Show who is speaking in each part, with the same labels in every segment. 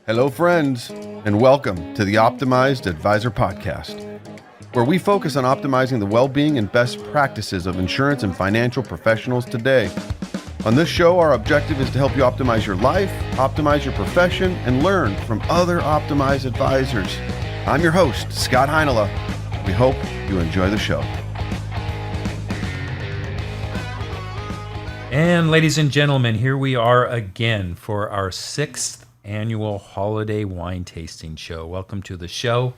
Speaker 1: Hello, friends, and welcome to the Optimized Advisor Podcast, where we focus on optimizing the well-being and best practices of insurance and financial professionals today. On this show, our objective is to help you optimize your life, optimize your profession, and learn from other optimized advisors. I'm your host, Scott Heinila. We hope you enjoy the show.
Speaker 2: And ladies and gentlemen, here we are again for our 6th annual holiday wine tasting show. Welcome to the show.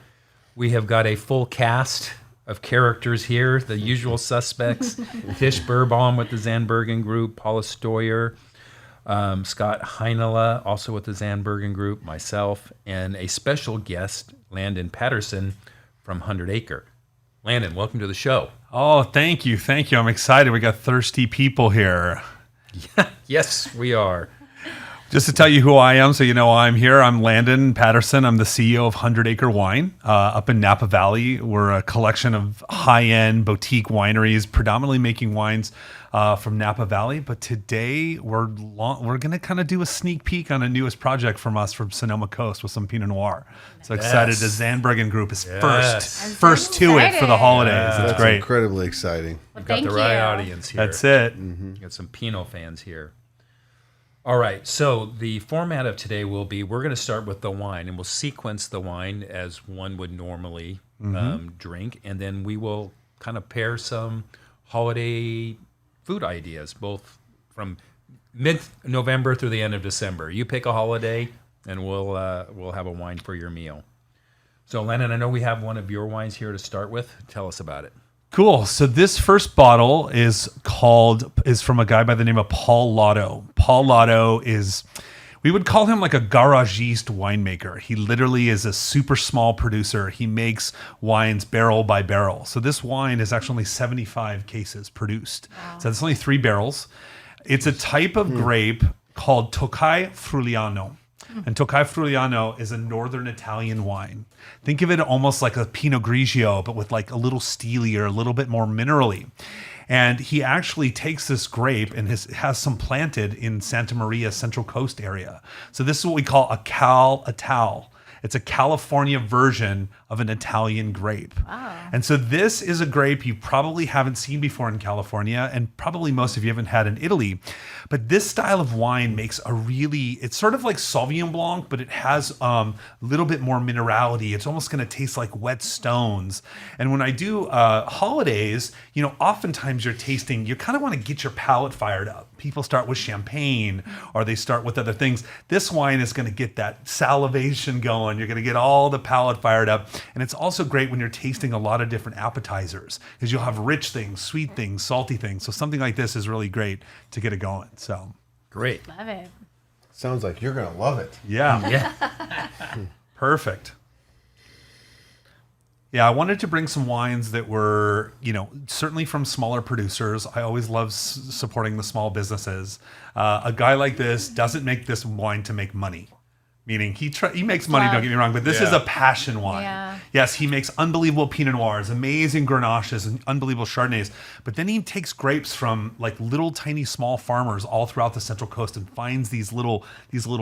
Speaker 2: We have got a full cast of characters here, the usual suspects. Letitia Berbaum with the Zandbergen Group, Paula Steurer, Scott Heinila, also with the Zandbergen Group, myself, and a special guest, Landon Patterson from Hundred Acre. Landon, welcome to the show.
Speaker 3: Oh, thank you. Thank you. I'm excited. We got thirsty people here.
Speaker 2: Yes, we are.
Speaker 3: Just to tell you who I am, so you know I'm here. I'm Landon Patterson. I'm the CEO of 100 Acre Wine up in Napa Valley. We're a collection of high-end boutique wineries, predominantly making wines from Napa Valley. But today we're going to kind of do a sneak peek on a newest project from us from Sonoma Coast with some Pinot Noir. So excited. The Zandbergen Group is first to it for the holidays. That's great.
Speaker 1: Incredibly exciting.
Speaker 2: You've got the right audience here.
Speaker 3: That's it.
Speaker 2: You got some Pinot fans here. All right, so the format of today will be, we're going to start with the wine, and we'll sequence the wine as one would normally drink, and then we will kind of pair some holiday food ideas, both from mid-November through the end of December. You pick a holiday, and we'll have a wine for your meal. So, Lennon, I know we have one of your wines here to start with. Tell us about it.
Speaker 3: Cool. So this first bottle is from a guy by the name of Paul Lotto. Paul Lotto we would call him like a garagiste winemaker. He literally is a super small producer. He makes wines barrel by barrel. So this wine is actually only 75 cases produced. Wow. So it's only 3 barrels. It's a type of grape called Tokai Friulano. And Tokai Friulano is a northern Italian wine. Think of it almost like a Pinot Grigio, but with like a little steelier, a little bit more minerally. And he actually takes this grape and has some planted in Santa Maria Central Coast area. So this is what we call a Cal Ital. It's a California version of an Italian grape. Wow. And so this is a grape you probably haven't seen before in California, and probably most of you haven't had in Italy. But this style of wine makes it's sort of like Sauvignon Blanc, but it has a little bit more minerality. It's almost going to taste like wet stones. And when I do holidays, oftentimes you kind of want to get your palate fired up. People start with champagne, or they start with other things. This wine is going to get that salivation going. You're going to get all the palate fired up. And it's also great when you're tasting a lot of different appetizers, because you'll have rich things, sweet things, salty things. So something like this is really great to get it going. So
Speaker 2: great.
Speaker 4: Love it.
Speaker 1: Sounds like you're going to love it.
Speaker 3: Yeah. Perfect. Yeah, I wanted to bring some wines that were, certainly from smaller producers. I always love supporting the small businesses. A guy like this doesn't make this wine to make money. Meaning he makes money, don't get me wrong, but this is a passion wine. Yeah. Yes, he makes unbelievable Pinot Noirs, amazing Grenaches, and unbelievable Chardonnays. But then he takes grapes from like little tiny small farmers all throughout the Central Coast and finds these little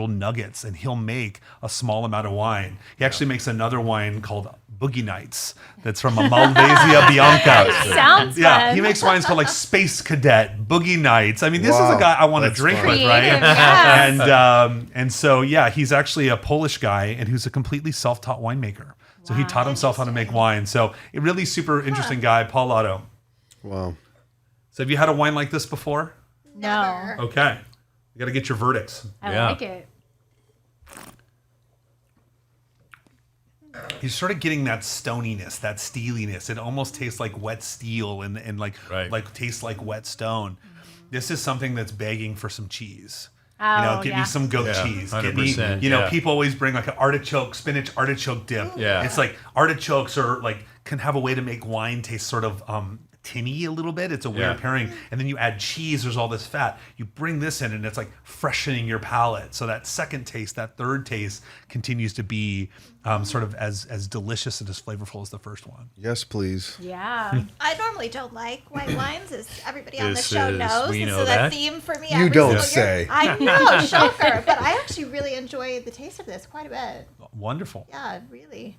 Speaker 3: nuggets, and he'll make a small amount of wine. He actually makes another wine called Boogie Nights that's from a Malvasia Bianca.
Speaker 4: Sounds fun.
Speaker 3: He makes wines called like Space Cadet, Boogie Nights. I mean, this is a guy I want to drink with, right?
Speaker 4: Yes.
Speaker 3: And so he's actually a Polish guy and who's a completely self-taught winemaker. So he taught himself how to make wine. So a really super interesting guy, Paul Lotto.
Speaker 1: Wow.
Speaker 3: So have you had a wine like this before?
Speaker 4: No.
Speaker 3: Okay. You got to get your verdicts.
Speaker 4: I like it.
Speaker 3: You're sort of getting that stoniness, that steeliness. It almost tastes like wet steel and like tastes like wet stone. This is something that's begging for some cheese. Get me some goat cheese.
Speaker 2: 100%,
Speaker 3: Get me, people always bring like an spinach artichoke dip.
Speaker 2: Yeah.
Speaker 3: It's like artichokes can have a way to make wine taste sort of tinny a little bit. It's a weird pairing. And then you add cheese, there's all this fat. You bring this in and it's like freshening your palate. So that second taste, that third taste continues to be sort of as delicious and as flavorful as the first one.
Speaker 1: Yes, please.
Speaker 4: Yeah.
Speaker 5: I normally don't like white wines, as everybody on the
Speaker 2: This
Speaker 5: show
Speaker 2: is-
Speaker 5: knows.
Speaker 2: we
Speaker 5: This
Speaker 2: know
Speaker 5: is
Speaker 2: that.
Speaker 5: a theme for me.
Speaker 1: You
Speaker 5: every
Speaker 1: don't
Speaker 5: single
Speaker 1: say.
Speaker 5: year. I know, shocker. But I actually really enjoy the taste of this quite a bit.
Speaker 3: Wonderful.
Speaker 5: Yeah, really.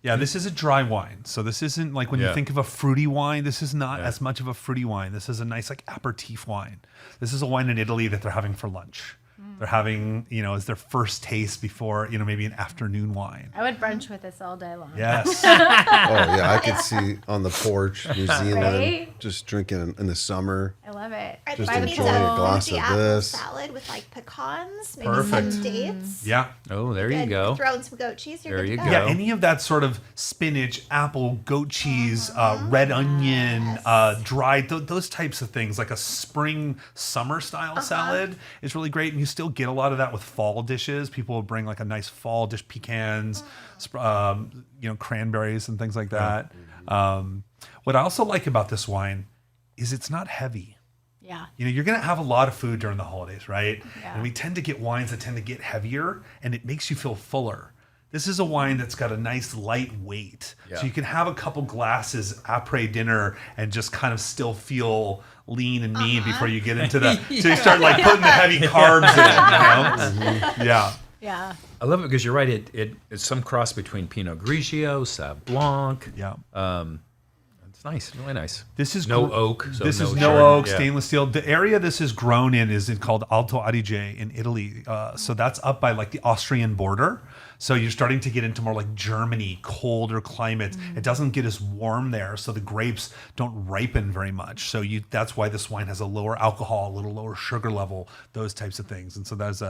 Speaker 3: Yeah, this is a dry wine. So this isn't like when you think of a fruity wine, this is not as much of a fruity wine. This is a nice like aperitif wine. This is a wine in Italy that they're having for lunch. They're having, as their first taste before, maybe an afternoon wine.
Speaker 4: I would brunch with this all day long.
Speaker 3: Yes.
Speaker 1: Oh yeah, I could see on the porch, New Zealand,
Speaker 4: Right?
Speaker 1: just drinking in the summer.
Speaker 4: I love it.
Speaker 5: I
Speaker 1: Just
Speaker 5: think we
Speaker 1: enjoying
Speaker 5: need
Speaker 1: a glass
Speaker 5: fruity
Speaker 1: of
Speaker 5: apple
Speaker 1: this.
Speaker 5: salad with like pecans, maybe
Speaker 3: Perfect.
Speaker 5: some dates.
Speaker 3: Yeah.
Speaker 2: Oh, there you
Speaker 5: Good.
Speaker 2: go.
Speaker 5: Throw in some goat cheese. You're
Speaker 2: There
Speaker 5: good
Speaker 2: you
Speaker 5: to
Speaker 2: go.
Speaker 3: Yeah, any of that sort of spinach, apple, goat cheese, red onion, dried, those types of things, like a spring, summer style salad is really great. And you still get a lot of that with fall dishes. People will bring like a nice fall dish, pecans, cranberries and things like that. What I also like about this wine is it's not heavy.
Speaker 4: Yeah.
Speaker 3: You're going to have a lot of food during the holidays, right?
Speaker 4: Yeah.
Speaker 3: And we tend to get wines that tend to get heavier, and it makes you feel fuller. This is a wine that's got a nice light weight.
Speaker 2: Yeah.
Speaker 3: So you can have a couple glasses après dinner and just kind of still feel lean and mean before you get into the... So you start like putting the heavy carbs in, Yeah.
Speaker 4: Yeah.
Speaker 2: I love it because you're right. It's some cross between Pinot Grigio, Sauv Blanc.
Speaker 3: Yeah.
Speaker 2: It's nice, really nice.
Speaker 3: This is
Speaker 2: no
Speaker 3: gr-
Speaker 2: oak. So
Speaker 3: this is
Speaker 2: no
Speaker 3: no
Speaker 2: sherry.
Speaker 3: oak,
Speaker 2: Yeah.
Speaker 3: stainless steel. The area this is grown in is called Alto Adige in Italy. So that's up by like the Austrian border. So you're starting to get into more like Germany, colder climates. It doesn't get as warm there, so the grapes don't ripen very much. So that's why this wine has a lower alcohol, a little lower sugar level, those types of things. And so that's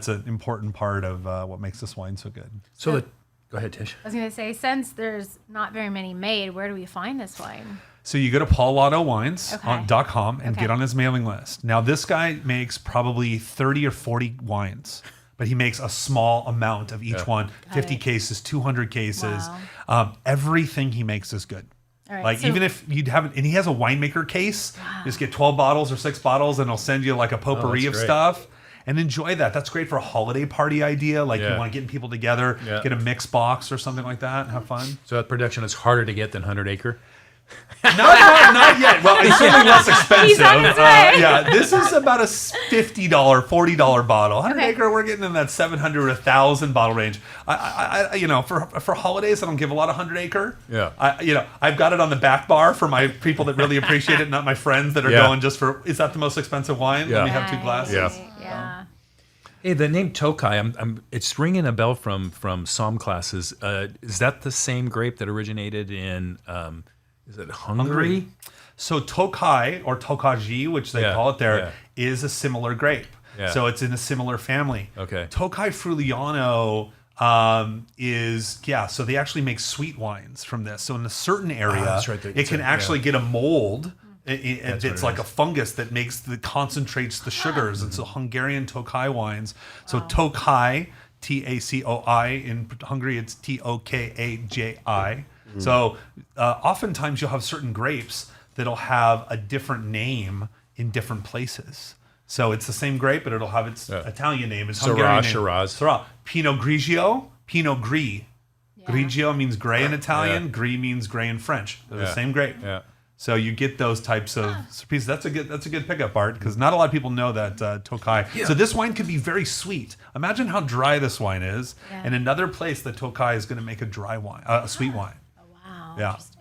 Speaker 3: an important part of what makes this wine so good.
Speaker 2: So go ahead, Tish.
Speaker 4: I was going to say, since there's not very many made, where do we find this wine?
Speaker 3: So you go to paullautowines.com and
Speaker 4: Okay.
Speaker 3: get on his mailing list. Now, this guy makes probably 30 or 40 wines, but he makes a small amount of each one, 50
Speaker 4: it.
Speaker 3: cases, 200 cases.
Speaker 4: Wow.
Speaker 3: Everything he makes is good.
Speaker 4: All right,
Speaker 3: Like
Speaker 4: so-
Speaker 3: even if you'd have, and he has a winemaker case, just get 12 bottles or 6 bottles and he'll send you like a potpourri
Speaker 2: that's
Speaker 3: of
Speaker 2: great.
Speaker 3: stuff. And enjoy that. That's great for a holiday party idea. Like you
Speaker 2: Yeah.
Speaker 3: want to get people together,
Speaker 2: Yeah.
Speaker 3: get a mix box or something like that and have fun.
Speaker 2: So that production is harder to get than 100 Acre.
Speaker 3: Not yet. Well, it's certainly less expensive.
Speaker 4: He's on his way.
Speaker 3: Yeah, this is about a $50, $40 bottle. 100
Speaker 4: Okay.
Speaker 3: Acre, we're getting in that 700 or 1,000 bottle range. I for holidays, I don't give a lot of 100 Acre.
Speaker 2: Yeah.
Speaker 3: I've got it on the back bar for my people that really appreciate it, not my friends that are
Speaker 2: Yeah.
Speaker 3: going just for. Is that the most expensive wine?
Speaker 2: Yeah.
Speaker 3: Let me have 2 glasses.
Speaker 2: Yeah.
Speaker 4: Yeah.
Speaker 2: Hey, the name Tokai, it's ringing a bell from Somm classes. Is that the same grape that originated in, is it Hungary?
Speaker 3: So Tokai or Tokaji, which they
Speaker 2: Yeah,
Speaker 3: call it there,
Speaker 2: yeah.
Speaker 3: is a similar grape.
Speaker 2: Yeah.
Speaker 3: So it's in a similar family.
Speaker 2: Okay.
Speaker 3: Tokai Friuliano so they actually make sweet wines from this. So in a certain area,
Speaker 2: that's right,
Speaker 3: it can actually get a mold.
Speaker 2: what
Speaker 3: It's
Speaker 2: it
Speaker 3: like
Speaker 2: is.
Speaker 3: a fungus that concentrates the sugars. And so Hungarian Tokai wines. So Tokai, Tacoi, in Hungary it's Tokaji. So oftentimes you'll have certain grapes that'll have a different name in different places. So it's the same grape, but it'll have its Italian name, its Hungarian name.
Speaker 2: Shiraz.
Speaker 3: Syrah. Pinot Grigio, Pinot Gris. Grigio means gray in Italian.
Speaker 2: Yeah.
Speaker 3: Gris means gray in French. They're the
Speaker 2: Yeah.
Speaker 3: same grape.
Speaker 2: Yeah.
Speaker 3: So you get those types of pieces. That's a good pickup, Bart, because not a lot of people know that Tokai. So this wine could be very sweet. Imagine how dry this wine is,
Speaker 4: Yeah.
Speaker 3: and another place that Tokai is going to make a dry wine, a sweet wine.
Speaker 4: Wow.
Speaker 3: Yeah.
Speaker 4: Interesting.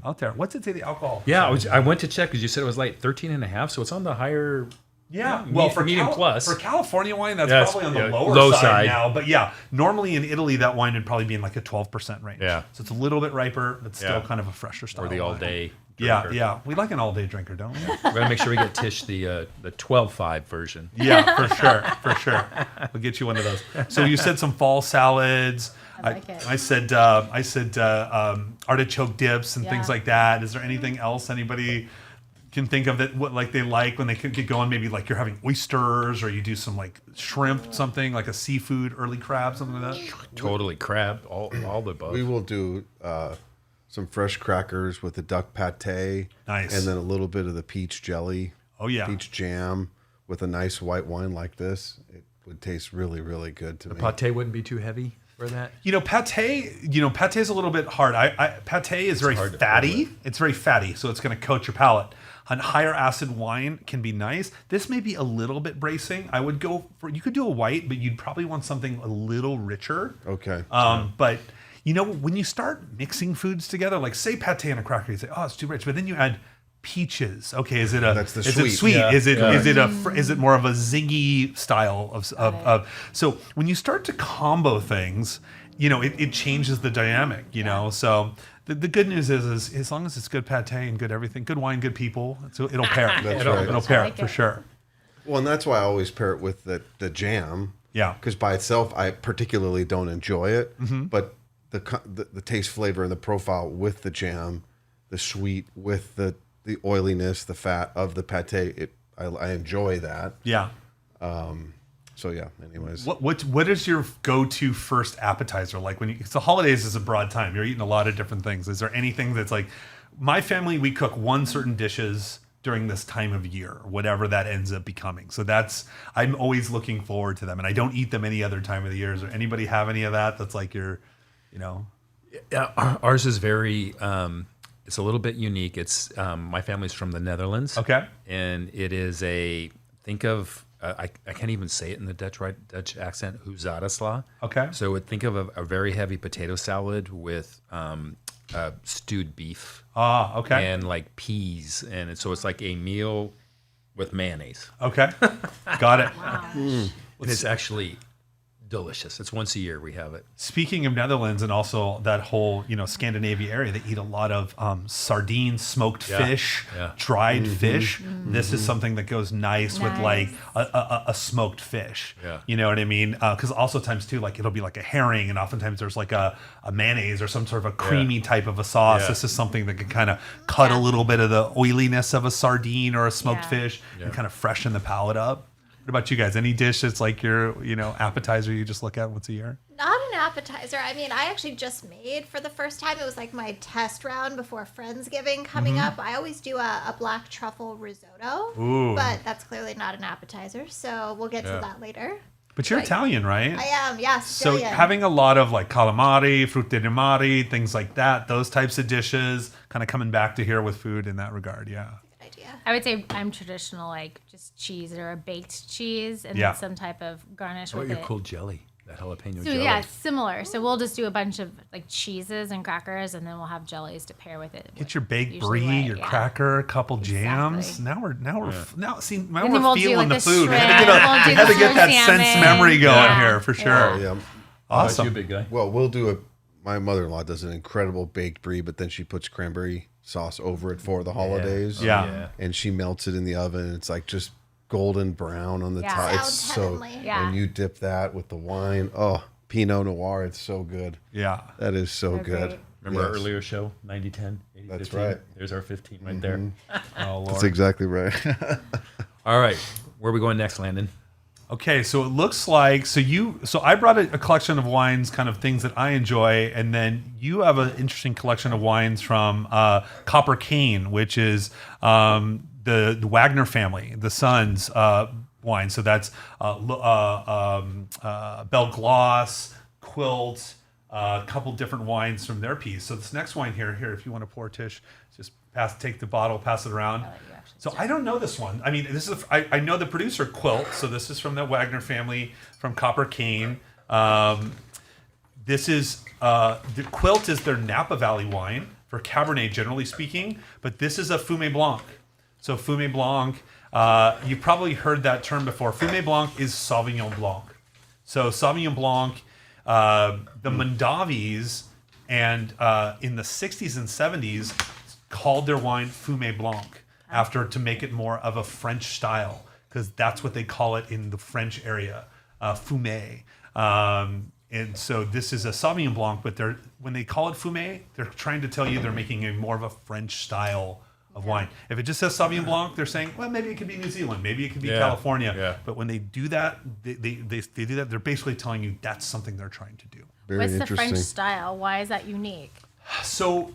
Speaker 3: Out there. What's it say the alcohol?
Speaker 2: Yeah, I went to check because you said it was like 13.5, so it's on the higher.
Speaker 3: Yeah,
Speaker 2: Well, for medium plus.
Speaker 3: for California wine, that's
Speaker 2: Yes,
Speaker 3: probably on the
Speaker 2: yeah,
Speaker 3: lower
Speaker 2: low
Speaker 3: side,
Speaker 2: side.
Speaker 3: now. But yeah, normally in Italy, that wine would probably be in like a 12% range.
Speaker 2: Yeah.
Speaker 3: So it's a little bit riper, but still
Speaker 2: Yeah.
Speaker 3: kind of a fresher style.
Speaker 2: Or the all
Speaker 3: wine.
Speaker 2: day.
Speaker 3: Yeah, yeah. We like an all day drinker, don't we?
Speaker 2: We're gonna make sure we get Tish the 12.5 version.
Speaker 3: Yeah, for sure. We'll get you one of those. So you said some fall salads.
Speaker 4: I like it.
Speaker 3: I said artichoke dips and things
Speaker 4: Yeah.
Speaker 3: like that. Is there anything else anybody can think of that what like they like when they could get going? Maybe like you're having oysters, or you do some like shrimp, something like a seafood, early crab, something like that.
Speaker 2: Totally crab, all the above.
Speaker 1: We will do some fresh crackers with the duck pate.
Speaker 3: Nice.
Speaker 1: And then a little bit of the peach jelly.
Speaker 3: Oh, yeah.
Speaker 1: Peach jam with a nice white wine like this. It would taste really, really good to me.
Speaker 2: Pate wouldn't be too heavy for that.
Speaker 3: Pate is a little bit hard. Pate is very fatty. It's very fatty, so it's going to coat your palate. A higher acid wine can be nice. This may be a little bit bracing. I would go for, you could do a white, but you'd probably want something a little richer.
Speaker 1: Okay.
Speaker 3: But when you start mixing foods together, like say pate and a cracker, you say, oh, it's too rich. But then you add peaches. Okay, is it
Speaker 1: That's the
Speaker 3: is
Speaker 1: sweet.
Speaker 3: it sweet?
Speaker 2: Yeah.
Speaker 3: Is it more of a zingy style of so when you start to combo things, it changes the dynamic, So the good news is as long as it's good pate and good everything, good wine, good people, so it'll pair.
Speaker 1: That's right.
Speaker 3: It'll pair
Speaker 4: like
Speaker 3: for
Speaker 4: it.
Speaker 3: sure.
Speaker 1: Well, and that's why I always pair it with the jam.
Speaker 3: Yeah.
Speaker 1: Because by itself, I particularly don't enjoy it. But the taste, flavor, and the profile with the jam, the sweet with the oiliness, the fat of the pate, I enjoy that.
Speaker 3: Yeah.
Speaker 1: So yeah. Anyways,
Speaker 3: What is your go-to first appetizer like when because the holidays is a broad time? You're eating a lot of different things. Is there anything that's like my family? We cook one certain dishes during this time of year, whatever that ends up becoming. So I'm always looking forward to them, and I don't eat them any other time of the year. Is there anybody have any of that? That's like
Speaker 2: Ours is very. It's a little bit unique. It's my family's from the Netherlands.
Speaker 3: Okay.
Speaker 2: And it is think of. I can't even say it in the Dutch accent. Huzadasla.
Speaker 3: Okay.
Speaker 2: So think of a very heavy potato salad with stewed beef.
Speaker 3: Okay.
Speaker 2: And like peas, and so it's like a meal with mayonnaise.
Speaker 3: Okay. Got it.
Speaker 2: And it's actually delicious. It's once a year we have it.
Speaker 3: Speaking of Netherlands and also that whole Scandinavia area, they eat a lot of sardines, smoked fish, dried fish. This is something that goes nice with like a smoked fish.
Speaker 2: Yeah.
Speaker 3: You know what I mean? Because also times too, like it'll be like a herring, and oftentimes there's like a mayonnaise or some sort of a creamy type of a sauce.
Speaker 2: Yeah.
Speaker 3: This is something that can kind of cut a little bit of the oiliness of a sardine or a smoked fish and kind of freshen the palate up. What about you guys? Any dish that's like your, appetizer you just look at once a year?
Speaker 5: Not an appetizer. I mean, I actually just made for the first time. It was like my test round before Friendsgiving coming up. I always do a black truffle risotto, but that's clearly not an appetizer. So we'll get to that later.
Speaker 3: But you're Italian, right?
Speaker 5: I am, yes.
Speaker 3: So
Speaker 5: Sicilian.
Speaker 3: having a lot of like calamari, frutti di mare, things like that, those types of dishes, kind of coming back to here with food in that regard, yeah.
Speaker 5: Good idea.
Speaker 4: I would say I'm traditional, like just cheese or a baked cheese and then some type of garnish
Speaker 2: What
Speaker 4: with
Speaker 2: your
Speaker 4: it.
Speaker 2: cool jelly? That jalapeno
Speaker 4: So
Speaker 2: jelly.
Speaker 4: yeah, similar. So we'll just do a bunch of like cheeses and crackers, and then we'll have jellies to pair with it.
Speaker 3: Get your baked
Speaker 4: Usually
Speaker 3: brie,
Speaker 4: white,
Speaker 3: your cracker, a couple jams.
Speaker 4: Exactly.
Speaker 3: Now we're
Speaker 4: And
Speaker 3: we're
Speaker 4: then we'll do,
Speaker 3: feeling
Speaker 4: like,
Speaker 3: the
Speaker 4: the
Speaker 3: food. We
Speaker 4: shrimp,
Speaker 3: had
Speaker 4: we'll do
Speaker 3: to
Speaker 4: the
Speaker 3: get that
Speaker 4: salmon.
Speaker 3: sense memory going
Speaker 4: Yeah.
Speaker 3: here for sure.
Speaker 1: yeah.
Speaker 3: Awesome.
Speaker 2: You big guy.
Speaker 1: Well, we'll do my mother-in-law does an incredible baked brie, but then she puts cranberry sauce over it for the holidays.
Speaker 3: Yeah.
Speaker 1: And she melts it in the oven. It's like just golden brown on the
Speaker 4: Yeah.
Speaker 1: top. It's
Speaker 5: Sounds
Speaker 1: so,
Speaker 5: heavenly.
Speaker 4: Yeah.
Speaker 1: and you dip that with the wine. Oh, Pinot Noir. It's so good.
Speaker 3: Yeah.
Speaker 1: That is so
Speaker 4: They're
Speaker 1: good.
Speaker 4: great.
Speaker 2: Remember our
Speaker 1: Yes.
Speaker 2: earlier show, 90-10? 80-15?
Speaker 1: That's right.
Speaker 2: There's our 15 right there.
Speaker 3: Oh, Lord.
Speaker 1: That's exactly right.
Speaker 2: All right. Where are we going next, Landon?
Speaker 3: Okay, so it looks like so I brought a collection of wines, kind of things that I enjoy, and then you have an interesting collection of wines from Copper Cane, which is the Wagner family, the sons' wine. So that's Belglas, Quilt, a couple different wines from their piece. So this next wine here, if you want to pour, Tish, just take the bottle, pass it around. So I don't know this one. I mean, this is I know the producer Quilt. So this is from the Wagner family from Copper Cane. This is the Quilt is their Napa Valley wine for Cabernet, generally speaking. But this is a Fumé Blanc. So Fumé Blanc, you've probably heard that term before. Fumé Blanc is Sauvignon Blanc. So Sauvignon Blanc, the Mondavis, and in the 60s and 70s, called their wine Fumé Blanc to make it more of a French style, because that's what they call it in the French area, Fumé. And so this is a Sauvignon Blanc, but when they call it Fumé, they're trying to tell you they're making a more of a French style of wine. If it just says Sauvignon Blanc, they're saying, well, maybe it could be New Zealand, maybe it could be California. Yeah. But when they do that, they do that, they're basically telling you that's something they're trying to do.
Speaker 1: Very
Speaker 4: What's the
Speaker 1: interesting.
Speaker 4: French style? Why is that unique?
Speaker 3: So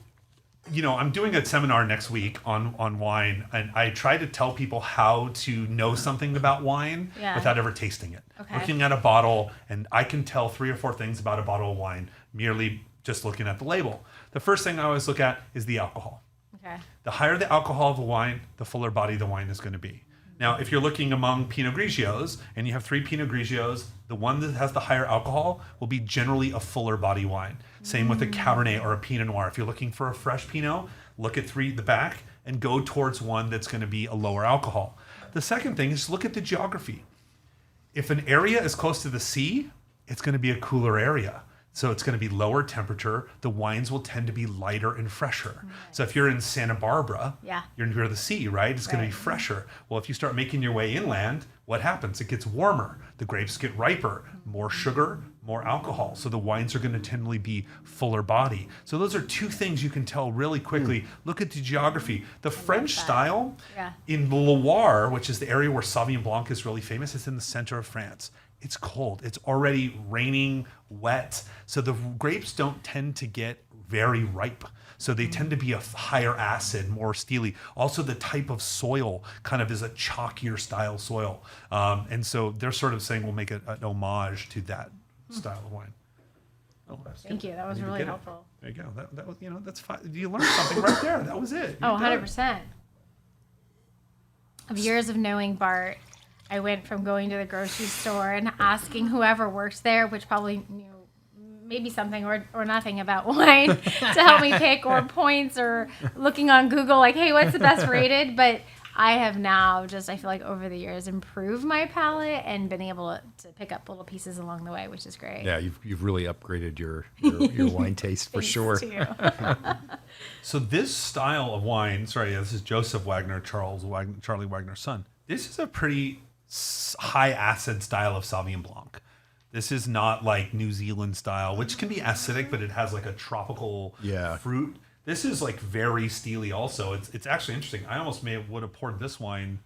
Speaker 3: I'm doing a seminar next week on wine, and I try to tell people how to know something about wine without ever tasting it.
Speaker 4: Okay.
Speaker 3: Looking at a bottle, and I can tell 3 or 4 things about a bottle of wine merely just looking at the label. The first thing I always look at is the alcohol.
Speaker 4: Okay.
Speaker 3: The higher the alcohol of the wine, the fuller body the wine is going to be. Now, if you're looking among Pinot Grigios and you have 3 Pinot Grigios, the one that has the higher alcohol will be generally a fuller body wine. Same with a Cabernet or a Pinot Noir. If you're looking for a fresh Pinot, look at the back and go towards one that's going to be a lower alcohol. The second thing is look at the geography. If an area is close to the sea, it's going to be a cooler area. So it's going to be lower temperature. The wines will tend to be lighter and fresher. So if you're in Santa Barbara, you're near the sea, right? It's going to be fresher. Well, if you start making your way inland, what happens? It gets warmer. The grapes get riper, more sugar, more alcohol. So the wines are going to tend to be fuller body. So those are 2 things you can tell really quickly. Look at the geography. The French style in Loire, which is the area where Sauvignon Blanc is really famous, it's in the center of France. It's cold. It's already raining, wet. So the grapes don't tend to get very ripe. So they tend to be a higher acid, more steely. Also, the type of soil kind of is a chalkier style soil. And so they're sort of saying we'll make an homage to that style of wine. Oh,
Speaker 4: Thank you. That was really helpful.
Speaker 3: There you go. That was, that's fine. You learned something right there. That was it.
Speaker 4: Oh, 100%. Of years of knowing Bart, I went from going to the grocery store and asking whoever works there, which probably knew maybe something or nothing about wine, to help me pick, or points, or looking on Google like, hey, what's the best rated? But I have now I feel like over the years, improved my palate and been able to pick up little pieces along the way, which is great.
Speaker 2: Yeah, you've really upgraded your wine taste for sure.
Speaker 3: So this style of wine, this is Joseph Wagner, Charlie Wagner's son. This is a pretty high acid style of Sauvignon Blanc. This is not like New Zealand style, which can be acidic, but it has like a tropical fruit. This is like very steely also. It's actually interesting. I almost would have poured this wine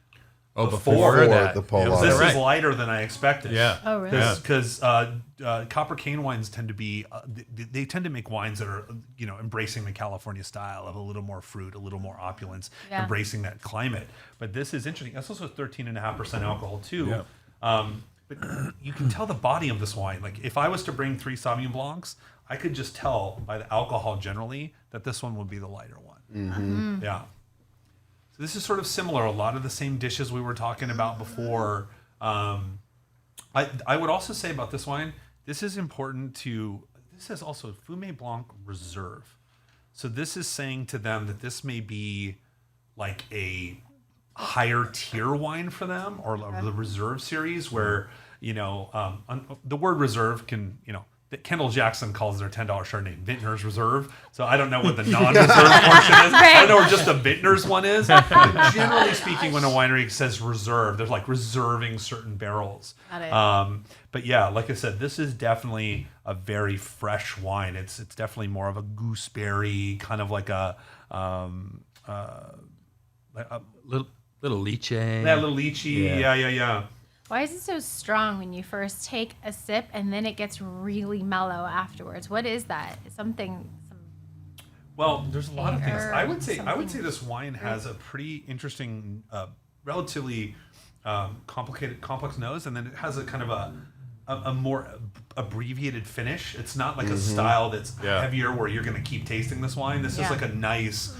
Speaker 3: before that.
Speaker 1: The Paula.
Speaker 3: This is lighter than I expected.
Speaker 2: Yeah.
Speaker 4: Oh, really?
Speaker 3: Because Copper Cane wines tend to be, they tend to make wines that are, embracing the California style of a little more fruit, a little more opulence, embracing that climate. But this is interesting. That's also 13.5% alcohol too. Yeah. But you can tell the body of this wine. Like if I was to bring 3 Sauvignon Blancs, I could just tell by the alcohol generally that this one would be the lighter one. Mm-hmm. Yeah. So this is sort of similar. A lot of the same dishes we were talking about before. I would also say about this wine, this is important this is also Fumé Blanc Reserve. So this is saying to them that this may be like a higher tier wine for them, or the Reserve series where, the word reserve can, that Kendall Jackson calls their $10 Chardonnay Vintners Reserve. So I don't know what the non-reserve portion is. I don't know where just the Vintners one is. But generally speaking, when a winery says reserve, they're like reserving certain barrels.
Speaker 4: Got it.
Speaker 3: But yeah, like I said, this is definitely a very fresh wine. It's definitely more of a gooseberry, kind of like a
Speaker 2: Little lychee.
Speaker 3: Yeah, little lychee. Yeah.
Speaker 4: Why is it so strong when you first take a sip and then it gets really mellow afterwards? What is that?
Speaker 3: Well, there's a lot of things. I would say
Speaker 4: something
Speaker 3: this wine has a pretty interesting, relatively complex nose, and then it has a kind of a more abbreviated finish. It's not like a style that's heavier where you're going to keep tasting this wine. This is like a nice,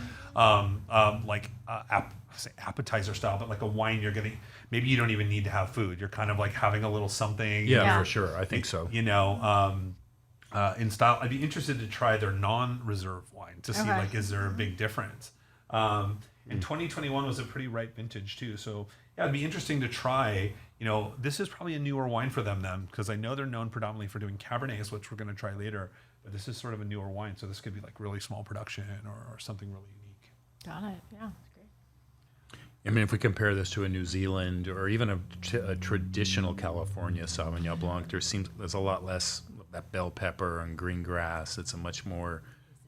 Speaker 3: appetizer style, but like a wine maybe you don't even need to have food. You're kind of like having a little something.
Speaker 2: Yeah, for sure. I think so.
Speaker 3: In style, I'd be interested to try their non-reserve wine to see is there a big difference. And 2021 was a pretty ripe vintage too. So yeah, it'd be interesting to try. This is probably a newer wine for them because I know they're known predominantly for doing Cabernets, which we're going to try later. But this is sort of a newer wine, so this could be like really small production or something really unique.
Speaker 4: Got it. Yeah.
Speaker 2: I mean, if we compare this to a New Zealand or even a traditional California Sauvignon Blanc, there's a lot less that bell pepper and green grass. It's a much more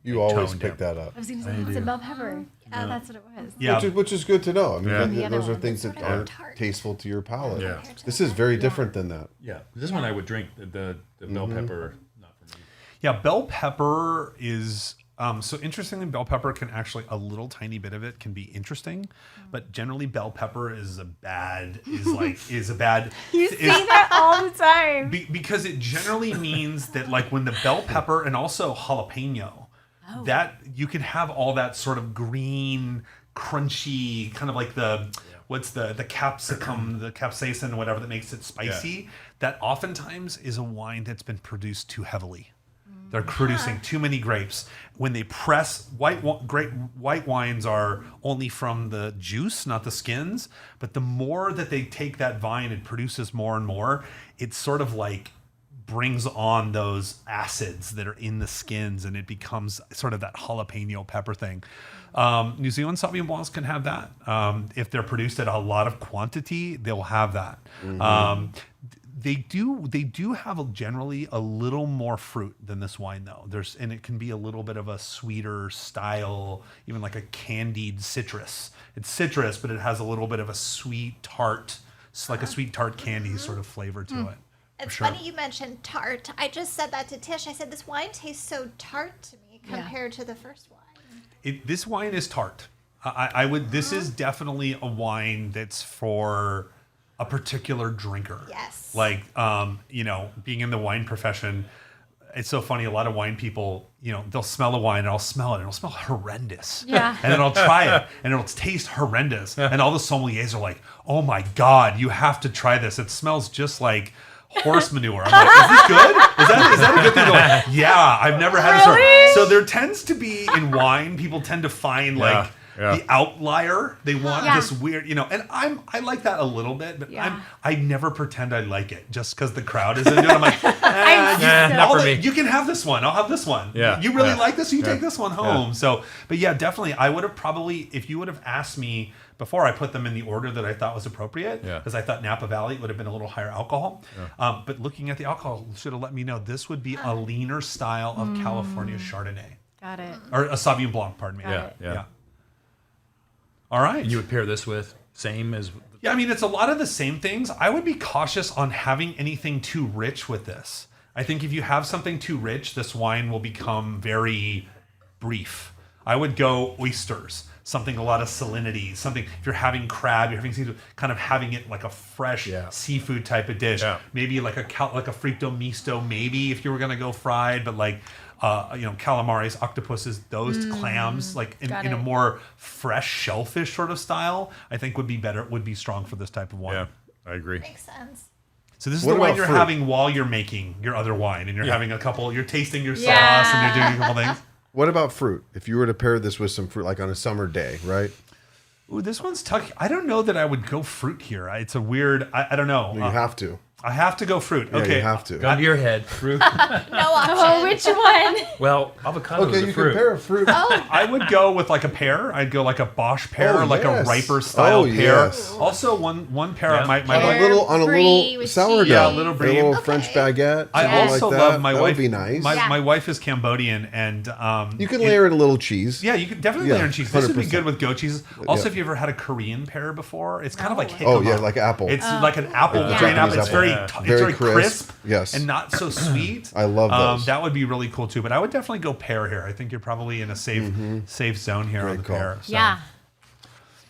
Speaker 1: You always pick that up.
Speaker 4: I was going to say, it's a bell pepper. Yeah, that's what it was.
Speaker 3: Yeah.
Speaker 1: Which is good to know. I mean,
Speaker 4: Yeah.
Speaker 1: those are
Speaker 4: one.
Speaker 1: things that aren't tasteful to your palate.
Speaker 2: Yeah.
Speaker 1: This is very different than that.
Speaker 2: Yeah, this one I would drink. The bell pepper, not for me.
Speaker 3: Yeah, bell pepper is So interestingly, bell pepper can actually, a little tiny bit of it can be interesting, but generally bell pepper is a bad.
Speaker 4: You say
Speaker 3: is,
Speaker 4: that all the time.
Speaker 3: because it generally means that like when the bell pepper and also jalapeno, that you can have all that sort of green, crunchy, kind of like the what's the capsicum, the capsaicin, whatever that makes it spicy. That oftentimes is a wine that's been produced too heavily. They're producing too many grapes. When they press white wines are only from the juice, not the skins. But the more that they take that vine, it produces more and more. It sort of like brings on those acids that are in the skins, and it becomes sort of that jalapeno pepper thing. New Zealand Sauvignon Blancs can have that. If they're produced at a lot of quantity, they'll have that. They do have generally a little more fruit than this wine though. And it can be a little bit of a sweeter style, even like a candied citrus. It's citrus, but it has a little bit of a sweet tart, like a sweet tart candy sort of flavor to it.
Speaker 5: It's
Speaker 3: sure.
Speaker 5: funny you mentioned tart. I just said that to Tish. I said this wine tastes so tart to me compared to the first wine.
Speaker 3: This wine is tart. I would. This is definitely a wine that's for a particular drinker.
Speaker 5: Yes.
Speaker 3: Like, being in the wine profession, it's so funny. A lot of wine people, they'll smell a wine and I'll smell it and it'll smell horrendous.
Speaker 4: Yeah.
Speaker 3: And then I'll try it and it'll taste horrendous. And all the sommeliers are like, oh my God, you have to try this. It smells just like horse manure. I'm like, is this good? Is that a good thing? They're like, yeah, I've never had this.
Speaker 4: Really?
Speaker 3: So there tends to be in wine, people tend to find like the outlier. They want this weird, and I like that a little bit, but I never pretend I like it just because the crowd is into it. I'm like,
Speaker 2: not for me.
Speaker 3: You can have this one. I'll have this one.
Speaker 2: Yeah.
Speaker 3: You really like this? You take this one home. So, but yeah, definitely. I would have probably, if you would have asked me before I put them in the order that I thought was appropriate, because I thought Napa Valley would have been a little higher alcohol. But looking at the alcohol should have let me know this would be a leaner style of California Chardonnay.
Speaker 4: Got it.
Speaker 3: Or a Sauvignon Blanc, pardon me.
Speaker 2: Yeah.
Speaker 3: All right.
Speaker 2: And you would pair this with same as.
Speaker 3: Yeah, I mean, it's a lot of the same things. I would be cautious on having anything too rich with this. I think if you have something too rich, this wine will become very brief. I would go oysters, something a lot of salinity, something, if you're having crab, you're having seafood, kind of having it like a fresh seafood type of dish. Yeah. Maybe like a frito misto, maybe if you were going to go fried, but like, calamaris, octopuses, those clams, like in a more fresh shellfish sort of style, I think would be strong for this type of wine.
Speaker 2: Yeah, I agree.
Speaker 5: Makes sense.
Speaker 3: So this is the wine you're having while you're making your other wine, and you're having you're tasting your sauce, and you're doing a couple things.
Speaker 1: What about fruit? If you were to pair this with some fruit, like on a summer day, right?
Speaker 3: Ooh, this one's tough. I don't know that I would go fruit here. It's a weird. I don't know.
Speaker 1: You have to.
Speaker 3: I have to go fruit.
Speaker 1: Yeah,
Speaker 3: okay,
Speaker 1: you have to.
Speaker 2: Gun to your head, fruit.
Speaker 5: No option.
Speaker 4: Oh, which one?
Speaker 2: Well, avocado
Speaker 1: Okay,
Speaker 2: is a
Speaker 1: you
Speaker 2: fruit.
Speaker 1: can pair a fruit.
Speaker 3: I would go with like a pear. I'd go like a Bosch pear, or like a riper style pear.
Speaker 1: Yes.
Speaker 3: Also, one pear.
Speaker 2: Yeah.
Speaker 3: My
Speaker 1: On
Speaker 3: wife.
Speaker 1: a little sourdough.
Speaker 3: Yeah, a little
Speaker 1: a
Speaker 3: brie.
Speaker 1: little French baguette.
Speaker 3: I
Speaker 1: something
Speaker 3: also
Speaker 1: like
Speaker 3: love
Speaker 1: that.
Speaker 3: my
Speaker 1: That
Speaker 3: wife.
Speaker 1: would be nice.
Speaker 3: My wife is Cambodian, and
Speaker 1: You can layer in a little cheese.
Speaker 3: Yeah, you can definitely
Speaker 1: Yeah,
Speaker 3: layer in cheese. This would be
Speaker 1: 100%.
Speaker 3: good with goat cheese. Also,
Speaker 1: Yeah.
Speaker 3: if you ever had a Korean pear before, it's kind of like
Speaker 1: Oh,
Speaker 3: jicama.
Speaker 1: yeah, like apple.
Speaker 3: It's like an apple,
Speaker 1: Like the
Speaker 3: green apple.
Speaker 1: Japanese
Speaker 3: It's
Speaker 1: apple.
Speaker 3: very
Speaker 1: Very
Speaker 3: crisp.
Speaker 1: Yes.
Speaker 3: And not so sweet.
Speaker 1: I love those.
Speaker 3: That would be really cool too. But I would definitely go pear here. I think you're probably in a safe zone here on the
Speaker 1: call.
Speaker 3: pear. So.
Speaker 4: Yeah.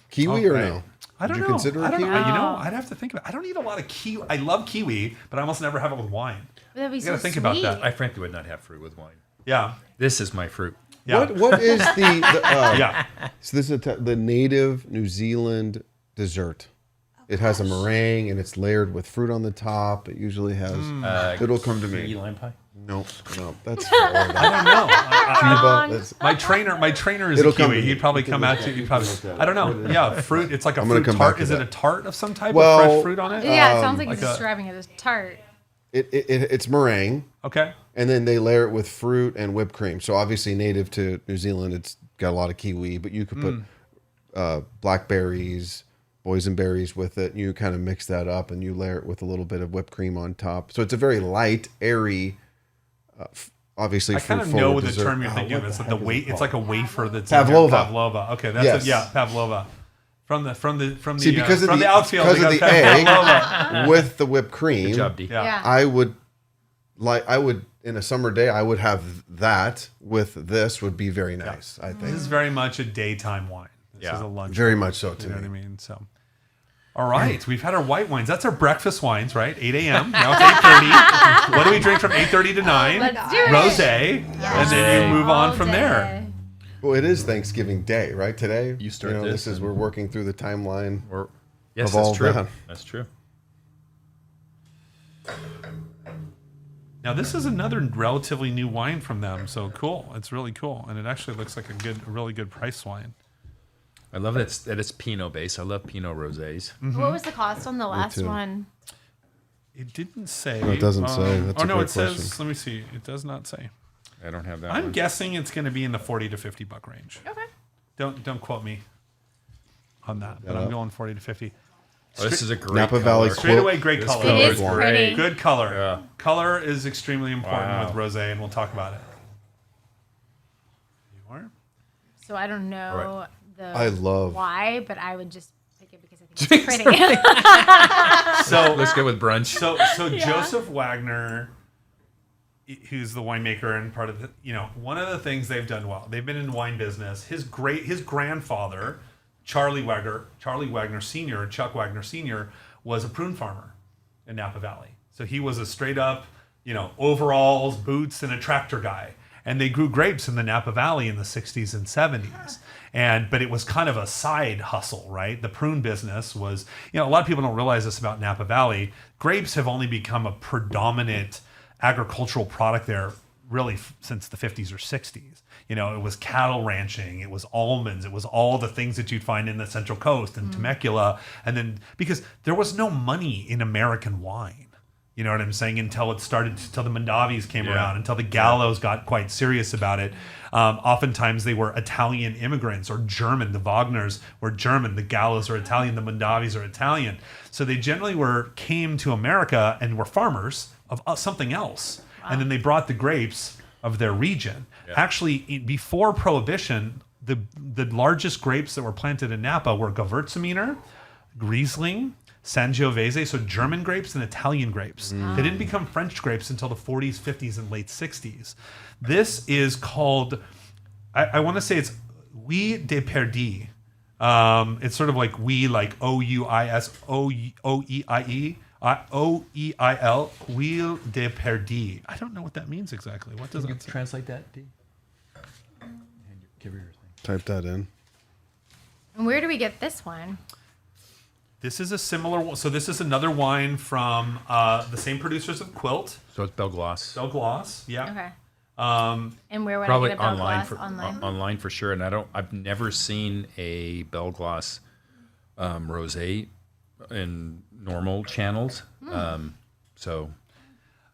Speaker 1: Kiwi or
Speaker 3: Okay.
Speaker 1: no?
Speaker 3: I don't
Speaker 1: Would
Speaker 3: know.
Speaker 1: you consider
Speaker 3: I
Speaker 1: a
Speaker 3: don't
Speaker 1: kiwi?
Speaker 3: know. I'd have to think about it. I don't eat a lot of kiwi. I love kiwi, but I almost never have it with wine.
Speaker 4: That'd be
Speaker 3: You gotta
Speaker 4: so
Speaker 3: think about
Speaker 4: sweet.
Speaker 3: that.
Speaker 2: I frankly would not have fruit with wine.
Speaker 3: Yeah.
Speaker 2: This is my fruit.
Speaker 3: Yeah.
Speaker 1: What is the
Speaker 3: Yeah.
Speaker 1: So this is the native New Zealand dessert. It has a meringue and it's layered with fruit on the top. It usually has. It'll come to
Speaker 2: Key
Speaker 1: me.
Speaker 2: lime pie.
Speaker 1: No, that's Florida.
Speaker 3: I don't know.
Speaker 1: Cuba. That's,
Speaker 3: My trainer is
Speaker 1: It'll
Speaker 3: a
Speaker 1: come
Speaker 3: Kiwi.
Speaker 1: to me.
Speaker 3: He'd probably
Speaker 1: You can
Speaker 3: come
Speaker 1: look
Speaker 3: out
Speaker 1: at
Speaker 3: to
Speaker 1: it.
Speaker 3: you.
Speaker 1: You
Speaker 3: Probably.
Speaker 1: can look at it.
Speaker 3: I don't know. Yeah, fruit. It's like a
Speaker 1: I'm gonna
Speaker 3: fruit
Speaker 1: come
Speaker 3: tart.
Speaker 1: back to
Speaker 3: Is it
Speaker 1: that.
Speaker 3: a tart of some type
Speaker 1: Well,
Speaker 3: with fresh fruit on it?
Speaker 4: Yeah, it sounds like
Speaker 3: like
Speaker 4: you're
Speaker 3: a-
Speaker 4: describing it as tart.
Speaker 1: it's meringue,
Speaker 3: Okay.
Speaker 1: and then they layer it with fruit and whipped cream. So obviously native to New Zealand, it's got a lot of kiwi, but you could put blackberries, boysenberries with it. You kind of mix that up, and you layer it with a little bit of whipped cream on top. So it's a very light, airy, obviously
Speaker 3: I kind of
Speaker 1: fruit-forward
Speaker 3: know the
Speaker 1: dessert.
Speaker 3: term you're
Speaker 1: Oh,
Speaker 3: thinking of.
Speaker 1: what
Speaker 3: It's
Speaker 1: the
Speaker 3: like the
Speaker 1: heck is
Speaker 3: wait.
Speaker 1: it
Speaker 3: It's like a
Speaker 1: called?
Speaker 3: wafer that's
Speaker 1: Pavlova.
Speaker 3: In there. Pavlova. Okay, that's
Speaker 1: Yes.
Speaker 3: it. Yeah, pavlova. From the
Speaker 1: See, because of
Speaker 3: from
Speaker 1: the
Speaker 3: outfield,
Speaker 1: because
Speaker 3: they
Speaker 1: of
Speaker 3: got
Speaker 1: the egg
Speaker 3: pavlova.
Speaker 1: with the whipped cream.
Speaker 2: Good job, D.
Speaker 3: Yeah.
Speaker 1: I would in a summer day, I would have that with this would be very nice. I think
Speaker 3: This is very much a daytime wine. This is a lunch.
Speaker 1: very
Speaker 3: wine,
Speaker 1: much so to
Speaker 3: You know
Speaker 1: me.
Speaker 3: what I mean? So, all right, we've had our white wines. That's our breakfast wines, right? 8 a.m. Now it's 8:30. What do we drink from 8:30 to 9?
Speaker 4: Let's do it.
Speaker 3: Rosé, and then you move on
Speaker 4: All
Speaker 3: from there.
Speaker 4: day.
Speaker 1: Well, it is Thanksgiving Day, right? Today,
Speaker 2: You start
Speaker 1: this
Speaker 2: this
Speaker 1: is we're working through the timeline.
Speaker 2: Yes,
Speaker 1: Of all
Speaker 2: that's true.
Speaker 1: that.
Speaker 2: That's true.
Speaker 3: Now this is another relatively new wine from them, so cool. It's really cool, and it actually looks like a really good price wine.
Speaker 2: I love that it's Pinot based. I love Pinot rosés.
Speaker 4: What was the cost on the last
Speaker 1: too.
Speaker 4: one?
Speaker 3: It didn't say.
Speaker 1: No, it doesn't say. That's a
Speaker 3: no,
Speaker 1: great
Speaker 3: it says.
Speaker 1: question.
Speaker 3: Let me see. It does not say.
Speaker 2: I don't have that.
Speaker 3: I'm
Speaker 2: one.
Speaker 3: guessing it's going to be in the $40 to $50 range.
Speaker 4: Okay.
Speaker 3: Don't quote me on that, but I'm going 40 to 50.
Speaker 2: Oh, this is a great
Speaker 1: Napa Valley
Speaker 2: color.
Speaker 3: Straight away, great
Speaker 2: This
Speaker 3: color.
Speaker 2: color
Speaker 4: It is
Speaker 1: Great.
Speaker 4: pretty.
Speaker 3: Good color.
Speaker 2: Yeah.
Speaker 3: Color is extremely important
Speaker 2: Wow.
Speaker 3: with rosé, and we'll talk about it. You are?
Speaker 4: So I don't know
Speaker 1: I love-
Speaker 4: why, but I would just pick it because I think it's pretty.
Speaker 3: So
Speaker 2: Let's go with brunch.
Speaker 3: So Joseph Wagner, who's the winemaker and part of the, one of the things they've done well. They've been in wine business. His grandfather, Charlie Wagner Sr., Chuck Wagner Sr., was a prune farmer in Napa Valley. So he was a straight up, overalls, boots, and a tractor guy. And they grew grapes in the Napa Valley in the 60s and 70s. But it was kind of a side hustle, right? The prune business was, a lot of people don't realize this about Napa Valley. Grapes have only become a predominant agricultural product there really since the 50s or 60s. It was cattle ranching, it was almonds, it was all the things that you'd find in the Central Coast and Temecula. And then because there was no money in American wine. You know what I'm saying? Until the Mondavis came around, until the Gallos got quite serious about it. Oftentimes they were Italian immigrants or German. The Wagners were German. The Gallos are Italian. The Mondavis are Italian. So they generally came to America and were farmers of something else. Wow. And then they brought the grapes of their region. Yeah. Actually, before Prohibition, the largest grapes that were planted in Napa were Gewürztraminer, Riesling, Sangiovese, so German grapes and Italian grapes. They didn't become French grapes until the 40s, 50s, and late 60s. This is called, I want to say it's Huile de Perdue. It's sort of like we, like O-U-I-S-O-E-I-E. O-E-I-L, Huile de Perdue. I don't know what that means exactly. What does it say?
Speaker 2: Translate that, D? Give her your thing.
Speaker 1: Type that in.
Speaker 4: And where do we get this one?
Speaker 3: This is a similar. So this is another wine from the same producers of Quilt.
Speaker 2: So it's Belglas.
Speaker 3: Belglas, yeah.
Speaker 4: Okay.
Speaker 3: And
Speaker 4: where would
Speaker 2: Probably
Speaker 4: I get a
Speaker 2: online
Speaker 4: Belglas?
Speaker 2: online for sure. And I've never seen a Belglas rosé in normal channels. So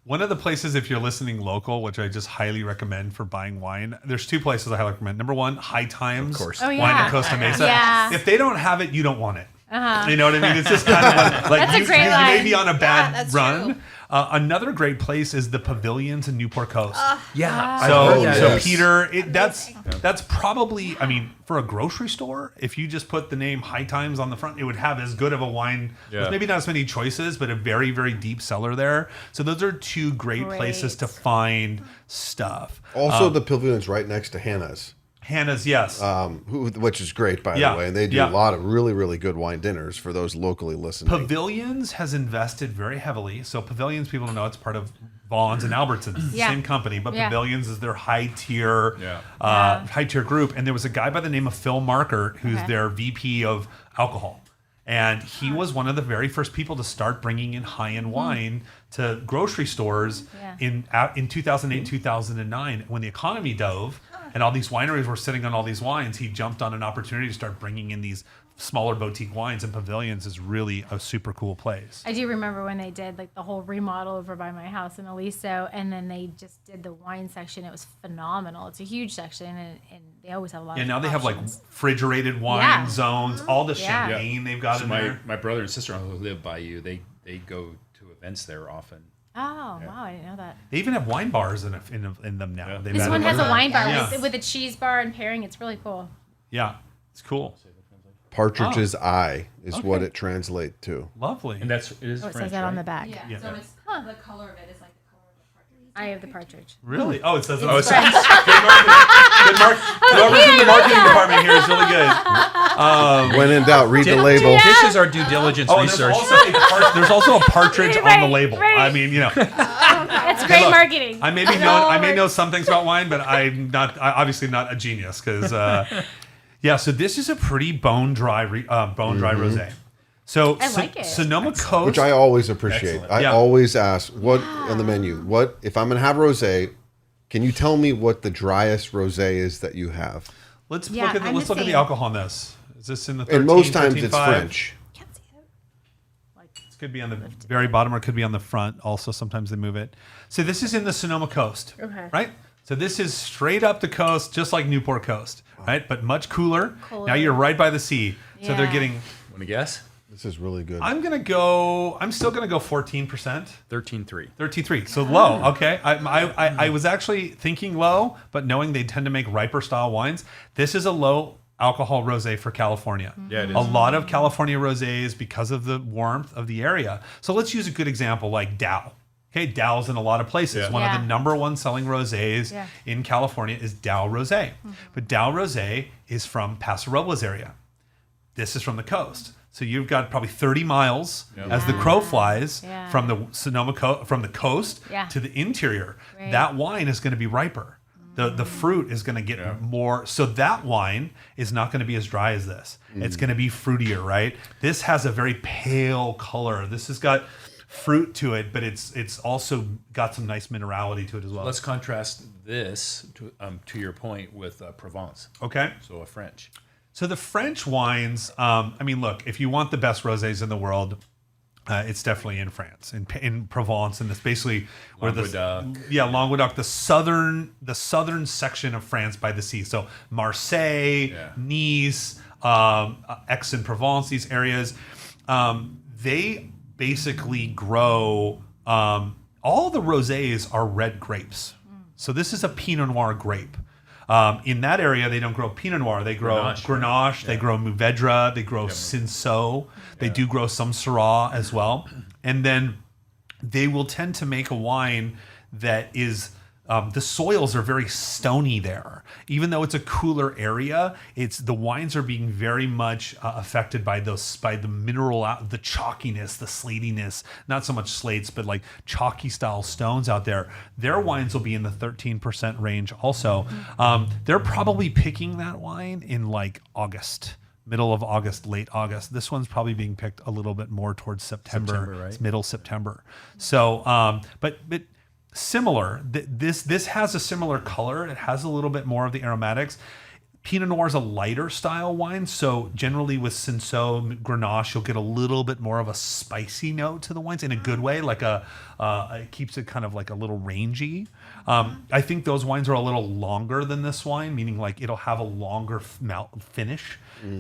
Speaker 3: one of the places, if you're listening local, which I just highly recommend for buying wine, there's two places I highly recommend. Number one, High Times,
Speaker 2: Of course.
Speaker 4: Oh,
Speaker 3: wine
Speaker 4: yeah.
Speaker 3: in Costa Mesa.
Speaker 4: Yeah.
Speaker 3: If they don't have it, you don't want it. You know what I mean? It's just kind of like
Speaker 4: That's a
Speaker 3: you
Speaker 4: great
Speaker 3: may
Speaker 4: line.
Speaker 3: be on a bad
Speaker 5: that's
Speaker 3: run.
Speaker 5: true.
Speaker 3: Another great place is the Pavilions in Newport Coast.
Speaker 2: yeah,
Speaker 3: So
Speaker 1: yes.
Speaker 3: Peter, that's probably, I mean, for a grocery store, if you just put the name High Times on the front, it would have as good of a wine with maybe not as many choices, but a very, very deep cellar there. So those are two great places to find stuff.
Speaker 1: Also, the pavilion's right next to Hannah's.
Speaker 3: Hannah's, yes.
Speaker 1: Which is great, by
Speaker 3: Yeah,
Speaker 1: the way. And they do
Speaker 3: yeah.
Speaker 1: a lot of really, really good wine dinners for those locally listening.
Speaker 3: Pavilions has invested very heavily. So Pavilions, people don't know, it's part of Vaughn's and Albertsons,
Speaker 4: Yeah.
Speaker 3: same company, but
Speaker 4: Yeah.
Speaker 3: Pavilions is their high tier group. And there was a guy by the name of Phil Markert, who's their VP of alcohol. And he was one of the very first people to start bringing in high-end wine to grocery stores in 2008, 2009, when the economy dove and all these wineries were sitting on all these wines. He jumped on an opportunity to start bringing in these smaller boutique wines, and Pavilions is really a super cool place.
Speaker 4: I do remember when they did like the whole remodel over by my house in Aliso, and then they just did the wine section. It was phenomenal. It's a huge section, and they always have a lot of
Speaker 3: Now they have like
Speaker 4: options.
Speaker 3: refrigerated wine
Speaker 4: Yeah.
Speaker 3: zones, all the
Speaker 4: Yeah.
Speaker 3: champagne they've got
Speaker 2: So
Speaker 3: in there.
Speaker 2: my brother and sister who live by you, they go to events there often.
Speaker 4: Oh, wow, I didn't know that.
Speaker 3: They even have wine bars in them now.
Speaker 2: Yeah.
Speaker 3: They've
Speaker 4: This
Speaker 3: added
Speaker 4: one has a wine bar
Speaker 3: Yeah.
Speaker 4: with a cheese bar and pairing. It's really cool.
Speaker 3: Yeah, it's cool.
Speaker 1: Partridge's Eye is what it translates to.
Speaker 3: Lovely.
Speaker 2: And it is
Speaker 4: Oh, it
Speaker 2: French,
Speaker 4: says that on
Speaker 2: right?
Speaker 4: the back.
Speaker 6: Yeah.
Speaker 3: Yeah.
Speaker 6: So it's the color of it is like the color of the partridge.
Speaker 4: I have the partridge.
Speaker 3: Really? Oh, it says it.
Speaker 2: Oh,
Speaker 3: on
Speaker 2: it's
Speaker 3: the side. Good marketing. Whoever's in the marketing department here is really good.
Speaker 1: When in doubt, read the label.
Speaker 2: Dishes are due diligence research.
Speaker 3: There's also a partridge on the
Speaker 4: Right,
Speaker 3: label.
Speaker 4: right.
Speaker 3: I mean,
Speaker 4: That's great marketing.
Speaker 3: I may know some things about wine, but I'm obviously not a genius because so this is a pretty bone dry rosé. So
Speaker 4: I like it.
Speaker 3: Sonoma Coast,
Speaker 1: Which I always appreciate.
Speaker 2: Excellent.
Speaker 1: I
Speaker 3: Yeah.
Speaker 1: always ask, what on the menu? What if I'm gonna have rosé? Can you tell me what the driest rosé is that you have?
Speaker 3: let's
Speaker 4: Yeah,
Speaker 3: look at
Speaker 4: I'm the
Speaker 3: the
Speaker 4: same.
Speaker 3: alcohol on this. Is this in the 13,
Speaker 1: And most times
Speaker 3: 13.5?
Speaker 1: it's French.
Speaker 5: Can't see it.
Speaker 3: This could be on the very bottom or it could be on the front. Also, sometimes they move it. So this is in the Sonoma Coast, right? So this is straight up the coast, just like Newport Coast, right? But much cooler. Now you're right by the sea, so they're
Speaker 4: Yeah.
Speaker 3: getting.
Speaker 2: Want to guess?
Speaker 1: This is really good.
Speaker 3: I'm still gonna go 14%.
Speaker 2: 13.3.
Speaker 3: 33, so low. Okay, I was actually thinking low, but knowing they tend to make riper style wines, this is a low alcohol rosé for California.
Speaker 2: Yeah, it is.
Speaker 3: A lot of California rosés because of the warmth of the area. So let's use a good example like Dow. Okay, Dow's in a lot of places.
Speaker 2: Yeah.
Speaker 3: One of
Speaker 4: Yeah.
Speaker 3: the number one selling rosés
Speaker 4: Yeah.
Speaker 3: in California is Dow Rosé. But Dow Rosé is from Paso Robles area. This is from the coast. So you've got probably 30 miles as the crow flies
Speaker 4: Yeah.
Speaker 3: from the from the coast
Speaker 4: Yeah.
Speaker 3: to the interior.
Speaker 4: Right.
Speaker 3: That wine is going to be riper. The fruit is going to get more. So that wine is not going to be as dry as this. It's going to be fruitier, right? This has a very pale color. This has got fruit to it, but it's also got some nice minerality to it as well.
Speaker 2: Let's contrast this to your point with Provence.
Speaker 3: Okay.
Speaker 2: So a French.
Speaker 3: So the French wines, I mean, look, if you want the best rosés in the world, it's definitely in France, in Provence, and that's basically where Languedoc, the southern section of France by the sea. So Marseille, Nice, Aix-en-Provence, these areas, they basically grow. All the rosés are red grapes. So this is a Pinot Noir grape. In that area, they don't grow Pinot Noir. They grow Grenache. They grow Mourvedre. They grow Cinsault. They do grow some Syrah as well. And then they will tend to make a wine that is the soils are very stony there. Even though it's a cooler area, the wines are being very much affected by the mineral, the chalkiness, the slatiness. Not so much slates, but like chalky style stones out there. Their wines will be in the 13% range. Also, they're probably picking that wine in like August. Middle of August, late August. This one's probably being picked a little bit more towards September,
Speaker 2: right?
Speaker 3: It's middle September. So, but similar. This has a similar color. It has a little bit more of the aromatics. Pinot Noir is a lighter style wine, so generally with Cinsault, Grenache, you'll get a little bit more of a spicy note to the wines in a good way. Like it keeps it kind of like a little rangy. I think those wines are a little longer than this wine, meaning like it'll have a longer finish in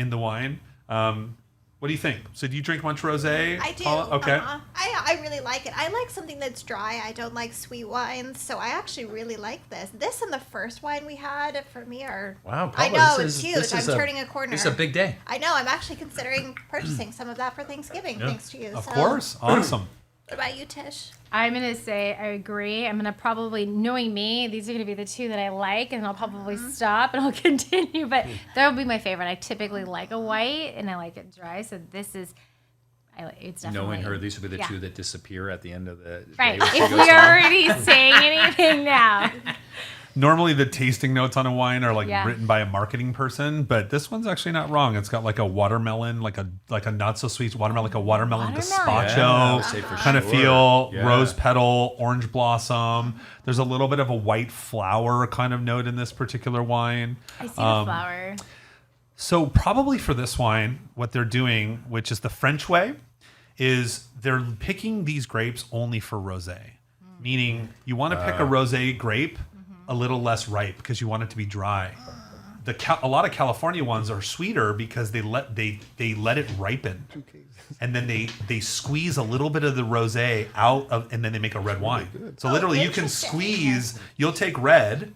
Speaker 3: the wine. What do you think? So do you drink much rosé,
Speaker 5: I do.
Speaker 3: Paula? Okay.
Speaker 5: I really like it. I like something that's dry. I don't like sweet wines, so I actually really like this. This and the first wine we had for me are.
Speaker 2: Wow,
Speaker 5: I
Speaker 2: Paula,
Speaker 5: know
Speaker 2: this
Speaker 5: it's
Speaker 2: is-
Speaker 5: huge.
Speaker 2: this is
Speaker 5: I'm turning a corner.
Speaker 2: This is a big day.
Speaker 5: I know. I'm actually considering purchasing some of that for Thanksgiving, thanks to you.
Speaker 3: Of course. Awesome.
Speaker 5: What about you, Tish?
Speaker 4: I'm going to say I agree. I'm going to probably, knowing me, these are going to be the two that I like, and I'll probably stop and I'll continue, but that would be my favorite. I typically like a white, and I like it dry, so this is, it's definitely.
Speaker 2: Knowing her, these would be the two that disappear at the end of the
Speaker 4: Right.
Speaker 2: day. when she
Speaker 4: If
Speaker 2: goes
Speaker 4: we
Speaker 2: home.
Speaker 4: are already saying anything now.
Speaker 3: Normally the tasting notes on a wine are like
Speaker 4: Yeah.
Speaker 3: written by a marketing person, but this one's actually not wrong. It's got like a watermelon, like a not so sweet watermelon, like a watermelon gazpacho
Speaker 2: Yeah, I would say for
Speaker 3: kind of
Speaker 2: sure.
Speaker 3: feel,
Speaker 2: Yeah.
Speaker 3: rose petal, orange blossom. There's a little bit of a white flower kind of note in this particular wine.
Speaker 4: I see the flower.
Speaker 3: So probably for this wine, what they're doing, which is the French way, is they're picking these grapes only for rosé. Meaning you want to pick a rosé grape a little less ripe because you want it to be dry. A lot of California ones are sweeter because they let it ripen, and then they squeeze a little bit of the rosé out of, and then they make a red wine. So literally, you can squeeze. You'll take red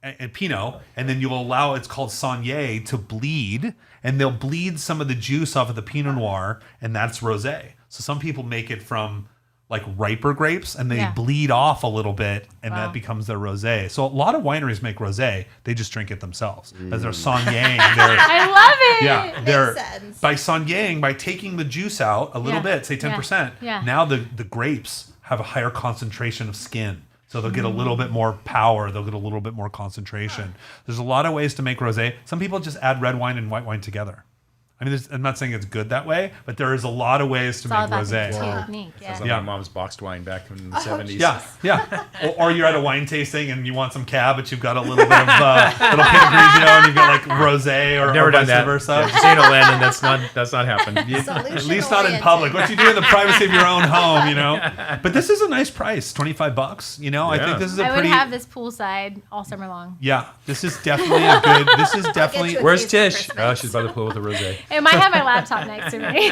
Speaker 3: and Pinot, and then you'll allow, it's called Saunier, to bleed, and they'll bleed some of the juice off of the Pinot Noir, and that's rosé. So some people make it from like riper grapes, and they
Speaker 4: Yeah.
Speaker 3: bleed off a little bit, and
Speaker 4: Wow.
Speaker 3: that becomes their rosé. So a lot of wineries make rosé; they just drink it themselves. As they're Sanyang, they're
Speaker 4: I love it.
Speaker 3: yeah, they're
Speaker 5: sense.
Speaker 3: by Sanyang, by taking the juice out a little
Speaker 4: Yeah.
Speaker 3: bit, say 10%.
Speaker 4: Yeah.
Speaker 3: Now the grapes have a higher concentration of skin. So they'll get a little bit more power. They'll get a little bit more concentration. There's a lot of ways to make rosé. Some people just add red wine and white wine together. I mean, I'm not saying it's good that way, but there is a lot of ways to
Speaker 4: It's all
Speaker 3: make
Speaker 4: about the
Speaker 3: rosé.
Speaker 4: technique.
Speaker 2: Sounds
Speaker 4: Yeah.
Speaker 2: like
Speaker 3: Yeah.
Speaker 2: my mom's boxed wine back in the 70s.
Speaker 3: Yeah, yeah. Or you're at a wine tasting and you want some cab, but you've got a little bit of little Pinot Grigio, and you've got like rosé or
Speaker 2: Never done
Speaker 3: vice
Speaker 2: that.
Speaker 3: versa.
Speaker 2: Yeah, just, Landon, that's not happened.
Speaker 3: At least not in public. What you do in the privacy of your own home, you know. But this is a nice price, $25. You know, I
Speaker 2: Yeah.
Speaker 3: think this is a
Speaker 4: I would
Speaker 3: pretty.
Speaker 4: have this poolside all summer long.
Speaker 3: Yeah, this is definitely a good. This is definitely.
Speaker 5: you a-
Speaker 2: Where's
Speaker 5: Case
Speaker 2: Tish?
Speaker 5: for
Speaker 2: Oh,
Speaker 5: Christmas.
Speaker 2: she's by the pool with a rosé.
Speaker 4: It might have my laptop next to me.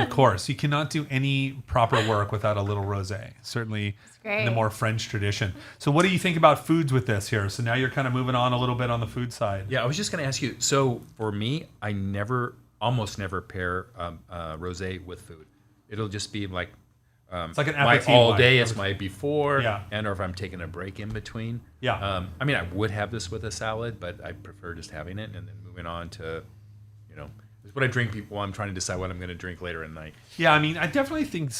Speaker 3: Of course, you cannot do any proper work without a little rosé. Certainly, in the
Speaker 4: great.
Speaker 3: more French tradition. So, what do you think about foods with this here? So now you're kind of moving on a little bit on the food side.
Speaker 2: Yeah, I was just going to ask you. So for me, I almost never pair rosé with food. It'll just be like
Speaker 3: It's like an
Speaker 2: my
Speaker 3: aperitif
Speaker 2: all
Speaker 3: wine.
Speaker 2: day. It's my before,
Speaker 3: Yeah.
Speaker 2: and or if I'm taking a break in between.
Speaker 3: Yeah.
Speaker 2: I mean, I would have this with a salad, but I prefer just having it and then moving on to, it's what I drink while I'm trying to decide what I'm going to drink later in the night.
Speaker 3: Yeah, I mean, I definitely think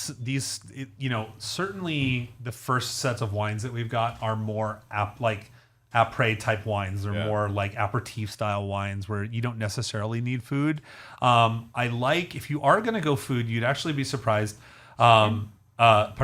Speaker 3: certainly the first sets of wines that we've got are more après type wines. They're
Speaker 2: Yeah.
Speaker 3: more like aperitif style wines where you don't necessarily need food. I like, if you are going to go food, you'd actually be surprised. Pardon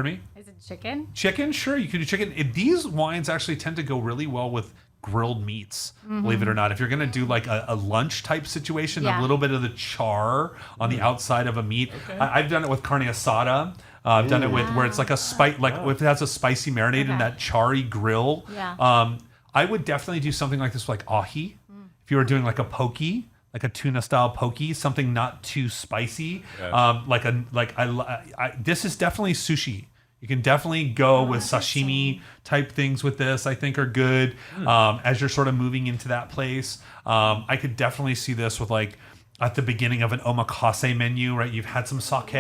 Speaker 3: me?
Speaker 4: Is it chicken?
Speaker 3: Chicken, sure, you can do chicken. These wines actually tend to go really well with grilled meats, believe it or not. If you're going to do like a lunch type situation,
Speaker 4: Yeah.
Speaker 3: a little bit of the char on the outside of a meat. I've done it with carne asada. I've done it with where it's like a spice, like if it has a spicy marinade in
Speaker 4: Okay.
Speaker 3: that charry grill.
Speaker 4: Yeah.
Speaker 3: I would definitely do something like this with like ahi. If you were doing like a poke, like a tuna style poke, something not too spicy. This is definitely sushi. You can definitely go with sashimi type things with this. I think are good as you're sort of moving into that place. I could definitely see this with like at the beginning of an omakase menu, right? You've had some sake,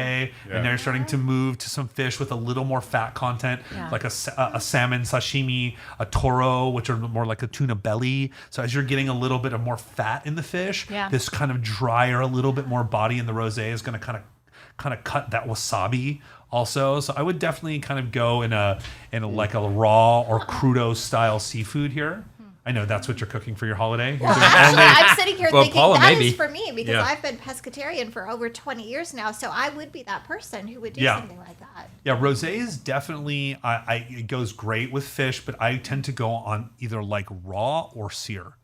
Speaker 3: and now you're starting to move to some fish with a little more fat content,
Speaker 4: Yeah.
Speaker 3: like a salmon sashimi, a toro, which are more like a tuna belly. So as you're getting a little bit of more fat in the fish,
Speaker 4: Yeah.
Speaker 3: this kind of drier, a little bit more body in the rosé is going to kind of cut that wasabi also. So I would definitely kind of go in a like a raw or crudo style seafood here. I know that's what you're cooking for your holiday. You're doing only-
Speaker 5: I'm sitting here
Speaker 2: Well,
Speaker 5: thinking
Speaker 2: Paula,
Speaker 5: that is
Speaker 2: maybe.
Speaker 5: for me because
Speaker 2: Yeah.
Speaker 5: I've been pescatarian for over 20 years now, so I would be that person who would do
Speaker 3: Yeah.
Speaker 5: something like that.
Speaker 3: Yeah, rosé is definitely it goes great with fish, but I tend to go on either like raw or sear.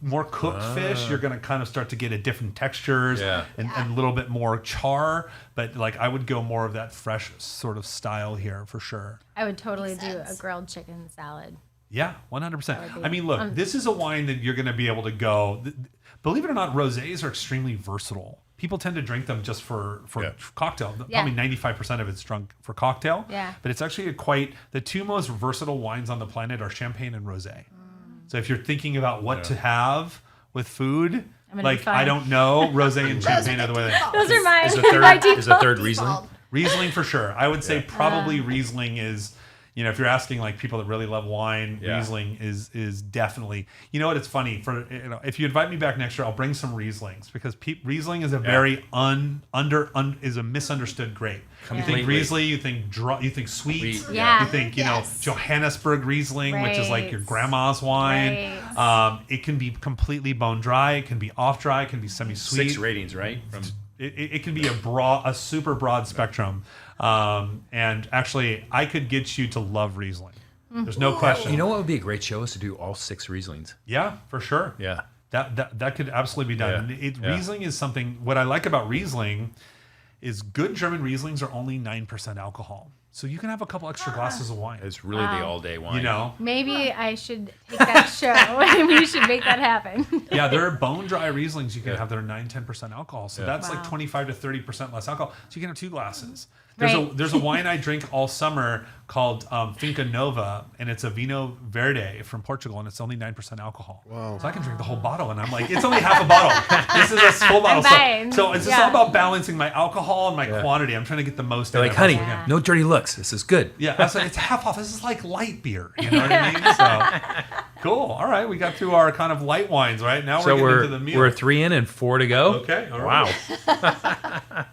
Speaker 3: More cooked fish, you're going to kind of start to get a different textures
Speaker 2: Yeah.
Speaker 3: and a little bit more char. But like I would go more of that fresh sort of style here for sure.
Speaker 4: I would totally
Speaker 5: Makes
Speaker 4: do
Speaker 5: sense.
Speaker 4: a grilled chicken salad.
Speaker 3: Yeah, 100%.
Speaker 4: That would
Speaker 3: I
Speaker 4: be-
Speaker 3: mean, look, this is a wine that you're going to be able to go. Believe it or not, rosés are extremely versatile. People tend to drink them just for
Speaker 2: Yeah.
Speaker 3: cocktail.
Speaker 4: Yeah.
Speaker 3: Probably 95% of it's drunk for cocktail.
Speaker 4: Yeah.
Speaker 3: But it's actually the two most versatile wines on the planet are champagne and rosé. So if you're thinking about what to have with food,
Speaker 4: I'm gonna
Speaker 3: like
Speaker 4: be fine.
Speaker 3: I don't know, rosé and champagne are the way.
Speaker 4: Those are my,
Speaker 2: Is the
Speaker 4: my
Speaker 2: third
Speaker 4: default.
Speaker 2: Riesling?
Speaker 3: Riesling for sure. I would say probably Riesling is, if you're asking like people that really love wine,
Speaker 2: Yeah.
Speaker 3: Riesling is definitely. You know what? It's funny if you invite me back next year, I'll bring some Rieslings because Riesling is a very is a misunderstood grape. You think
Speaker 2: Completely.
Speaker 3: Riesling, you think you think sweet.
Speaker 2: Sweet,
Speaker 4: yeah.
Speaker 3: You think
Speaker 5: Yes.
Speaker 3: Johannesburg Riesling, which is like your
Speaker 4: Right.
Speaker 3: grandma's wine.
Speaker 4: Right.
Speaker 3: It can be completely bone dry. It can be off dry. It can be semi-sweet.
Speaker 2: 6 ratings, right? From
Speaker 3: It can be a super broad spectrum. And actually, I could get you to love Riesling. There's no question.
Speaker 2: You know what would be a great show is to do all 6 Rieslings.
Speaker 3: Yeah, for sure.
Speaker 2: Yeah.
Speaker 3: That could absolutely be done.
Speaker 2: Yeah.
Speaker 3: And
Speaker 2: Yeah.
Speaker 3: Riesling is something. What I like about Riesling is good German Rieslings are only 9% alcohol, so you can have a couple extra glasses of wine.
Speaker 2: It's really the all-day wine.
Speaker 3: You know,
Speaker 4: Maybe I should take that show and we should make that happen.
Speaker 3: yeah, there are bone dry Rieslings you can have that are 9-10% alcohol, so that's like
Speaker 4: Wow.
Speaker 3: 25 to 30% less alcohol. So you can have 2 glasses. There's a wine I drink all summer called Finca Nova, and it's a Vinho Verde from Portugal, and it's only 9% alcohol.
Speaker 1: Wow.
Speaker 3: So I can drink the whole bottle, and I'm like, it's only half a bottle. This is a full bottle. So it's just all about balancing my alcohol and my quantity. I'm trying to get the most.
Speaker 2: They're like, honey, no dirty looks. This is good.
Speaker 3: Yeah, I was like, it's half off. This is like light beer. You know what I mean? So cool. All right, we got through our kind of light wines, right? Now we're getting into the meal.
Speaker 2: We're 3 in and 4 to go.
Speaker 3: Okay. All right.
Speaker 2: Wow.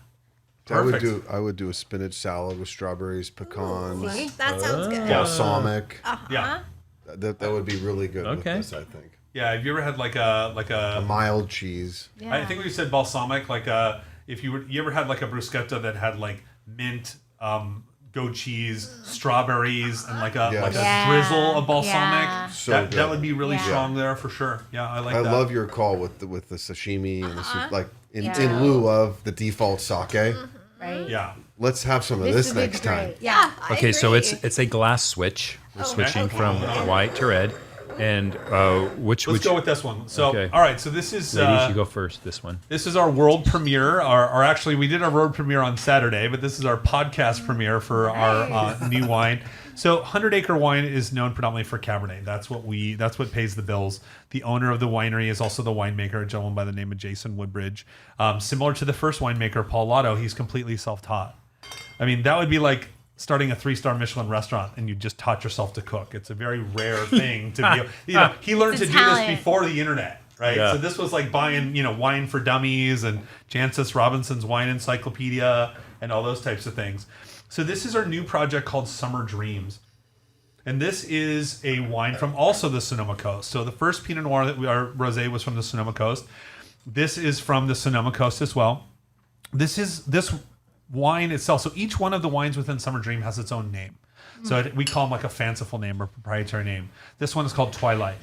Speaker 1: I would do a spinach salad with strawberries, pecans,
Speaker 5: See? That sounds good.
Speaker 1: balsamic.
Speaker 3: Yeah.
Speaker 1: That would be really good with this, I think.
Speaker 3: Yeah. Have you ever had like a
Speaker 1: A mild cheese.
Speaker 4: Yeah.
Speaker 3: I think we said balsamic. Like if you ever had like a bruschetta that had like mint, goat cheese, strawberries, and like a drizzle of balsamic.
Speaker 4: Yeah.
Speaker 1: So
Speaker 3: that
Speaker 1: good.
Speaker 3: would be really strong there for sure. Yeah, I like that.
Speaker 1: I love your call with the sashimi and the soup, like in lieu of the default sake.
Speaker 4: Right.
Speaker 3: Yeah.
Speaker 1: Let's have some of this
Speaker 4: would be
Speaker 1: next time.
Speaker 4: great.
Speaker 5: Yeah. I
Speaker 2: Okay, so
Speaker 5: agree.
Speaker 2: it's a glass switch. We're switching from white to red. And
Speaker 3: Let's go with this one. So,
Speaker 2: Okay.
Speaker 3: all right. So this is
Speaker 2: Ladies, you go first. This one.
Speaker 3: this is our world premiere. Or actually, we did our world premiere on Saturday, but this is our podcast premiere for our new wine. So, 100 Acre Wine is known predominantly for Cabernet. That's what pays the bills. The owner of the winery is also the winemaker, a gentleman by the name of Jason Woodbridge. Similar to the first winemaker, Paul Lotto, he's completely self-taught. I mean, that would be like starting a 3-star Michelin restaurant and you just taught yourself to cook. It's a very rare thing to be. He learned
Speaker 4: It's a
Speaker 3: to do this
Speaker 4: talent.
Speaker 3: before the internet. Right,
Speaker 2: Yeah.
Speaker 3: so this was like buying, Wine for Dummies and Jancis Robinson's Wine Encyclopedia and all those types of things. So this is our new project called Summer Dreams, and this is a wine from also the Sonoma Coast. So the first Pinot Noir our rosé was from the Sonoma Coast. This is from the Sonoma Coast as well. This wine itself. So each one of the wines within Summer Dream has its own name. So we call them like a fanciful name or proprietary name. This one is called Twilight.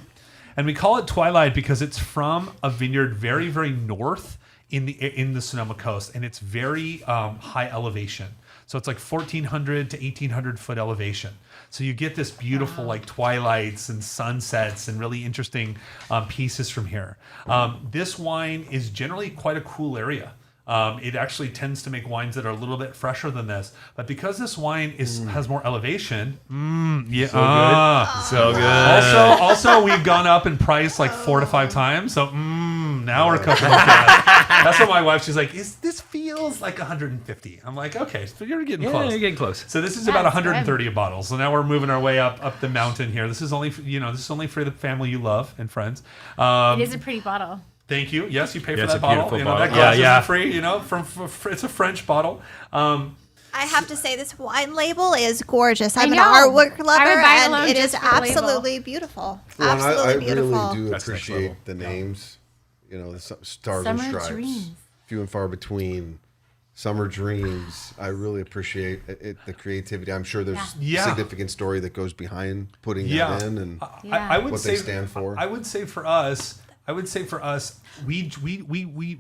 Speaker 3: And we call it Twilight because it's from a vineyard very, very north in the Sonoma Coast, and it's very high elevation. So it's like 1,400 to 1,800 foot elevation. So you get this beautiful like twilights and sunsets and really interesting pieces from here. This wine is generally quite a cool area. It actually tends to make wines that are a little bit fresher than this, but because this wine has more elevation,
Speaker 2: So good.
Speaker 3: Also, we've gone up in price like 4 to 5 times. So now we're cooking with that. That's what my wife. She's like, this feels like 150. I'm like, okay, so you're getting close.
Speaker 2: You're getting close.
Speaker 3: So this is about
Speaker 4: That's
Speaker 3: 130 bottles. So now we're moving our way up the mountain here. This is only for the family you love and friends.
Speaker 4: It is a pretty bottle.
Speaker 3: Thank you. Yes, you pay for
Speaker 2: it's
Speaker 3: that
Speaker 2: a
Speaker 3: bottle.
Speaker 2: beautiful
Speaker 3: That
Speaker 2: bottle.
Speaker 3: glass
Speaker 2: Yeah.
Speaker 3: isn't free. It's a French bottle.
Speaker 5: I have to say, this wine label is gorgeous. I'm an
Speaker 4: know.
Speaker 5: artwork
Speaker 4: I
Speaker 5: lover,
Speaker 4: would buy it
Speaker 5: and
Speaker 4: alone
Speaker 5: it is
Speaker 4: just for the label.
Speaker 5: absolutely beautiful.
Speaker 1: Well, and
Speaker 5: Absolutely
Speaker 1: I
Speaker 5: beautiful.
Speaker 1: really do
Speaker 2: That's next
Speaker 1: appreciate
Speaker 2: level.
Speaker 1: the names. The stars
Speaker 4: Summer
Speaker 1: and stripes,
Speaker 4: Dreams.
Speaker 1: few and far between. Summer Dreams. I really appreciate it, the creativity. I'm sure there's
Speaker 3: Yeah.
Speaker 1: significant story that goes behind putting that in, and
Speaker 3: I would
Speaker 1: what
Speaker 3: say
Speaker 1: they stand for.
Speaker 3: I would say for us, we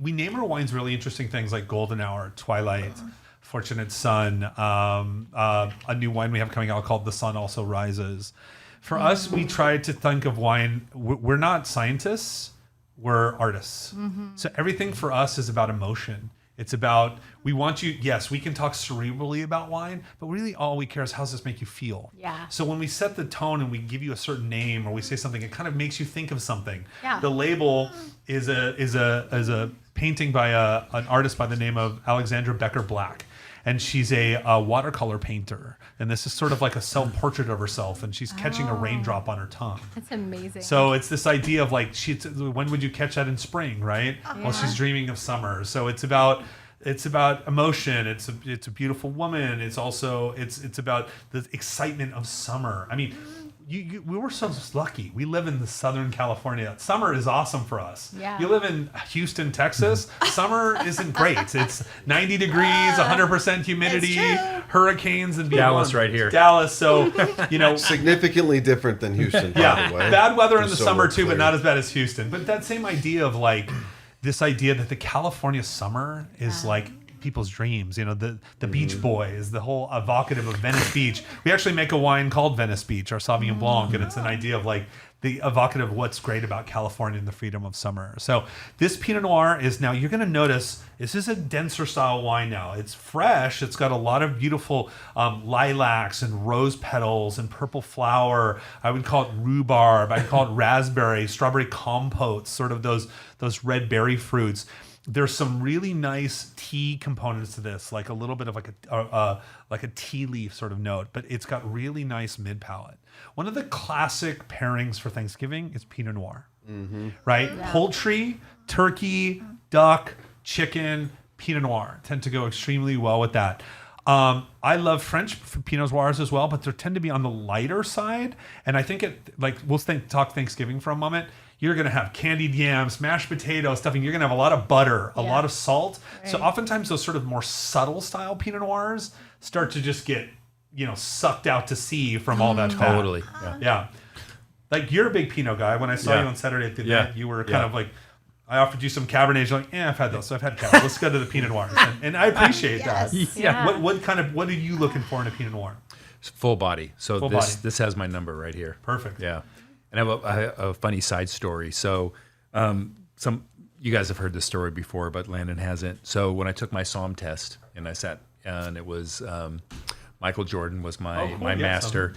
Speaker 3: name our wines really interesting things like Golden Hour, Twilight, Fortunate Sun, a new wine we have coming out called The Sun Also Rises. For us, we try to think of wine. We're not scientists, we're artists. So everything for us is about emotion. It's about, we want you, yes, we can talk cerebrally about wine, but really all we care is how does this make you feel?
Speaker 4: Yeah.
Speaker 3: So when we set the tone and we give you a certain name or we say something, it kind of makes you think of something.
Speaker 4: Yeah.
Speaker 3: The label is a painting by an artist by the name of Alexandra Becker Black. And she's a watercolor painter. And this is sort of like a self-portrait of herself. And she's catching a raindrop on her tongue.
Speaker 4: That's amazing.
Speaker 3: So it's this idea of like, when would you catch that in spring, right? Well, she's dreaming of summer. So it's about emotion. It's a beautiful woman. It's also it's about the excitement of summer. I mean, we were so lucky. We live in the Southern California. Summer is awesome for us.
Speaker 4: Yeah.
Speaker 3: You live in Houston, Texas. Summer isn't great. It's 90 degrees, 100% humidity, hurricanes, and
Speaker 2: Dallas right here.
Speaker 3: Dallas. So
Speaker 1: Significantly different than Houston, by the way.
Speaker 3: bad weather in
Speaker 1: Just
Speaker 3: the
Speaker 1: so
Speaker 3: summer
Speaker 1: we're
Speaker 3: too, but
Speaker 1: clear.
Speaker 3: not as bad as Houston. But that same idea of like this idea that the California summer is like people's dreams. You know, the Beach Boys, the whole evocative of Venice Beach. We actually make a wine called Venice Beach, our Sauvignon Blanc, and it's an idea of like the evocative of what's great about California and the freedom of summer. So this Pinot Noir is now, you're going to notice, this is a denser style wine now. It's fresh. It's got a lot of beautiful lilacs and rose petals and purple flower. I would call it rhubarb. I'd call it raspberry, strawberry compote, sort of those red berry fruits. There's some really nice tea components to this, like a little bit of like a tea leaf sort of note, but it's got really nice mid palate. One of the classic pairings for Thanksgiving is Pinot Noir, right? Yeah. Poultry, turkey, duck, chicken, Pinot Noir tend to go extremely well with that. I love French Pinot Noirs as well, but they tend to be on the lighter side. And I think we'll talk Thanksgiving for a moment. You're going to have candied yams, mashed potatoes, stuffing. You're going to have a lot of butter, a lot of salt. Right. So oftentimes those sort of more subtle style Pinot Noirs start to just get, sucked out to sea from all that fat.
Speaker 2: Totally.
Speaker 3: Yeah. Like you're a big Pinot guy. When I saw you on Saturday at the event, you were kind of like, I offered you some Cabernets. You're like, I've had those. So I've had Cabernet. Let's go to the Pinot Noirs. And I appreciate that.
Speaker 2: Yeah.
Speaker 3: What are you looking for in a Pinot Noir?
Speaker 2: Full body. So this has my number right here.
Speaker 3: Perfect.
Speaker 2: Yeah. And I have a funny side story. So you guys have heard this story before, but Landon hasn't. So when I took my SOM test and I sat, and it was Michael Jordan was my master,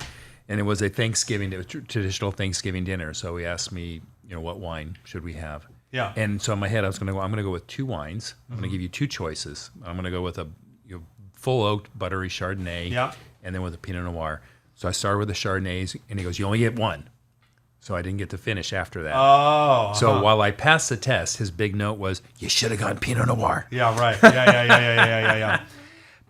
Speaker 2: and it was a Thanksgiving, it was traditional Thanksgiving dinner. So he asked me, what wine should we have?
Speaker 3: Yeah.
Speaker 2: And so in my head, I'm going to go with two wines. I'm going to give you two choices. I'm going to go with a full oaked buttery Chardonnay, and then with a Pinot Noir. So I started with the Chardonnays, and he goes, you only get one. So I didn't get to finish after that.
Speaker 3: Oh.
Speaker 2: So while I passed the test, his big note was, you should have gone Pinot Noir.
Speaker 3: Yeah, right. Yeah.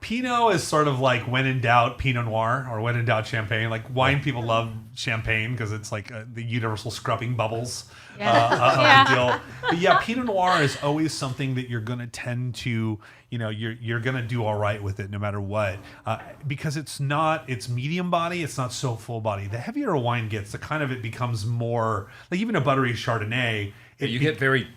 Speaker 3: Pinot is sort of like when in doubt Pinot Noir, or when in doubt Champagne. Like wine people love Champagne because it's like the universal scrubbing bubbles of the deal. But yeah, Pinot Noir is always something that you're going to tend to, you're going to do all right with it no matter what. Because it's medium body, it's not so full body. The heavier a wine gets, it becomes more, like even a buttery Chardonnay.
Speaker 2: You get very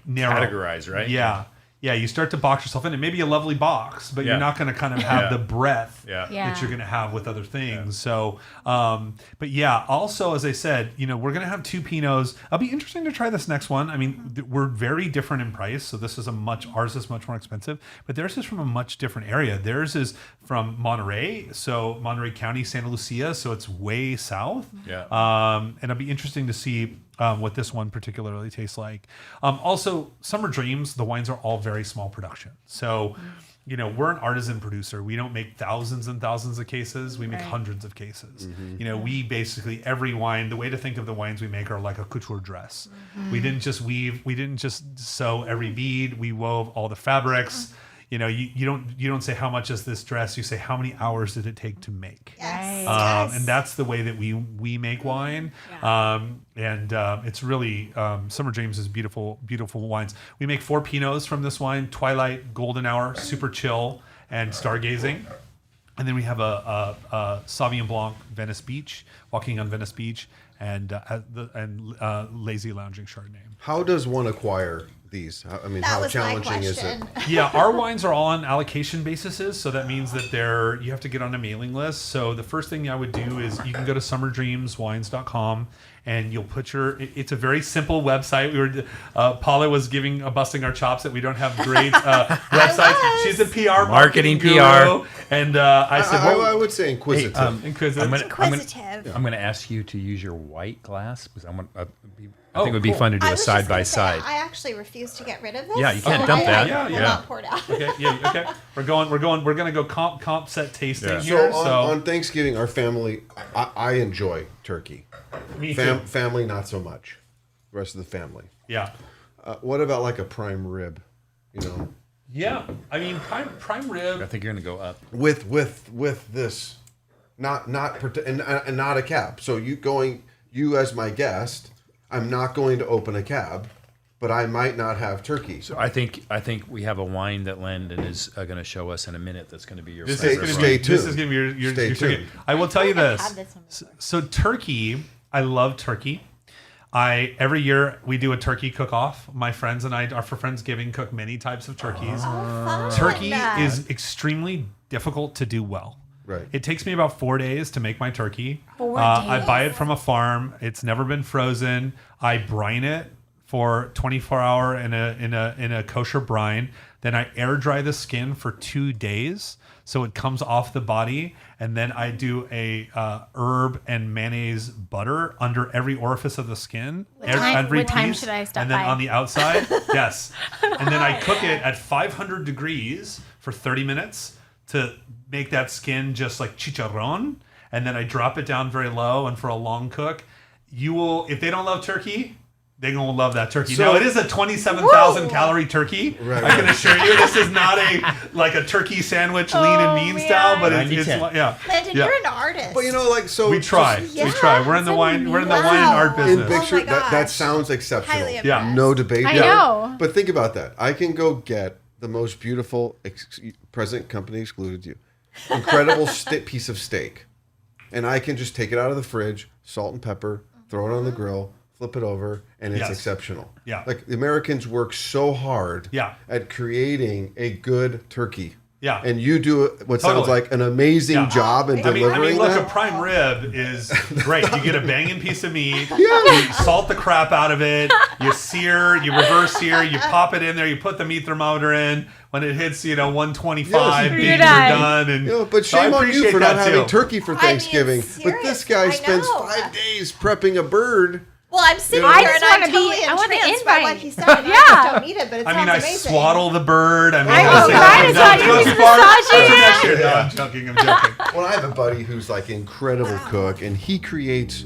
Speaker 2: narrow. Categorized, right?
Speaker 3: Yeah. Yeah, you start to box yourself in. It may be a lovely box, but you're not going to kind of have the breadth that you're going to have with other things. Yeah. So, but yeah, also, as I said, we're going to have two Pinots. It'll be interesting to try this next one. I mean, we're very different in price. So ours is much more expensive, but theirs is from a much different area. Theirs is from Monterey. So Monterey County, Santa Lucia. So it's way south.
Speaker 2: Yeah.
Speaker 3: And it'll be interesting to see what this one particularly tastes like. Also, Summer Dreams, the wines are all very small production. So, we're an artisan producer. We don't make thousands and thousands of cases. We make hundreds of cases. We basically, every wine, the way to think of the wines we make are like a couture dress. We didn't just weave, we didn't just sew every bead. We wove all the fabrics. You don't say how much is this dress. You say how many hours did it take to make.
Speaker 5: Yes.
Speaker 3: And that's the way that we make wine. It's really Summer Dreams is beautiful wines. We make 4 Pinots from this wine: Twilight, Golden Hour, Super Chill, and Stargazing. And then we have a Sauvignon Blanc, Venice Beach, Walking on Venice Beach, and Lazy Lounging Chardonnay.
Speaker 1: How does one acquire these? How challenging is it?
Speaker 3: Yeah, our wines are all on allocation basis, so that means that you have to get on a mailing list. So the first thing I would do is you can go to summerdreamswines.com and you'll put it's a very simple website. Paula was busting our chops that we don't have great websites. She's a PR marketing guru. And I said,
Speaker 1: I would say inquisitive.
Speaker 2: I'm going to ask you to use your white glass because I think it would be fun to do a side by side.
Speaker 5: I actually refuse to get rid of this.
Speaker 2: Yeah, you can't dump that.
Speaker 5: I will not pour it out.
Speaker 3: Okay. We're gonna go comp set tasting here.
Speaker 1: So on Thanksgiving, our family, I enjoy turkey.
Speaker 3: Me too.
Speaker 1: Family, not so much. The rest of the family.
Speaker 3: Yeah.
Speaker 1: What about like a prime rib?
Speaker 3: Yeah, prime rib.
Speaker 2: I think you're gonna go up
Speaker 1: with this, not and not a cab. So you as my guest. I'm not going to open a cab, but I might not have turkey.
Speaker 2: So I think we have a wine that Landon is going to show us in a minute. That's going to be your
Speaker 1: stay tuned.
Speaker 3: This is going to be your turkey. I will tell you this. So turkey, I love turkey. Every year we do a turkey cook-off. My friends and I, for Friendsgiving, cook many types of turkeys.
Speaker 5: Fun.
Speaker 3: Turkey is extremely difficult to do well.
Speaker 1: Right.
Speaker 3: It takes me about 4 days to make my turkey.
Speaker 4: 4
Speaker 3: I
Speaker 4: days?
Speaker 3: buy it from a farm. It's never been frozen. I brine it for 24-hour in a kosher brine. Then I air dry the skin for 2 days so it comes off the body. And then I do a herb and mayonnaise butter under every orifice of the skin. Every
Speaker 4: time
Speaker 3: piece.
Speaker 4: should I stop
Speaker 3: And then
Speaker 4: by?
Speaker 3: on the outside, yes. And then I cook it at 500 degrees for 30 minutes to make that skin just like chicharron. And then I drop it down very low. And for a long cook, you will, if they don't love turkey, they're going to love that turkey.
Speaker 1: So-
Speaker 3: now, it is a 27,000 calorie turkey.
Speaker 1: Right.
Speaker 3: I can assure you, this is not a turkey sandwich lean and mean
Speaker 4: man.
Speaker 3: style, but it's
Speaker 2: 90-10.
Speaker 3: yeah.
Speaker 5: Landon,
Speaker 3: Yeah.
Speaker 5: you're an artist.
Speaker 1: But like, so
Speaker 3: We try.
Speaker 5: Yeah,
Speaker 3: We try. We're in the
Speaker 4: that's
Speaker 3: wine. We're in the wine and
Speaker 5: amazing.
Speaker 3: art
Speaker 5: Wow.
Speaker 1: in
Speaker 3: business.
Speaker 1: picture,
Speaker 5: Oh my
Speaker 1: that
Speaker 5: gosh.
Speaker 1: sounds exceptional.
Speaker 5: Highly
Speaker 3: Yeah.
Speaker 5: impressed.
Speaker 1: No debate.
Speaker 4: I
Speaker 1: there.
Speaker 4: know.
Speaker 1: But think about that. I can go get the most beautiful present company excluded you, incredible piece of steak, and I can just take it out of the fridge, salt and pepper, throw it on the grill, flip it over, and it's
Speaker 3: Yes.
Speaker 1: exceptional.
Speaker 3: Yeah.
Speaker 1: Like the Americans work so hard
Speaker 3: Yeah.
Speaker 1: at creating a good turkey.
Speaker 3: Yeah.
Speaker 1: And you do what sounds
Speaker 3: Totally.
Speaker 1: like an amazing
Speaker 3: Yeah.
Speaker 1: job in
Speaker 3: I mean,
Speaker 1: delivering
Speaker 3: look, a
Speaker 1: that.
Speaker 3: prime rib is great. You get a banging piece of meat, you salt the crap out of it, you sear, you reverse sear, you pop it in there, you put the meat thermometer in. When it hits, 125,
Speaker 1: Yes.
Speaker 3: you're
Speaker 4: You're
Speaker 3: done. And
Speaker 1: But
Speaker 3: so I
Speaker 1: shame on you
Speaker 3: appreciate
Speaker 1: for not
Speaker 3: that,
Speaker 1: having
Speaker 3: too.
Speaker 1: turkey for Thanksgiving. But this guy
Speaker 5: seriously, I
Speaker 1: spends
Speaker 5: know.
Speaker 1: 5 days prepping a bird.
Speaker 5: Well, I'm sitting
Speaker 1: I
Speaker 5: here
Speaker 4: just
Speaker 5: and I'm
Speaker 4: wanna be-
Speaker 5: totally
Speaker 4: I want the
Speaker 5: entranced by what
Speaker 4: invite.
Speaker 5: he said. And
Speaker 4: Yeah.
Speaker 5: I just don't eat it, but it
Speaker 3: I
Speaker 5: sounds
Speaker 3: mean, I
Speaker 5: amazing.
Speaker 3: swaddle the bird. I mean,
Speaker 4: I know,
Speaker 3: I'll say
Speaker 4: right? It's not
Speaker 3: that
Speaker 4: you,
Speaker 3: goes
Speaker 4: he's
Speaker 3: far.
Speaker 4: massaging
Speaker 3: That's
Speaker 4: it.
Speaker 3: next year. No, I'm joking. I'm joking.
Speaker 1: Well, I have a buddy who's like an incredible cook, and he creates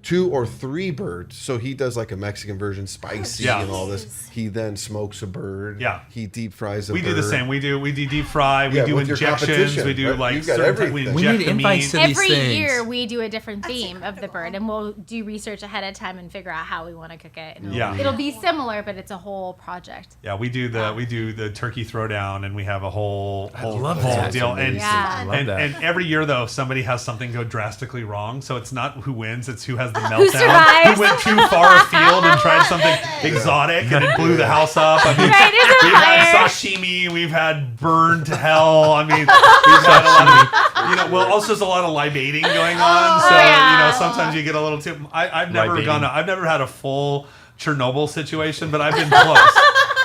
Speaker 1: 2 or 3 birds. So he does like a Mexican version, spicy
Speaker 3: Yeah.
Speaker 1: and all this. He then smokes a bird.
Speaker 3: Yeah.
Speaker 1: He deep fries a
Speaker 3: We
Speaker 1: bird.
Speaker 3: do the same. We do deep fry. We
Speaker 1: Yeah,
Speaker 3: do
Speaker 1: with your
Speaker 3: injections.
Speaker 1: competition,
Speaker 3: We do
Speaker 1: right?
Speaker 3: like
Speaker 1: You've got
Speaker 3: certain type- we
Speaker 1: everything.
Speaker 2: We
Speaker 3: inject
Speaker 2: need
Speaker 3: the
Speaker 2: invites
Speaker 3: meat.
Speaker 2: to these
Speaker 4: Every
Speaker 2: things.
Speaker 4: year we do a different theme of the bird, and we'll do research ahead of time and figure out how we want to cook it. And
Speaker 3: Yeah.
Speaker 4: it'll be similar, but it's a whole project.
Speaker 3: Yeah, we do the turkey throwdown, and we have a whole
Speaker 2: love
Speaker 3: whole
Speaker 2: that.
Speaker 3: deal. And,
Speaker 4: Yeah.
Speaker 2: I love that.
Speaker 3: and every year though, somebody has something go drastically wrong. So it's not who wins; it's who has the meltdown.
Speaker 4: Who survives.
Speaker 3: Who went too far afield and tried something exotic, and it blew the house up. I mean,
Speaker 4: Right, is it
Speaker 3: we've had
Speaker 4: fire?
Speaker 3: sashimi, we've had burned to hell. I mean, we've had a lot of well, also there's a lot of libating going on. So
Speaker 4: yeah.
Speaker 3: sometimes you get a little too. I've never
Speaker 2: Libating.
Speaker 3: I've never had a full Chernobyl situation, but I've been close.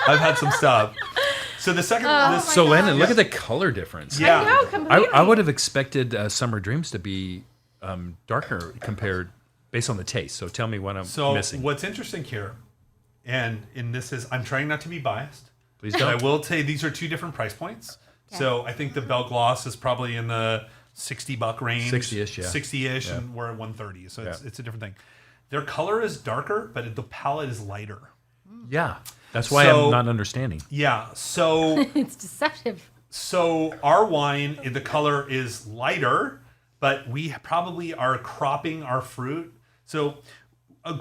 Speaker 3: I've had some stuff. So the second, this,
Speaker 2: So Landon, look at the color difference.
Speaker 3: Yeah.
Speaker 4: I know, completely.
Speaker 2: I would have expected Summer Dreams to be darker compared based on the taste. So tell me what I'm
Speaker 3: so
Speaker 2: missing.
Speaker 3: what's interesting here, and this is, I'm trying not to be biased.
Speaker 2: Please
Speaker 3: But I
Speaker 2: don't.
Speaker 3: will say these are 2 different price points. So I think the Bell Gloss is probably in the $60 range,
Speaker 2: 60-ish, yeah.
Speaker 3: 60-ish,
Speaker 2: Yeah.
Speaker 3: and we're at 130. So
Speaker 2: Yeah.
Speaker 3: it's a different thing. Their color is darker, but the palette is lighter.
Speaker 2: Yeah, that's why
Speaker 3: So-
Speaker 2: I'm not understanding.
Speaker 3: Yeah. So
Speaker 4: It's deceptive.
Speaker 3: So our wine, the color is lighter, but we probably are cropping our fruit. So a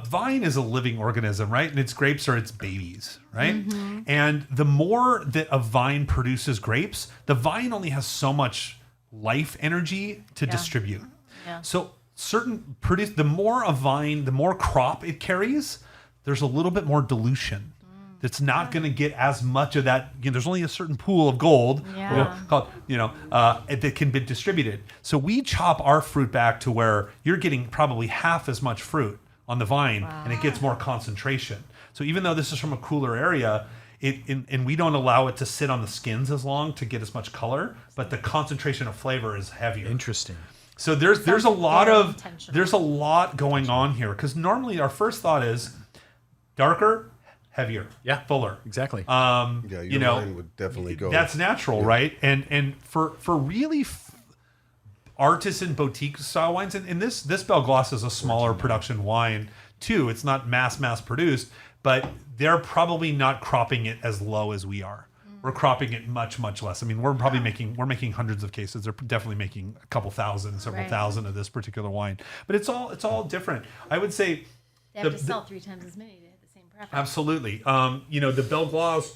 Speaker 3: vine is a living organism, right? And its grapes are its babies, right? And the more that a vine produces grapes, the vine only has so much life energy to distribute.
Speaker 4: Yeah.
Speaker 3: So the more crop it carries, there's a little bit more dilution. That's not going to get as much of that. There's only a certain pool of gold
Speaker 4: Yeah.
Speaker 3: that can be distributed. So we chop our fruit back to where you're getting probably half as much fruit on the vine, and it gets more concentration. So even though this is from a cooler area, and we don't allow it to sit on the skins as long to get as much color, but the concentration of flavor is heavier.
Speaker 2: Interesting.
Speaker 3: So there's a
Speaker 4: Sounds
Speaker 3: lot
Speaker 4: very
Speaker 3: of
Speaker 4: intentional.
Speaker 3: there's a lot going on here, because normally our first thought is darker, heavier,
Speaker 2: Yeah.
Speaker 3: fuller.
Speaker 2: Exactly.
Speaker 1: Yeah, your wine would definitely go.
Speaker 3: That's natural, right? And for really artisan boutique style wines, and this Bell Gloss is a smaller production wine too. It's not mass produced, but they're probably not cropping it as low as we are. We're cropping it much less. I mean, we're probably making hundreds of cases. They're definitely making a couple thousand, several
Speaker 4: Right.
Speaker 3: thousand of this particular wine. But it's all different. I would say
Speaker 4: They have
Speaker 3: The-
Speaker 4: to sell 3 times as many to hit the same preference.
Speaker 3: absolutely. The Bell Gloss.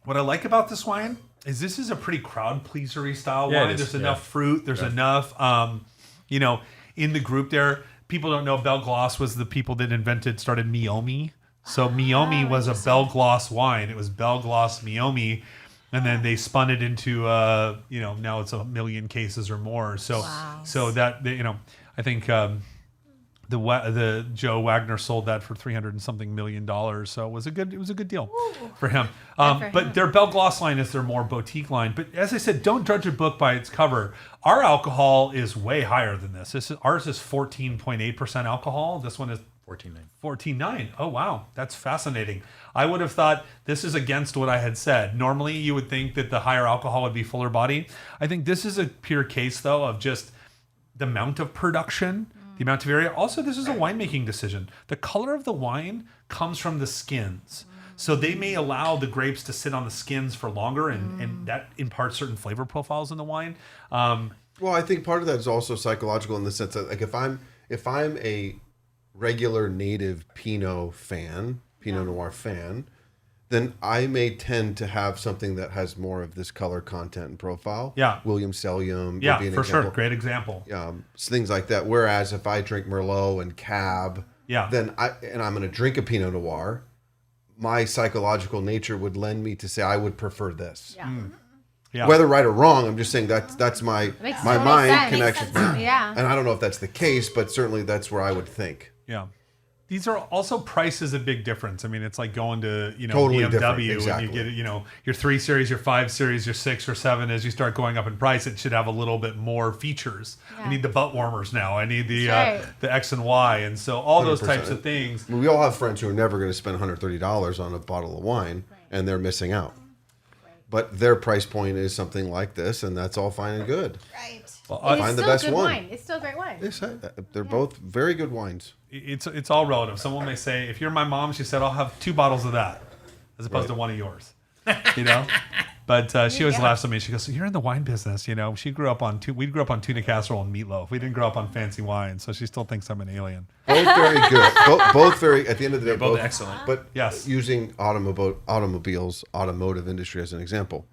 Speaker 3: What I like about this wine is this is a pretty crowd pleasery style
Speaker 2: Yeah, it
Speaker 3: wine.
Speaker 2: is,
Speaker 3: There's
Speaker 2: yeah.
Speaker 3: enough fruit. There's enough, in the group there. people don't know, Belglas was the people that started Meiomi. So Meiomi was a Belglas wine. It was Belglas Meiomi. And then they spun it into, now it's 1 million cases or more. So, that, I think the Joe Wagner sold that for $300 and something million. So it was a good deal for him. But their Belglas line is their more boutique line. But as I said, don't judge a book by its cover. Our alcohol is way higher than this. Ours is 14.8% alcohol. This one is 14.9. Oh, wow. That's fascinating. I would have thought this is against what I had said. Normally, you would think that the higher alcohol would be fuller body. I think this is a pure case, though, of just the amount of production, the amount of area. Also, this is a winemaking decision. The color of the wine comes from the skins. So they may allow the grapes to sit on the skins for longer, and that imparts certain flavor profiles in the wine.
Speaker 1: Well, I think part of that is also psychological in the sense that, like, if I'm a regular native Pinot Noir fan, then I may tend to have something that has more of this color content and profile.
Speaker 3: Yeah.
Speaker 1: William Sellium.
Speaker 3: Yeah, for sure. Great example.
Speaker 1: Things like that. Whereas if I drink Merlot and Cab, then I'm going to drink a Pinot Noir, my psychological nature would lend me to say I would prefer this.
Speaker 3: Yeah.
Speaker 1: Whether right or wrong, I'm just saying that's my mind connection.
Speaker 4: Yeah.
Speaker 1: And I don't know if that's the case, but certainly that's where I would think.
Speaker 3: Yeah. These are also, price is a big difference. I mean, it's like going to,
Speaker 1: Totally
Speaker 3: BMW
Speaker 1: exactly.
Speaker 3: and you get, your 3 Series, your 5 Series, your 6 or 7. As you start going up in price, it should have a little bit more features. I need the butt warmers now. I need the X and Y. And so all those
Speaker 1: 100%.
Speaker 3: types of things.
Speaker 1: We all have friends who are never going to spend $130 on a bottle of wine, and they're missing out. But their price point is something like this, and that's all fine and good.
Speaker 5: Right.
Speaker 1: Well, find the best one.
Speaker 4: It's still a great wine.
Speaker 1: They're both very good wines.
Speaker 3: It's all relative. Someone may say, if you're my mom, she said, I'll have 2 bottles of that as opposed to one of yours. But she always laughs at me. She goes, so you're in the wine business, We grew up on tuna casserole and meatloaf. We didn't grow up on fancy wine, so she still thinks I'm an alien.
Speaker 1: Both very good. both very, at the end of the day,
Speaker 2: both excellent.
Speaker 1: But using automotive industry as an example,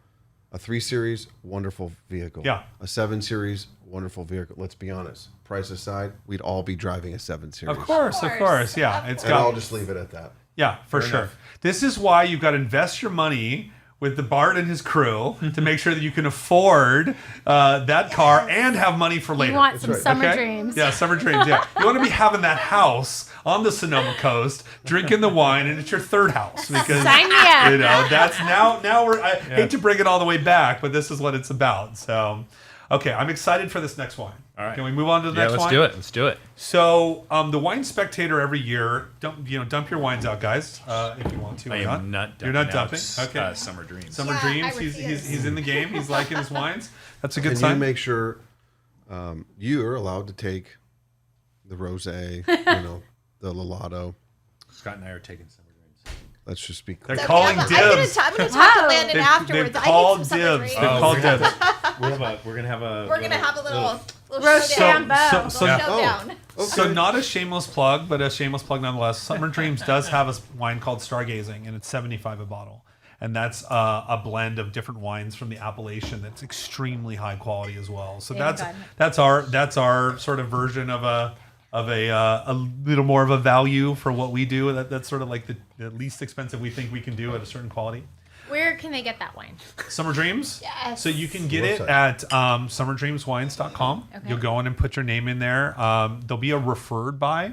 Speaker 1: a 3 Series, wonderful vehicle.
Speaker 3: Yeah.
Speaker 1: A 7 Series, wonderful vehicle. Let's be honest. Price aside, we'd all be driving a 7 Series.
Speaker 3: Of course. Yeah.
Speaker 1: I'll just leave it at that.
Speaker 3: Yeah, for sure.
Speaker 1: enough.
Speaker 3: This is why you've got to invest your money with the Bart and his crew to make sure that you can afford that car and have money for later.
Speaker 4: You want some summer dreams.
Speaker 3: Yeah, summer dreams. Yeah, you want to be having that house on the Sonoma coast, drinking the wine, and it's your third house because
Speaker 4: Sign me up.
Speaker 3: that's now we're. I hate to bring it all the way back, but this is what it's about. So, okay, I'm excited for this next wine.
Speaker 2: All right.
Speaker 3: Can we move on to the next wine?
Speaker 2: Let's do it.
Speaker 3: So, the Wine Spectator every year, dump your wines out, guys, if you want to.
Speaker 2: I am not dumping.
Speaker 3: You're not
Speaker 2: out,
Speaker 3: dumping. Okay.
Speaker 2: Summer Dreams.
Speaker 3: Summer
Speaker 5: Yeah,
Speaker 3: Dreams.
Speaker 5: I
Speaker 3: He's in the game. He's liking his wines. That's a good
Speaker 1: Can
Speaker 3: sign.
Speaker 1: you make sure you're allowed to take the rosé, the Lalato?
Speaker 2: Scott and I are taking Summer Dreams.
Speaker 1: Let's just be clear.
Speaker 3: They're calling dibs.
Speaker 5: I'm going to talk to Landon afterwards.
Speaker 3: They've called
Speaker 5: I need some
Speaker 3: dibs.
Speaker 5: summer
Speaker 3: They've
Speaker 5: dreams.
Speaker 3: called dibs.
Speaker 2: We're gonna have a
Speaker 5: little
Speaker 4: Rochambeau.
Speaker 5: showdown.
Speaker 3: So not a shameless plug, but a shameless plug nonetheless. Summer Dreams does have a wine called Stargazing, and it's $75 a bottle. And that's a blend of different wines from the appellation that's extremely high quality as well. So that's our sort of version of a little more of a value for what we do. That's sort of like the least expensive we think we can do at a certain quality.
Speaker 4: Where can they get that wine?
Speaker 3: Summer Dreams?
Speaker 5: Yes.
Speaker 3: So you can get it at summerdreamswines.com.
Speaker 4: Okay.
Speaker 3: You'll go in and put your name in there. There'll be a referred by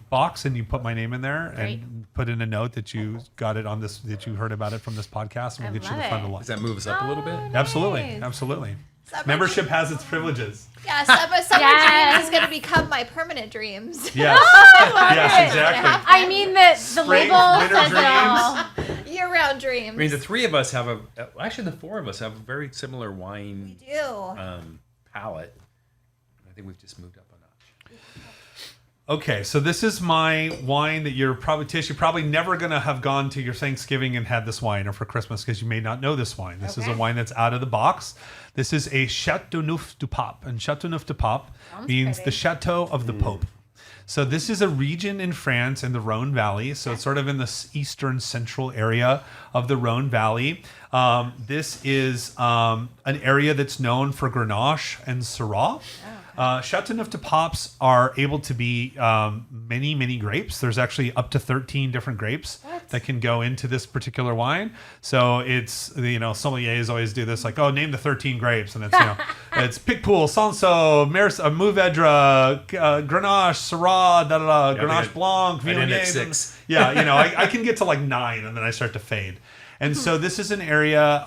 Speaker 3: box, and you put my name in there and put in a note that you got it on this, that you heard about it from this podcast, and we'll get you the front of the line.
Speaker 2: Does that move us up a little bit?
Speaker 3: Absolutely. Membership has its privileges.
Speaker 5: Yeah, summer dreams is going to become my permanent dreams.
Speaker 3: Yes. Yes, exactly.
Speaker 4: I mean, the label
Speaker 3: winter
Speaker 4: says it all.
Speaker 5: Year-round dreams.
Speaker 2: I mean, the 3 of us have actually the 4 of us have a very similar wine
Speaker 5: We do.
Speaker 2: palate. I think we've just moved up a notch.
Speaker 3: Okay, so this is my wine that you're probably never going to have gone to your Thanksgiving and had this wine, or for Christmas, because you may not know this wine. This is a wine that's out of the box. This is a Châteauneuf du Pape, and Châteauneuf du Pape means the Chateau of the Pope. So this is a region in France in the Rhone Valley. So it's sort of in the eastern central area of the Rhone Valley. This is an area that's known for Grenache and Syrah. Chateauneuf-du Papes are able to be many grapes. There's actually up to 13 different grapes that can go into this particular wine. So it's, sommeliers always do this, like, oh, name the 13 grapes. And it's, it's Picpoul, Sanso, Mourvèdre, Grenache, Syrah, Grenache Blanc, Viognier.
Speaker 2: 6.
Speaker 3: Yeah, I can get to like 9 and then I start to fade. And so this is an area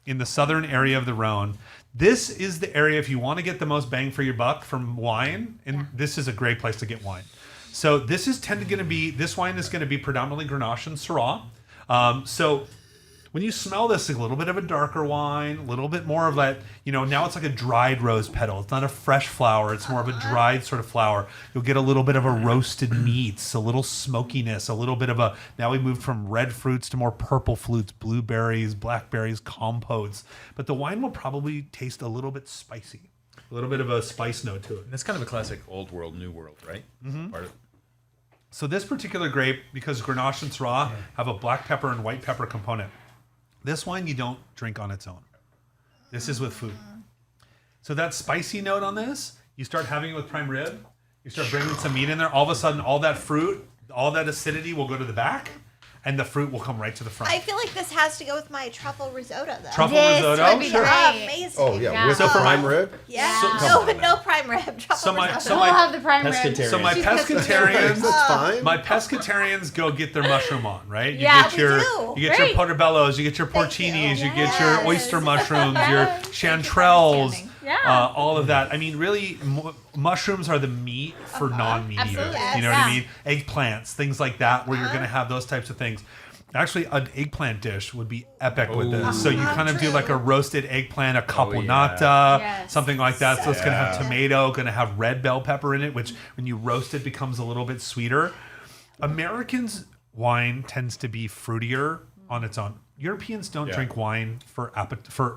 Speaker 3: in the southern area of the Rhone. This is the area if you want to get the most bang for your buck from wine, and this is a great place to get wine. So this is this wine is going to be predominantly Grenache and Syrah. So when you smell this, a little bit of a darker wine, a little bit more of that, now it's like a dried rose petal. It's not a fresh flower. It's more of a dried sort of flower. You'll get a little bit of a roasted meats, a little smokiness, a little bit of now we moved from red fruits to more purple fruits, blueberries, blackberries, compotes. But the wine will probably taste a little bit spicy, a little bit of a spice note to it.
Speaker 2: And it's kind of a classic old world, new world, right? Mm-hmm.
Speaker 3: So this particular grape, because Grenache and Syrah have a black pepper and white pepper component, this wine you don't drink on its own. This is with food. So that spicy note on this, you start having it with prime rib, you start bringing some meat in there, all of a sudden all that fruit, all that acidity will go to the back, and the fruit will come right to the front.
Speaker 5: I feel like this has to go with my truffle risotto, though.
Speaker 3: Truffle
Speaker 4: This
Speaker 3: risotto?
Speaker 4: would be
Speaker 3: Sure.
Speaker 4: great.
Speaker 5: Amazing.
Speaker 1: Oh, yeah. With
Speaker 3: So for
Speaker 1: prime
Speaker 3: my-
Speaker 1: rib?
Speaker 5: Yeah. No prime rib. Truffle
Speaker 3: So my-
Speaker 5: risotto.
Speaker 3: so
Speaker 4: We'll
Speaker 3: my-
Speaker 4: have the prime rib.
Speaker 2: Pescatarian.
Speaker 3: So my
Speaker 4: She's
Speaker 3: pescatarians,
Speaker 1: That's fine.
Speaker 3: my pescatarians go get their mushroom on, right? You
Speaker 5: Yeah,
Speaker 3: get
Speaker 5: we
Speaker 3: your
Speaker 5: do.
Speaker 3: you get
Speaker 4: Great.
Speaker 3: your portobellos, you get your
Speaker 5: Thank you.
Speaker 3: porcinis, you get
Speaker 5: Yes.
Speaker 3: your oyster mushrooms, your
Speaker 4: Yes.
Speaker 3: chanterelles,
Speaker 5: understanding.
Speaker 4: Yeah.
Speaker 3: all of that. I mean, really, mushrooms are the meat for non-meat eaters.
Speaker 4: Absolutely.
Speaker 3: You know what I
Speaker 4: Yeah.
Speaker 3: mean? Eggplants, things like that, where you're going to have those types of things. Actually, an eggplant dish would be epic with this. So you kind of do like a roasted eggplant, a caponata,
Speaker 4: Yes.
Speaker 3: something like that. So it's going to have
Speaker 2: Yeah.
Speaker 3: tomato, going to have red bell pepper in it, which when you roast it becomes a little bit sweeter. Americans' wine tends to be fruitier on its own. Europeans don't drink wine for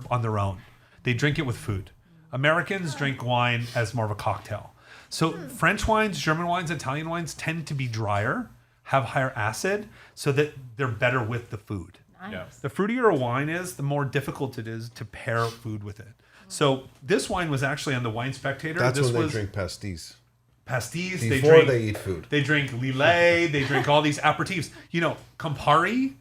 Speaker 3: on their own. They drink it with food. Americans drink wine as more of a cocktail. So French wines, German wines, Italian wines tend to be drier, have higher acid, so that they're better with the food.
Speaker 2: Yeah.
Speaker 3: The fruitier a wine is, the more difficult it is to pair food with it. So this wine was actually on the Wine Spectator.
Speaker 1: That's
Speaker 3: this
Speaker 1: when they
Speaker 3: was
Speaker 1: drink pastis.
Speaker 3: pastis.
Speaker 1: Before they eat food.
Speaker 3: They drink Lillet. They drink all these aperitifs. Campari,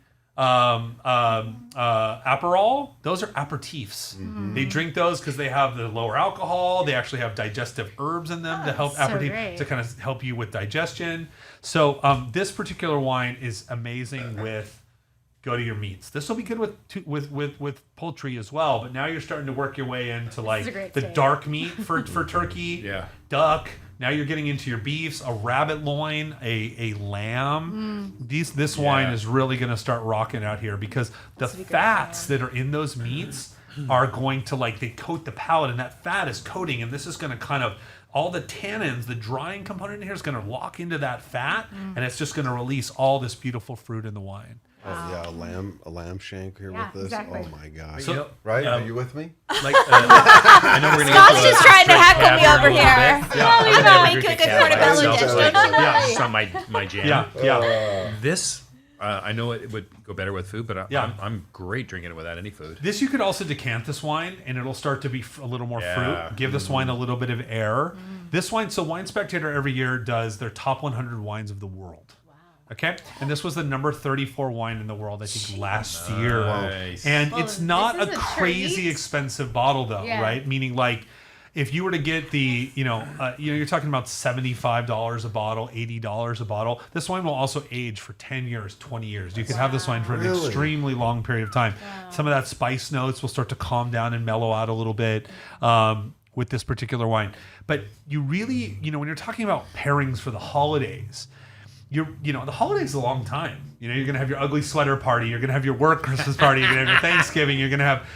Speaker 3: Aperol. Those are aperitifs.
Speaker 1: Mm-hmm.
Speaker 3: They drink those because they have the lower alcohol. They actually have digestive herbs in them to help
Speaker 4: so
Speaker 3: aperitif
Speaker 4: great.
Speaker 3: to kind of help you with digestion. So this particular wine is amazing with. Go to your meats. This will be good with poultry as well. But now you're starting to work your way into
Speaker 4: a
Speaker 3: like
Speaker 4: great
Speaker 3: the
Speaker 4: steak.
Speaker 3: dark meat for turkey,
Speaker 2: Yeah.
Speaker 3: duck. Now you're getting into your beefs, a rabbit loin, a lamb. This wine is really going to start rocking out here because the fats that are in those meats are going to they coat the palate, and that fat is coating, and this is going to kind of all the tannins, the drying component in here is going to lock into that fat, and it's just going to release all this beautiful fruit in the wine.
Speaker 1: Oh yeah, a lamb shank here
Speaker 4: Yeah,
Speaker 1: with this.
Speaker 4: exactly.
Speaker 1: Oh my gosh!
Speaker 2: So,
Speaker 1: Right? Are you with me?
Speaker 2: Like, I know we're going to
Speaker 5: Scott's just trying to heckle me over here.
Speaker 3: Yeah.
Speaker 5: Make you a good portobello dish, don't you worry.
Speaker 2: It's not my jam.
Speaker 3: Yeah.
Speaker 2: This, I know it would go better with food, but
Speaker 3: Yeah.
Speaker 2: I'm great drinking it without any food.
Speaker 3: This you could also decant this wine, and it'll start to be a little more
Speaker 2: Yeah.
Speaker 3: fruit. Give this wine a little bit of air. This wine, so Wine Spectator every year does their top 100 wines of the world. Okay, and this was the number 34 wine in the world, I think, last year.
Speaker 2: Nice.
Speaker 3: And
Speaker 4: Well,
Speaker 3: it's not
Speaker 4: this
Speaker 3: a
Speaker 4: is a
Speaker 3: crazy
Speaker 4: treat.
Speaker 3: expensive bottle, though,
Speaker 4: Yeah.
Speaker 3: right? Meaning, if you were to get the, you're talking about $75 a bottle, $80 a bottle. This wine will also age for 10 years, 20 years. You can have this wine for an
Speaker 1: Really?
Speaker 3: extremely long period of time. Some of that spice notes will start to calm down and mellow out a little bit with this particular wine. But you really, when you're talking about pairings for the holidays, the holiday's a long time. You're going to have your ugly sweater party. You're going to have your work Christmas party. You're going to have your Thanksgiving. You're going to have,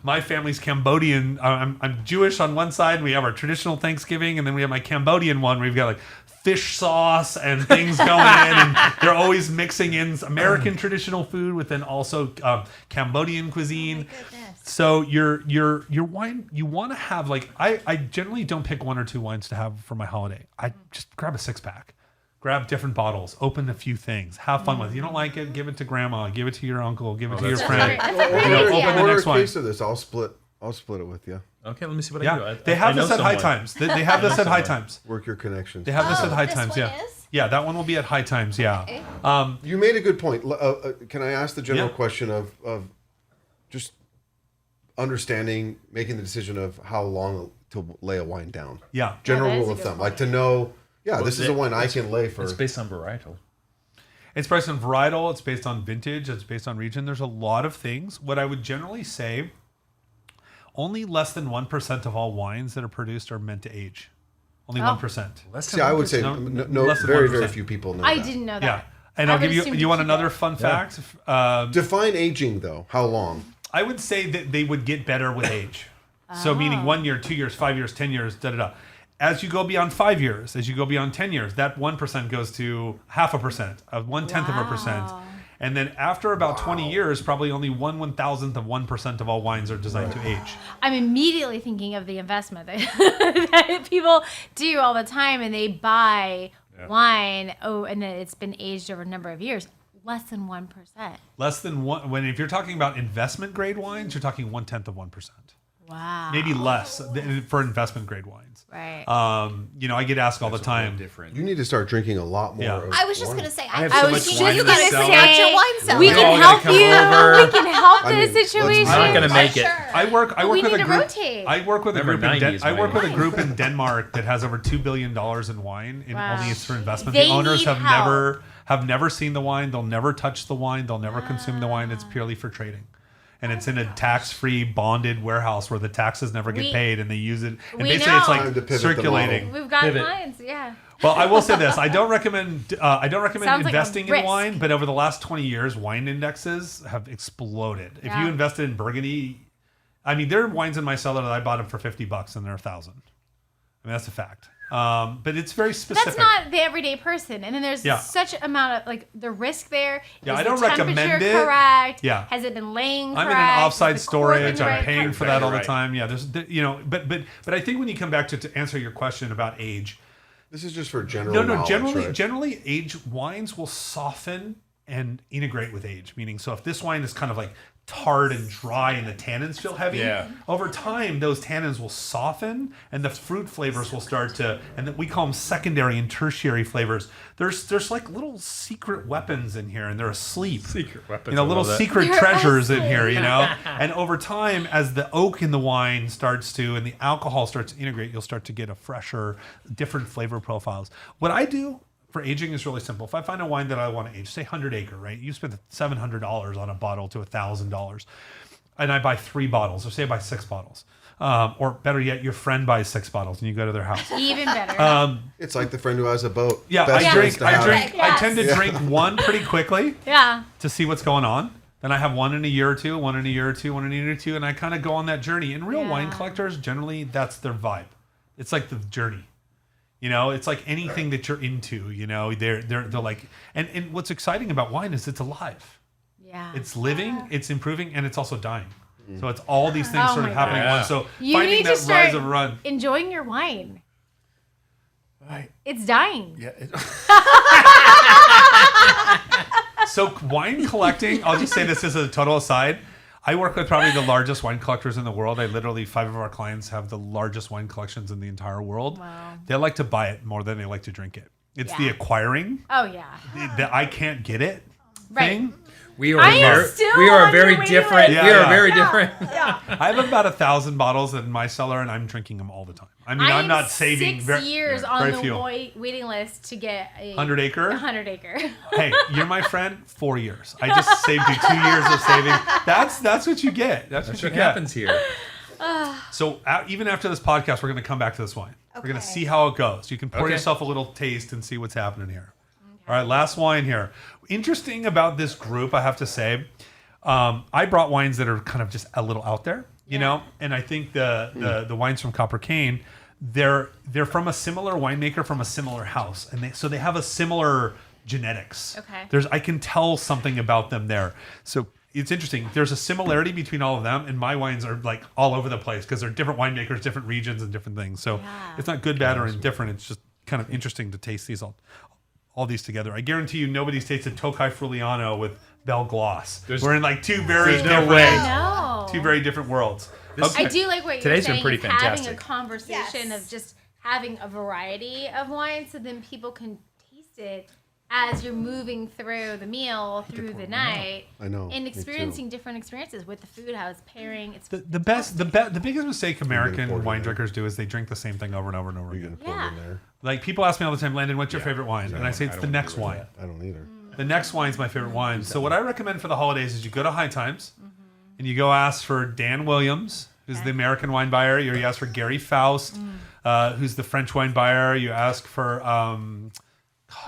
Speaker 3: my family's Cambodian. I'm Jewish on one side. And we have our traditional Thanksgiving. And then we have my Cambodian one where we've got fish sauce and things going in. And they're always mixing in American traditional food with then also Cambodian cuisine.
Speaker 5: Goodness.
Speaker 3: So your wine, you want to have I generally don't pick one or two wines to have for my holiday. I just grab a 6-pack. Grab different bottles, open a few things, have fun with it. You don't like it, give it to grandma, give it to your uncle, give it to your friend.
Speaker 4: That's a great
Speaker 3: open
Speaker 4: idea.
Speaker 3: the
Speaker 1: Order
Speaker 3: next
Speaker 1: a
Speaker 3: one.
Speaker 1: case of this. I'll split I'll split it with you.
Speaker 2: Okay, let me see what I can do.
Speaker 3: They have
Speaker 2: I know
Speaker 3: this at High
Speaker 2: someone.
Speaker 3: Times. They have this at High Times.
Speaker 1: Work your connections.
Speaker 3: They have this at High
Speaker 5: this
Speaker 3: Times.
Speaker 5: one
Speaker 3: Yeah.
Speaker 5: is?
Speaker 3: Yeah, that one will be at High Times. Yeah.
Speaker 5: Okay.
Speaker 1: You made a good point. Can I ask the general
Speaker 3: Yeah.
Speaker 1: question of just understanding, making the decision of how long to lay a wine down?
Speaker 3: Yeah.
Speaker 1: General
Speaker 4: that is
Speaker 1: rule
Speaker 4: a
Speaker 1: of
Speaker 4: good
Speaker 1: thumb.
Speaker 4: point.
Speaker 1: Like to know, this is a wine I can lay for.
Speaker 2: It's based on varietal.
Speaker 3: It's based on varietal. It's based on vintage. It's based on region. There's a lot of things. What I would generally say, only less than 1% of all wines that are produced are meant to age. Only 1%.
Speaker 1: See, I would say
Speaker 3: No,
Speaker 1: no,
Speaker 3: less than
Speaker 1: very
Speaker 3: 1%.
Speaker 1: few people know
Speaker 4: I
Speaker 1: that.
Speaker 4: didn't know that.
Speaker 3: Yeah. And
Speaker 4: I
Speaker 3: I'll
Speaker 4: would
Speaker 3: give you,
Speaker 4: assume
Speaker 3: you want
Speaker 4: keep
Speaker 3: another
Speaker 4: it.
Speaker 3: fun fact?
Speaker 1: Define aging, though. How long?
Speaker 3: I would say that they would get better with age. So meaning 1 year, 2 years, 5 years, 10 years, da da da. As you go beyond 5 years, as you go beyond 10 years, that 1% goes to 0.5%, 0.1%. And then after about 20 years, probably only 1/1000th of 1% of all wines are designed to age.
Speaker 4: I'm immediately thinking of the investment that, that people do all the time, and they buy wine. And then it's been aged over a number of years. Less than 1%.
Speaker 3: Less than one. If you're talking about investment grade wines, you're talking 1/10 of 1%.
Speaker 4: Wow.
Speaker 3: Maybe less for investment grade wines.
Speaker 4: Right.
Speaker 3: I get asked all the time.
Speaker 2: Different.
Speaker 1: You need to start drinking a lot more.
Speaker 3: Yeah.
Speaker 1: of
Speaker 5: I was just
Speaker 1: wine.
Speaker 5: going to say,
Speaker 2: have
Speaker 4: I
Speaker 2: so
Speaker 4: was
Speaker 2: much
Speaker 4: just
Speaker 2: wine
Speaker 4: going
Speaker 2: in
Speaker 4: to
Speaker 2: the
Speaker 4: say,
Speaker 2: cellar.
Speaker 5: Start your wine cellar.
Speaker 4: we
Speaker 2: We're
Speaker 4: can
Speaker 2: all gonna
Speaker 4: help
Speaker 2: come
Speaker 4: you.
Speaker 2: over.
Speaker 4: We can help
Speaker 1: I
Speaker 4: the
Speaker 1: mean, let's
Speaker 4: situation.
Speaker 1: not
Speaker 2: I'm not gonna make it.
Speaker 5: Sure.
Speaker 3: I work
Speaker 4: we
Speaker 3: with
Speaker 4: need
Speaker 3: a
Speaker 4: to
Speaker 3: group.
Speaker 4: rotate.
Speaker 3: I work with a
Speaker 2: Remember
Speaker 3: group.
Speaker 2: 90s
Speaker 3: I work with a
Speaker 2: wine.
Speaker 3: group in Denmark that has over $2 billion in wine, and
Speaker 4: Wow.
Speaker 3: only it's for investment.
Speaker 4: They
Speaker 3: The owners
Speaker 4: need
Speaker 3: have
Speaker 4: help.
Speaker 3: never seen the wine. They'll never touch the wine. They'll never consume the wine. It's purely for trading. And it's in a tax-free bonded warehouse where the taxes never get
Speaker 4: We-
Speaker 3: paid, and they use it. And
Speaker 4: we
Speaker 3: basically,
Speaker 4: know.
Speaker 3: it's
Speaker 1: Time to
Speaker 3: like
Speaker 1: pivot the
Speaker 3: circulating.
Speaker 1: model.
Speaker 4: We've got
Speaker 2: Pivot.
Speaker 4: clients, yeah.
Speaker 3: Well, I will say this: I don't recommend
Speaker 4: Sounds like a
Speaker 3: investing in
Speaker 4: risk.
Speaker 3: wine, but over the last 20 years, wine indexes have exploded. If you
Speaker 4: Yeah.
Speaker 3: invested in Burgundy, I mean, there are wines in my cellar that I bought them for $50, and they're $1,000. I mean, that's a fact. But it's very specific.
Speaker 4: That's not the everyday person. And then there's
Speaker 3: Yeah.
Speaker 4: such amount of the risk there.
Speaker 3: Yeah,
Speaker 4: Is
Speaker 3: I don't
Speaker 4: the temperature
Speaker 3: recommend it.
Speaker 4: correct?
Speaker 3: Yeah.
Speaker 4: Has it been laying
Speaker 3: I'm
Speaker 4: correct?
Speaker 3: in an
Speaker 4: Is
Speaker 3: offside
Speaker 4: the cork in
Speaker 3: storage.
Speaker 4: the
Speaker 3: I'm
Speaker 4: right
Speaker 3: paying
Speaker 4: part?
Speaker 3: for that all the
Speaker 2: Right.
Speaker 3: time. Yeah, but I think when you come back to answer your question about age,
Speaker 1: This is just for general
Speaker 3: no,
Speaker 1: knowledge,
Speaker 3: generally,
Speaker 1: right?
Speaker 3: generally, age wines will soften and integrate with age. Meaning, so if this wine is kind of like tarred and dry and the tannins feel heavy,
Speaker 2: Yeah.
Speaker 3: over time those tannins will soften and the fruit flavors will start to, and we call them secondary and tertiary flavors. There's like little secret weapons in here, and they're asleep.
Speaker 2: Secret weapons.
Speaker 3: You know,
Speaker 2: I
Speaker 3: little
Speaker 2: love that.
Speaker 3: secret
Speaker 4: They're
Speaker 3: treasures in
Speaker 4: asleep.
Speaker 3: here, you know? And over time, as the oak in the wine starts to, and the alcohol starts to integrate, you'll start to get a fresher, different flavor profiles. What I do for aging is really simple. If I find a wine that I want to age, say 100 Acre, right? You spend $700 on a bottle to $1,000. And I buy 3 bottles, or say I buy 6 bottles. Or better yet, your friend buys 6 bottles and you go to their house.
Speaker 4: Even better.
Speaker 1: It's like the friend who has a boat.
Speaker 3: Yeah,
Speaker 1: Best
Speaker 3: I
Speaker 1: friends
Speaker 3: drink.
Speaker 1: to
Speaker 3: I
Speaker 1: have.
Speaker 3: drink. I
Speaker 4: Yes.
Speaker 3: tend to drink one pretty quickly
Speaker 4: yeah.
Speaker 3: to see what's going on. Then I have one in a year or two, one in a year or two, one in a year or two, and I kind of go on that journey. And real wine
Speaker 4: Yeah.
Speaker 3: collectors, generally, that's their vibe. It's like the journey. You know, it's like anything that you're into. You know, they're like, and what's exciting about wine is it's alive.
Speaker 4: Yeah.
Speaker 3: It's living, it's improving, and it's also dying. So it's all these things
Speaker 4: Oh
Speaker 3: sort of
Speaker 4: my
Speaker 3: happening at
Speaker 2: God.
Speaker 3: once. So
Speaker 4: You
Speaker 3: finding
Speaker 4: need to
Speaker 3: that
Speaker 4: start
Speaker 3: rise of run.
Speaker 4: enjoying your wine.
Speaker 2: Right.
Speaker 4: It's dying.
Speaker 2: Yeah.
Speaker 3: So wine collecting, I'll just say this as a total aside. I work with probably the largest wine collectors in the world. I literally, 5 of our clients have the largest wine collections in the entire world.
Speaker 4: Wow.
Speaker 3: They like to buy it more than they like to drink it. It's the
Speaker 4: Yeah.
Speaker 3: acquiring,
Speaker 4: Oh, yeah.
Speaker 3: the I can't get it
Speaker 4: Right.
Speaker 3: thing.
Speaker 2: We are
Speaker 4: I am
Speaker 2: very,
Speaker 4: still
Speaker 2: we are
Speaker 4: on
Speaker 2: very
Speaker 4: your waiting
Speaker 2: different.
Speaker 4: list.
Speaker 3: Yeah,
Speaker 2: we are
Speaker 3: yeah.
Speaker 2: very different.
Speaker 3: I have about 1,000 bottles in my cellar, and I'm drinking them all the time. I mean, I'm not saving
Speaker 4: 6 years on
Speaker 3: very
Speaker 4: the
Speaker 3: few.
Speaker 4: waiting list to get a
Speaker 3: 100 Acre.
Speaker 4: 100 Acre.
Speaker 3: Hey, you're my friend. 4 years. I just saved you 2 years of saving. That's what you get. That's what
Speaker 2: That's
Speaker 3: you
Speaker 2: what
Speaker 3: get.
Speaker 2: happens here.
Speaker 3: So even after this podcast, we're going to come back to this wine. We're going to
Speaker 5: Okay.
Speaker 3: see how it goes. You can pour
Speaker 2: Okay.
Speaker 3: yourself a little taste and see what's happening here. All right, last wine here. Interesting about this group, I have to say, I brought wines that are kind of just a little out there, you know. And I think the wines from Copper Cane, they're from a similar winemaker from a similar house, and so they have a similar genetics.
Speaker 4: Okay.
Speaker 3: I can tell something about them there. So it's interesting. There's a similarity between all of them, and my wines are like all over the place because they're different winemakers, different regions, and different things. So it's not good, bad, or indifferent. It's just kind of interesting to taste these all these together. I guarantee you nobody's tasted Tokai Fruliano with Bell Gloss. We're in like two very
Speaker 2: there's no
Speaker 3: different,
Speaker 2: way.
Speaker 4: No.
Speaker 3: Two very different worlds.
Speaker 4: I do like what you're
Speaker 2: Today's been
Speaker 4: saying.
Speaker 2: pretty
Speaker 4: Is having a
Speaker 2: fantastic.
Speaker 4: conversation
Speaker 5: Yes.
Speaker 4: of just having a variety of wine, so then people can taste it as you're moving through the meal, through the night.
Speaker 1: I know,
Speaker 4: And
Speaker 1: me too.
Speaker 4: experiencing different experiences with the food, how it's pairing. It's
Speaker 3: The biggest mistake
Speaker 1: pour it
Speaker 3: American
Speaker 1: in
Speaker 3: wine
Speaker 1: there.
Speaker 3: drinkers do is they drink the same thing over and over and over
Speaker 1: You're
Speaker 3: again.
Speaker 1: gonna put it in there.
Speaker 3: Like people ask me all the time, Landon, what's your favorite wine? And I say it's the next wine.
Speaker 1: I don't either.
Speaker 3: The next wine's my favorite wine. So what I recommend for the holidays is you go to High Times and you go ask for Dan Williams, who's the American wine buyer. You ask for Gary Faust, who's the French wine buyer. You ask for,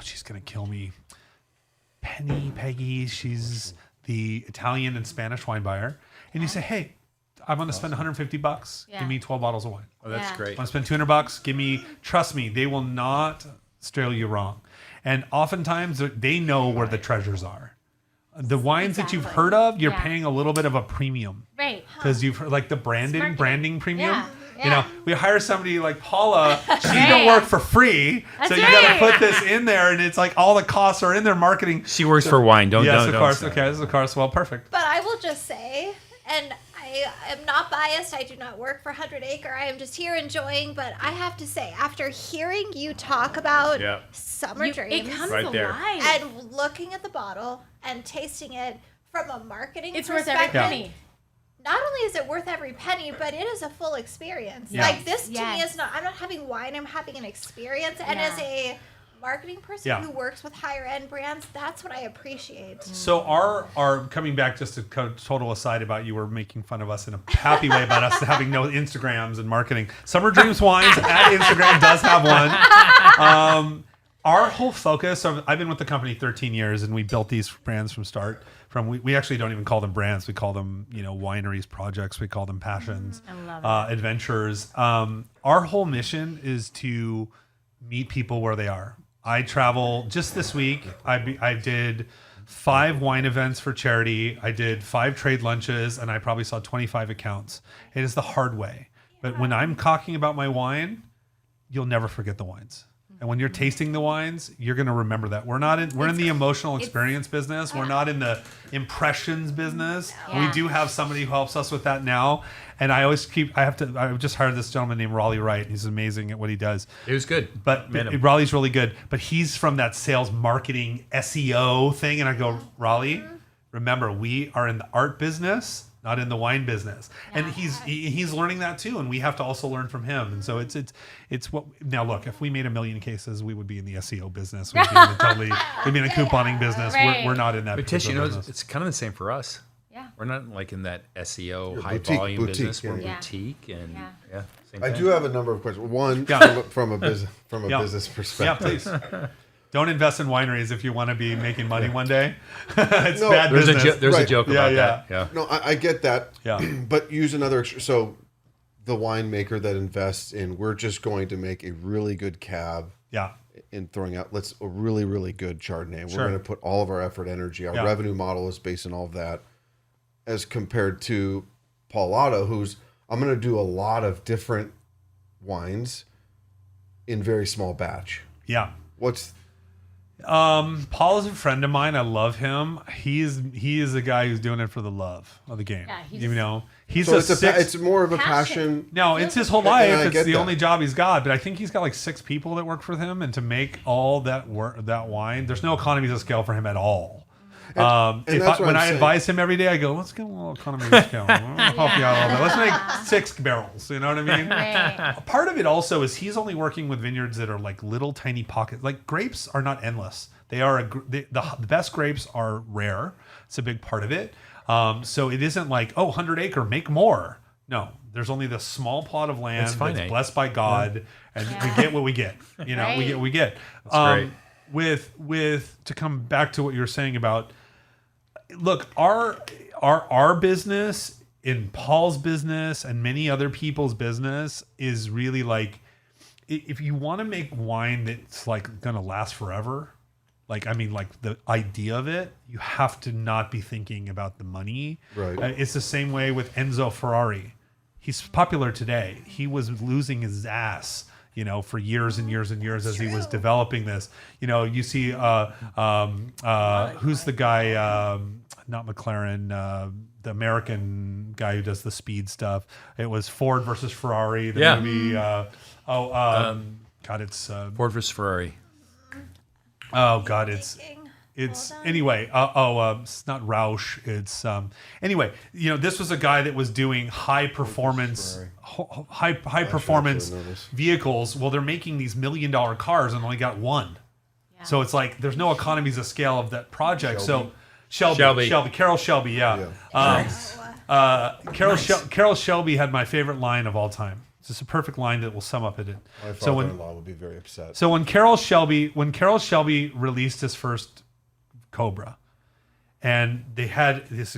Speaker 3: she's going to kill me. Peggy, she's the Italian and Spanish wine buyer. And you say, hey, I'm going to spend $150.
Speaker 4: Yeah.
Speaker 3: Give me 12 bottles of wine.
Speaker 2: Oh, that's
Speaker 4: Yeah.
Speaker 2: great.
Speaker 3: I want to spend $200. Trust me, they will not steer you wrong. And oftentimes they know where the treasures are. The wines that you've heard of, you're
Speaker 4: Yeah.
Speaker 3: paying a little bit of a premium
Speaker 4: right.
Speaker 3: because you've heard like the branding premium.
Speaker 4: Yeah.
Speaker 3: You know, we hire somebody like Paula. She
Speaker 4: Right.
Speaker 3: don't work for free,
Speaker 4: That's
Speaker 3: so you got to
Speaker 4: right.
Speaker 3: put this in there, and it's like all the costs are in their marketing.
Speaker 2: She works for wine. Don't.
Speaker 3: Yes,
Speaker 2: don't,
Speaker 3: of
Speaker 2: don't
Speaker 3: course.
Speaker 2: say.
Speaker 3: Okay, of course. Well, perfect.
Speaker 5: But I will just say, and I am not biased. I do not work for Hundred Acre. I am just here enjoying. But I have to say, after hearing you talk about
Speaker 2: Yeah.
Speaker 5: summer
Speaker 4: It
Speaker 5: dreams
Speaker 4: comes
Speaker 2: Right there.
Speaker 4: alive.
Speaker 5: and looking at the bottle and tasting it from a marketing
Speaker 4: It's worth every
Speaker 5: perspective,
Speaker 4: penny.
Speaker 5: not only is it worth every penny, but it is a full experience.
Speaker 3: Yeah.
Speaker 5: Like this to me
Speaker 4: Yes.
Speaker 5: is not. I'm not having wine. I'm having an experience. And
Speaker 4: Yeah.
Speaker 5: as a marketing person
Speaker 3: Yeah.
Speaker 5: who works with higher end brands, that's what I appreciate.
Speaker 3: So our coming back just a total aside about you were making fun of us in a happy way about us having no Instagrams and marketing. Summer Dreams Wines at Instagram does have one. Our whole focus of I've been with the company 13 years and we built these brands from start. We actually don't even call them brands. We call them wineries, projects. We call them passions,
Speaker 4: I love
Speaker 3: adventures. Our whole mission is to meet people where they are. I travel just this week. I did 5 wine events for charity. I did 5 trade lunches, and I probably saw 25 accounts. It is the hard way. But when I'm talking about my wine, you'll never forget the wines. And when you're tasting the wines, you're going to remember that. We're in the emotional experience business. We're not in the impressions business.
Speaker 4: Yeah.
Speaker 3: We do have somebody who helps us with that now. And I just hired this gentleman named Raleigh Wright. He's amazing at what he does.
Speaker 2: It was good.
Speaker 3: But Raleigh's really good. But he's from that sales marketing SEO thing. And I go, Raleigh, remember, we are in the art business, not in the wine business. And he's learning that too. And we have to also learn from him. And so it's what now look, if we made 1 million cases, we would be in the SEO business. We'd be in a couponing business.
Speaker 4: Right.
Speaker 3: We're not in that
Speaker 2: But Tish,
Speaker 3: business.
Speaker 2: it's kind of the same for us.
Speaker 4: Yeah.
Speaker 2: We're not like in that SEO high
Speaker 1: boutique-
Speaker 2: volume
Speaker 1: boutique,
Speaker 2: business. We're
Speaker 4: yeah.
Speaker 2: boutique and
Speaker 4: Yeah.
Speaker 2: same
Speaker 1: I
Speaker 2: thing.
Speaker 1: do have a number of questions. One,
Speaker 3: Yeah.
Speaker 1: from a business
Speaker 3: Yeah,
Speaker 1: perspective.
Speaker 3: please. Don't invest in wineries if you want to be making money one day. It's
Speaker 1: No,
Speaker 3: bad
Speaker 2: There's
Speaker 3: business.
Speaker 2: a
Speaker 1: Right.
Speaker 2: joke
Speaker 3: Yeah,
Speaker 2: about
Speaker 3: yeah.
Speaker 2: that. Yeah.
Speaker 1: No, I get that.
Speaker 3: Yeah.
Speaker 1: But use another. So, the winemaker that invests in, we're just going to make a really good cab
Speaker 3: Yeah.
Speaker 1: in throwing out a really, really good Chardonnay. We're
Speaker 3: Sure.
Speaker 1: going to put all of our effort, energy, our
Speaker 3: Yeah.
Speaker 1: revenue model is based on all of that, as compared to Paula, who's I'm going to do a lot of different wines in very small batch.
Speaker 3: Yeah.
Speaker 1: What's
Speaker 3: Paul is a friend of mine. I love him. He is a guy who's doing it for the love of the game.
Speaker 4: Yeah, he
Speaker 3: you
Speaker 4: just-
Speaker 3: know, he's
Speaker 1: so?
Speaker 3: a
Speaker 1: It's more of a passion.
Speaker 3: No, it's his whole
Speaker 1: And
Speaker 3: life.
Speaker 1: I
Speaker 3: It's
Speaker 1: get
Speaker 3: the
Speaker 1: that.
Speaker 3: only job he's got. But I think he's got like 6 people that work for him, and to make all that wine, there's no economies of scale for him at all.
Speaker 1: and that's what
Speaker 3: When
Speaker 1: I'm
Speaker 3: I
Speaker 1: saying.
Speaker 3: advise him every day, I go, let's get a little economy of scale. I'll help you out a little bit. Let's make 6 barrels. You know what I mean?
Speaker 4: Right.
Speaker 3: Part of it also is he's only working with vineyards that are like little tiny pockets. Like grapes are not endless. They are the best grapes are rare. It's a big part of it. So it isn't like 100 acre, make more. No, there's only this small plot of land
Speaker 2: It's
Speaker 3: that's
Speaker 2: finite.
Speaker 3: blessed by God, and we get what we get. You know, we
Speaker 4: Right.
Speaker 3: get what we get.
Speaker 2: great.
Speaker 3: With to come back to what you were saying about, look, our business, in Paul's business and many other people's business, is really like, if you want to make wine that's like gonna last forever, like the idea of it, you have to not be thinking about the money.
Speaker 1: Right.
Speaker 3: It's the same way with Enzo Ferrari. He's popular today. He was losing his ass, for years and years and years as he was developing this. You see, who's the guy? not McLaren, the American guy who does the speed stuff. It was Ford versus Ferrari. The movie. God, it's
Speaker 2: Ford versus Ferrari.
Speaker 3: Oh God, it's anyway. It's not Roush. It's anyway. This was a guy that was doing high performance vehicles. Well, they're making these $1 million cars and only got one. Yeah. So it's like there's no economies of scale of that project. Shelby. Carroll Shelby. Yeah. Carroll Shelby had my favorite line of all time. It's just a perfect line that will sum up it.
Speaker 1: My father-in-law would be very upset.
Speaker 3: So when Carroll Shelby released his first Cobra, and they had this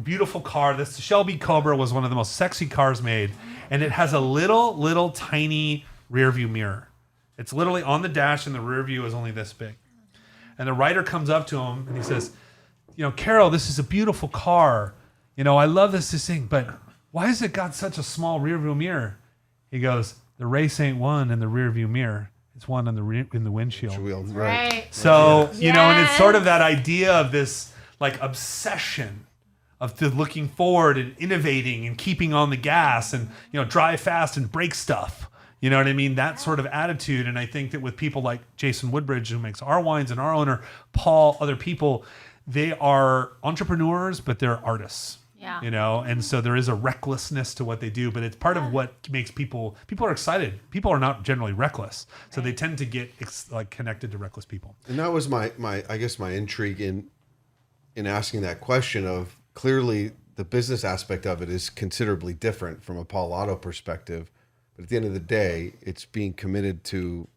Speaker 3: beautiful car. This Shelby Cobra was one of the most sexy cars made, and it has a little tiny rear view mirror. It's literally on the dash, and the rear view is only this big. And the writer comes up to him and he says, Carroll, this is a beautiful car. I love this thing, but why has it got such a small rear view mirror? He goes, the race ain't won in the rear view mirror. It's won in the windshield.
Speaker 4: Right.
Speaker 3: So, and it's sort of that idea of this like obsession of looking forward and innovating and keeping on the gas and, drive fast and break stuff. You know what I mean? That sort of attitude. And I think that with people like Jason Woodbridge, who makes our wines, and our owner, Paul, other people, they are entrepreneurs, but they're artists.
Speaker 4: Yeah.
Speaker 3: And so there is a recklessness to what they do, but it's part of what makes people are excited. People are not generally reckless. So they tend to get connected to reckless people.
Speaker 1: And that was my intrigue in asking that question of, clearly the business aspect of it is considerably different from a Paul Otto perspective. But at the end of the day, it's being committed to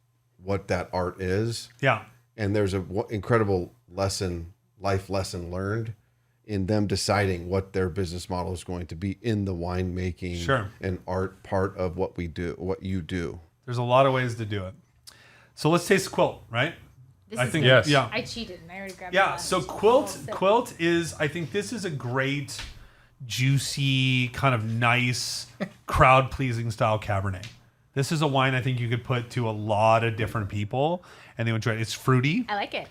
Speaker 1: what that art is.
Speaker 3: Yeah.
Speaker 1: And there's an incredible life lesson learned in them deciding what their business model is going to be in the winemaking and art part of what you do.
Speaker 3: There's a lot of ways to do it. So let's taste Quilt, right?
Speaker 2: Yes.
Speaker 3: Yeah.
Speaker 4: I cheated and I already grabbed
Speaker 3: Yeah, so Quilt is, I think this is a great, juicy, kind of nice, crowd-pleasing style Cabernet. This is a wine I think you could put to a lot of different people and they would enjoy it. It's fruity.
Speaker 4: I like it.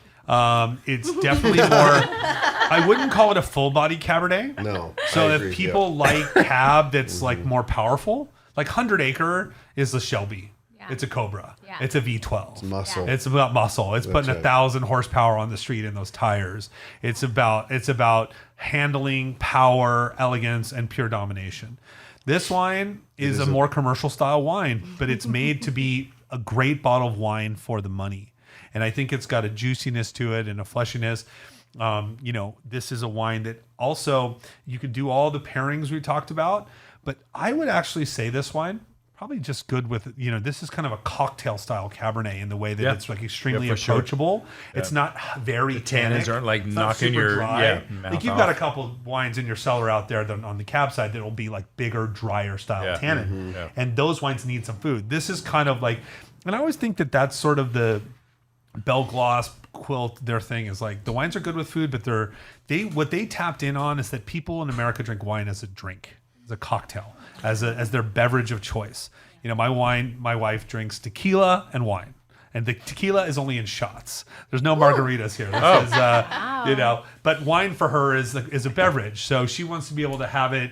Speaker 3: It's definitely more, I wouldn't call it a full body Cabernet.
Speaker 1: No.
Speaker 3: So if people like cab that's like more powerful, like 100 Acre is the Shelby. Yeah. It's a Cobra. Yeah. It's a V12.
Speaker 1: It's muscle.
Speaker 3: It's about muscle. It's putting 1,000 horsepower on the street in those tires. It's about handling, power, elegance, and pure domination. This wine is a more commercial style wine, but it's made to be a great bottle of wine for the money. And I think it's got a juiciness to it and a fleshiness. This is a wine that also you can do all the pairings we talked about, but I would actually say this wine probably just good with, this is kind of a cocktail style Cabernet in the way that it's like extremely approachable. Sure. It's not very tannic.
Speaker 2: Tannins aren't like knocking your
Speaker 3: like you've got a couple of wines in your cellar out there that on the cab side that will be like bigger, drier style tannin. Mm-hmm. Yeah. And those wines need some food. This is kind of like, and I always think that that's sort of the Bell Gloss, Quilt, their thing is like the wines are good with food, but what they tapped in on is that people in America drink wine as a drink, as a cocktail, as their beverage of choice. My wife drinks tequila and wine. And the tequila is only in shots. There's no margaritas here. This is, but wine for her is a beverage. So she wants to be able to have it,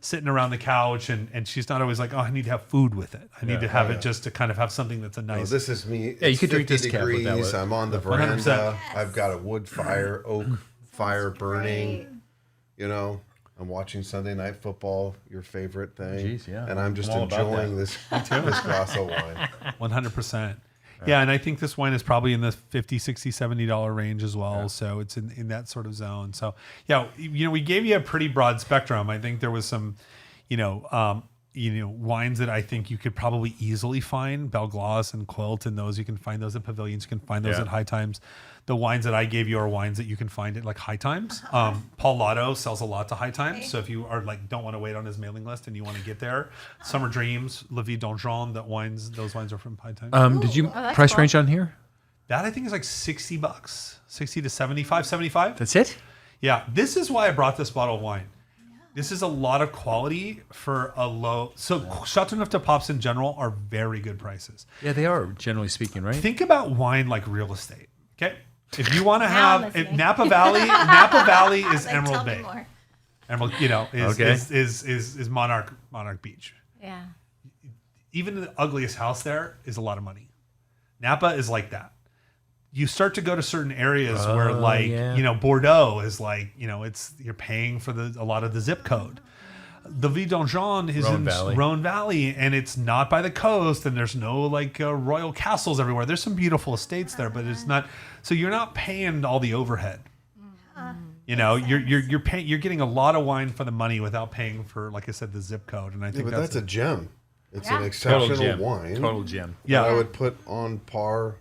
Speaker 3: sitting around the couch, and she's not always like, oh, I need to have food with it. I need to have it just to kind of have something that's a nice.
Speaker 1: This is me.
Speaker 2: Yeah, you could drink this
Speaker 1: degrees.
Speaker 2: With that.
Speaker 1: I'm on the veranda. I've got a wood fire, oak fire burning. I'm watching Sunday Night Football, your favorite thing.
Speaker 2: Jeez, yeah.
Speaker 1: And I'm just enjoying this glass of wine.
Speaker 3: 100%. Yeah, and I think this wine is probably in the $50, $60, $70 range as well. Yeah. So it's in that sort of zone. So, we gave you a pretty broad spectrum. I think there was some, wines that I think you could probably easily find, Bell Gloss and Quilt, and those you can find those at Pavilions. You can find those at High Times. The wines that I gave you are wines that you can find at like High Times. Paul Lotto sells a lot to High Times. Okay. So if you are don't want to wait on his mailing list and you want to get there, Summer Dreams, La Vie Donjon, those wines are from High Times.
Speaker 2: Did you price range on here?
Speaker 3: That I think is like $60, 60 to 75.
Speaker 2: That's it?
Speaker 3: Yeah. This is why I brought this bottle of wine. This is a lot of quality for a low. So Chateauneuf de Pape's in general are very good prices.
Speaker 2: Yeah, they are, generally speaking, right?
Speaker 3: Think about wine like real estate. Okay. If you want to
Speaker 4: Now I'm
Speaker 3: have
Speaker 4: listening.
Speaker 3: Napa Valley is
Speaker 5: Like,
Speaker 3: Emerald
Speaker 5: tell me
Speaker 3: Bay.
Speaker 5: more.
Speaker 3: Emerald,
Speaker 2: Okay.
Speaker 3: is Monarch Beach.
Speaker 4: Yeah.
Speaker 3: Even the ugliest house there is a lot of money. Napa is like that. You start to go to certain areas where, like,
Speaker 2: yeah.
Speaker 3: Bordeaux is like, you're paying for a lot of the zip code. The Vidangeon is
Speaker 2: Rhone
Speaker 3: in
Speaker 2: Valley.
Speaker 3: Rhone Valley, and it's not by the coast, and there's no royal castles everywhere. There's some beautiful estates there, but it's not. So you're not paying all the overhead. You're paying. You're getting a lot of wine for the money without paying for, like I said, the zip code. And I think
Speaker 1: but that's a gem. It's
Speaker 4: Yeah.
Speaker 1: an
Speaker 2: Total
Speaker 1: exceptional
Speaker 2: gem.
Speaker 1: wine.
Speaker 2: Total gem.
Speaker 3: Yeah.
Speaker 1: that I would put on par.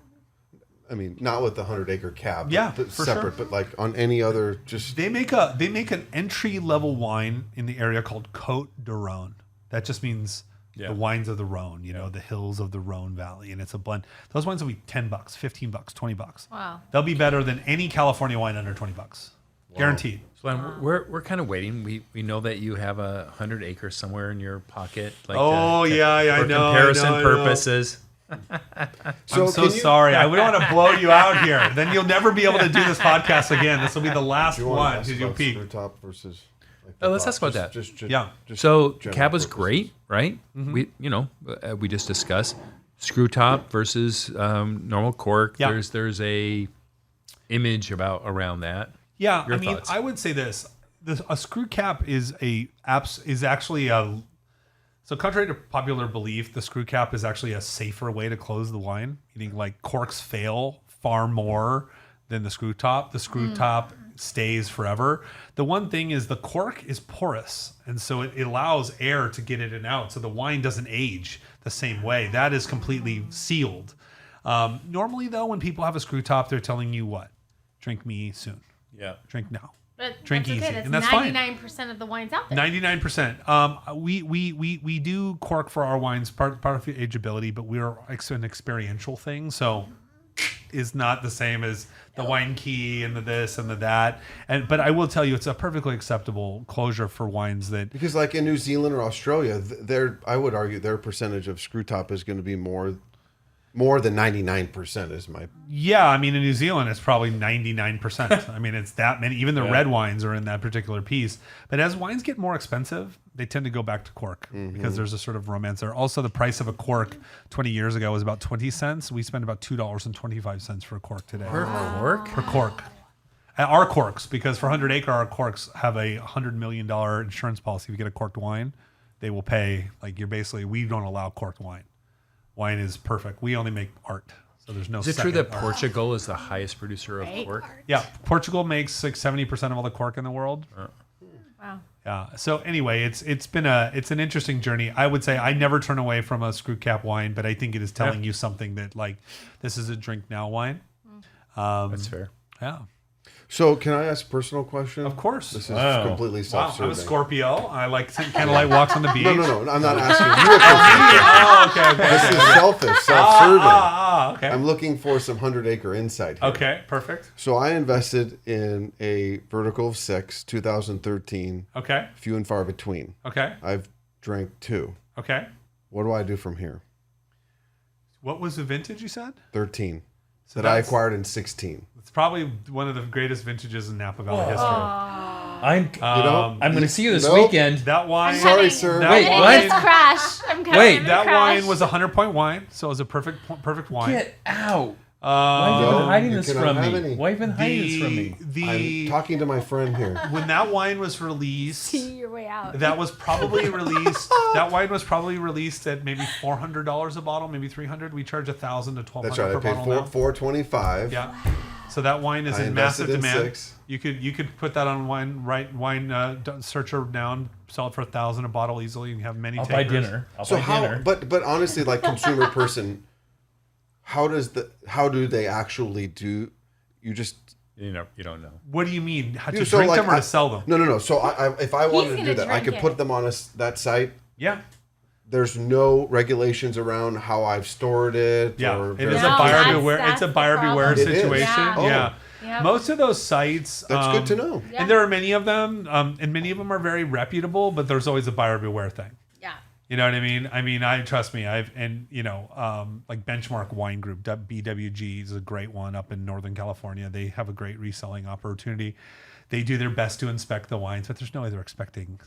Speaker 1: I mean, not with the 100 Acre cab.
Speaker 3: Yeah,
Speaker 1: but
Speaker 3: for
Speaker 1: separate.
Speaker 3: sure.
Speaker 1: But like on any other, just
Speaker 3: They make an entry level wine in the area called Côte de Rhône. That just means the wines of the Rhone, the hills of the Rhone Valley, and it's a blend. Those wines will be $10, $15, $20.
Speaker 4: Wow.
Speaker 3: They'll be better than any California wine under $20, guaranteed.
Speaker 2: So Len, we're kind of waiting. We know that you have 100 acres somewhere in your pocket. Like
Speaker 3: Oh, yeah,
Speaker 2: for
Speaker 3: I know.
Speaker 2: comparison
Speaker 3: I know.
Speaker 2: purposes.
Speaker 3: I'm so
Speaker 1: can you-
Speaker 3: sorry. I wouldn't want to blow you out here. Then you'll never be able to do this podcast again. This will be the last
Speaker 1: Do you want to
Speaker 3: one
Speaker 1: ask
Speaker 3: because you'll
Speaker 1: about
Speaker 3: peak.
Speaker 1: screw top versus? Like
Speaker 2: Oh, let's
Speaker 1: top?
Speaker 2: ask about that.
Speaker 1: Just
Speaker 3: Yeah.
Speaker 2: So
Speaker 1: general
Speaker 2: cab was
Speaker 1: purposes.
Speaker 2: great, right? We we just discussed screw top versus normal cork.
Speaker 3: Yeah.
Speaker 2: There's a image around that.
Speaker 3: Yeah,
Speaker 2: Your
Speaker 3: I mean,
Speaker 2: thoughts?
Speaker 3: I would say this: a screw cap is actually a. So, contrary to popular belief, the screw cap is actually a safer way to close the wine. Meaning, like, corks fail far more than the screw top. The screw top stays forever. The one thing is the cork is porous, and so it allows air to get in and out. So the wine doesn't age the same way. That is completely sealed. Normally, though, when people have a screw top, they're telling you what? Drink me soon.
Speaker 2: Yeah.
Speaker 3: Drink now.
Speaker 4: But
Speaker 3: Drink
Speaker 4: that's okay.
Speaker 3: easy,
Speaker 4: That's
Speaker 3: and that's fine.
Speaker 4: 99% of the wines out there.
Speaker 3: 99%. We do cork for our wines, part of the ageability, but we're an experiential thing, so is not the same as the wine key and the this and the that. But I will tell you, it's a perfectly acceptable closure for wines that.
Speaker 1: Because like in New Zealand or Australia, I would argue their percentage of screw top is going to be more than 99% is my.
Speaker 3: Yeah, I mean, in New Zealand, it's probably 99%. I mean, it's that many. Even the red wines are in that particular piece. But as wines get more expensive, they tend to go back to cork because there's a sort of romance there. Also, the price of a cork 20 years ago was about 20 cents. We spend about $2.25 for a cork today.
Speaker 2: Cork?
Speaker 3: Per cork. Our corks, because for 100 Acre, our corks have a $100 million insurance policy. If you get a corked wine, they will pay. Like, we don't allow corked wine. Wine is perfect. We only make art, so there's no.
Speaker 2: Is it true
Speaker 3: second
Speaker 2: that
Speaker 3: art.
Speaker 2: Portugal is the highest producer of
Speaker 4: Right.
Speaker 2: cork?
Speaker 3: Yeah, Portugal makes like 70% of all the cork in the world.
Speaker 4: Wow.
Speaker 3: Yeah. So anyway, it's an interesting journey. I would say I never turn away from a screw cap wine, but I think it is telling you something that, like, this is a drink now wine.
Speaker 2: That's fair.
Speaker 3: Yeah.
Speaker 1: So can I ask a personal question?
Speaker 3: Of course.
Speaker 1: This is
Speaker 2: Wow.
Speaker 1: completely
Speaker 3: Wow,
Speaker 1: self-serving.
Speaker 3: I'm a Scorpio. I like candlelight walks on the beach.
Speaker 1: No. I'm not asking you a question.
Speaker 3: Oh, okay.
Speaker 1: This is selfish, self-serving.
Speaker 3: Okay.
Speaker 1: I'm looking for some 100 Acre insight here.
Speaker 3: Okay, perfect.
Speaker 1: So I invested in a vertical of 6, 2013,
Speaker 3: Okay.
Speaker 1: few and far between.
Speaker 3: Okay.
Speaker 1: I've drank 2.
Speaker 3: Okay.
Speaker 1: What do I do from here?
Speaker 3: What was the vintage you said?
Speaker 1: 13.
Speaker 3: So
Speaker 1: that I
Speaker 3: that's-
Speaker 1: acquired in 16.
Speaker 3: It's probably one of the greatest vintages in Napa Valley history.
Speaker 2: I'm going to see you this
Speaker 1: Nope.
Speaker 2: weekend.
Speaker 3: That wine.
Speaker 1: Sorry,
Speaker 4: having-
Speaker 1: sir.
Speaker 3: That
Speaker 2: Wait,
Speaker 3: wine,
Speaker 2: what?
Speaker 4: Just crash. I'm coming
Speaker 2: Wait,
Speaker 4: to
Speaker 3: That
Speaker 4: crash.
Speaker 3: wine was a 100-point wine, so it was a perfect wine.
Speaker 2: Get out. Why have you
Speaker 1: No,
Speaker 2: been hiding
Speaker 1: you
Speaker 2: this
Speaker 1: cannot
Speaker 2: from
Speaker 1: have
Speaker 2: me?
Speaker 1: any.
Speaker 2: Why have you been hiding this from me?
Speaker 3: The
Speaker 1: I'm talking to my friend here.
Speaker 3: when that wine was released,
Speaker 4: See your way out.
Speaker 3: that was probably released. That wine was probably released at maybe $400 a bottle, maybe $300. We charge $1,000 to $1,200
Speaker 1: That's right. I
Speaker 3: per
Speaker 1: paid
Speaker 3: bottle now.
Speaker 1: $4.25.
Speaker 3: Yeah. So that wine is
Speaker 1: I
Speaker 3: in massive
Speaker 1: invested in
Speaker 3: demand.
Speaker 1: 6.
Speaker 3: You could put that on wine searcher down, sell it for $1,000 a bottle easily, and have many.
Speaker 2: I'll buy
Speaker 3: takers.
Speaker 2: dinner. I'll
Speaker 1: So
Speaker 2: buy
Speaker 1: how?
Speaker 2: dinner.
Speaker 1: But honestly, like consumer person, how do they actually do? You just
Speaker 2: You don't know.
Speaker 3: What do you mean? How to
Speaker 1: so
Speaker 3: drink
Speaker 1: like,
Speaker 3: them or to sell them?
Speaker 1: No. So if I wanted to
Speaker 4: gonna
Speaker 1: do that, I
Speaker 4: drink
Speaker 1: could
Speaker 4: it.
Speaker 1: put them on that site.
Speaker 3: Yeah.
Speaker 1: There's no regulations around how I've stored it.
Speaker 3: Yeah,
Speaker 1: or
Speaker 3: it is
Speaker 4: No,
Speaker 3: a buyer
Speaker 4: that's-
Speaker 3: beware. It's
Speaker 4: that's
Speaker 3: a
Speaker 4: the
Speaker 3: buyer beware
Speaker 4: problem.
Speaker 1: It is.
Speaker 3: situation.
Speaker 4: Yeah.
Speaker 1: Oh.
Speaker 3: Yeah.
Speaker 4: Yep.
Speaker 3: Most of those sites.
Speaker 1: That's good to know.
Speaker 4: Yeah.
Speaker 3: And there are many of them, and many of them are very reputable. But there's always a buyer beware thing.
Speaker 4: Yeah.
Speaker 3: You know what I mean? Trust me. Like Benchmark Wine Group, BWG is a great one up in Northern California. They have a great reselling opportunity. They do their best to inspect the wines, but there's no way they're expecting.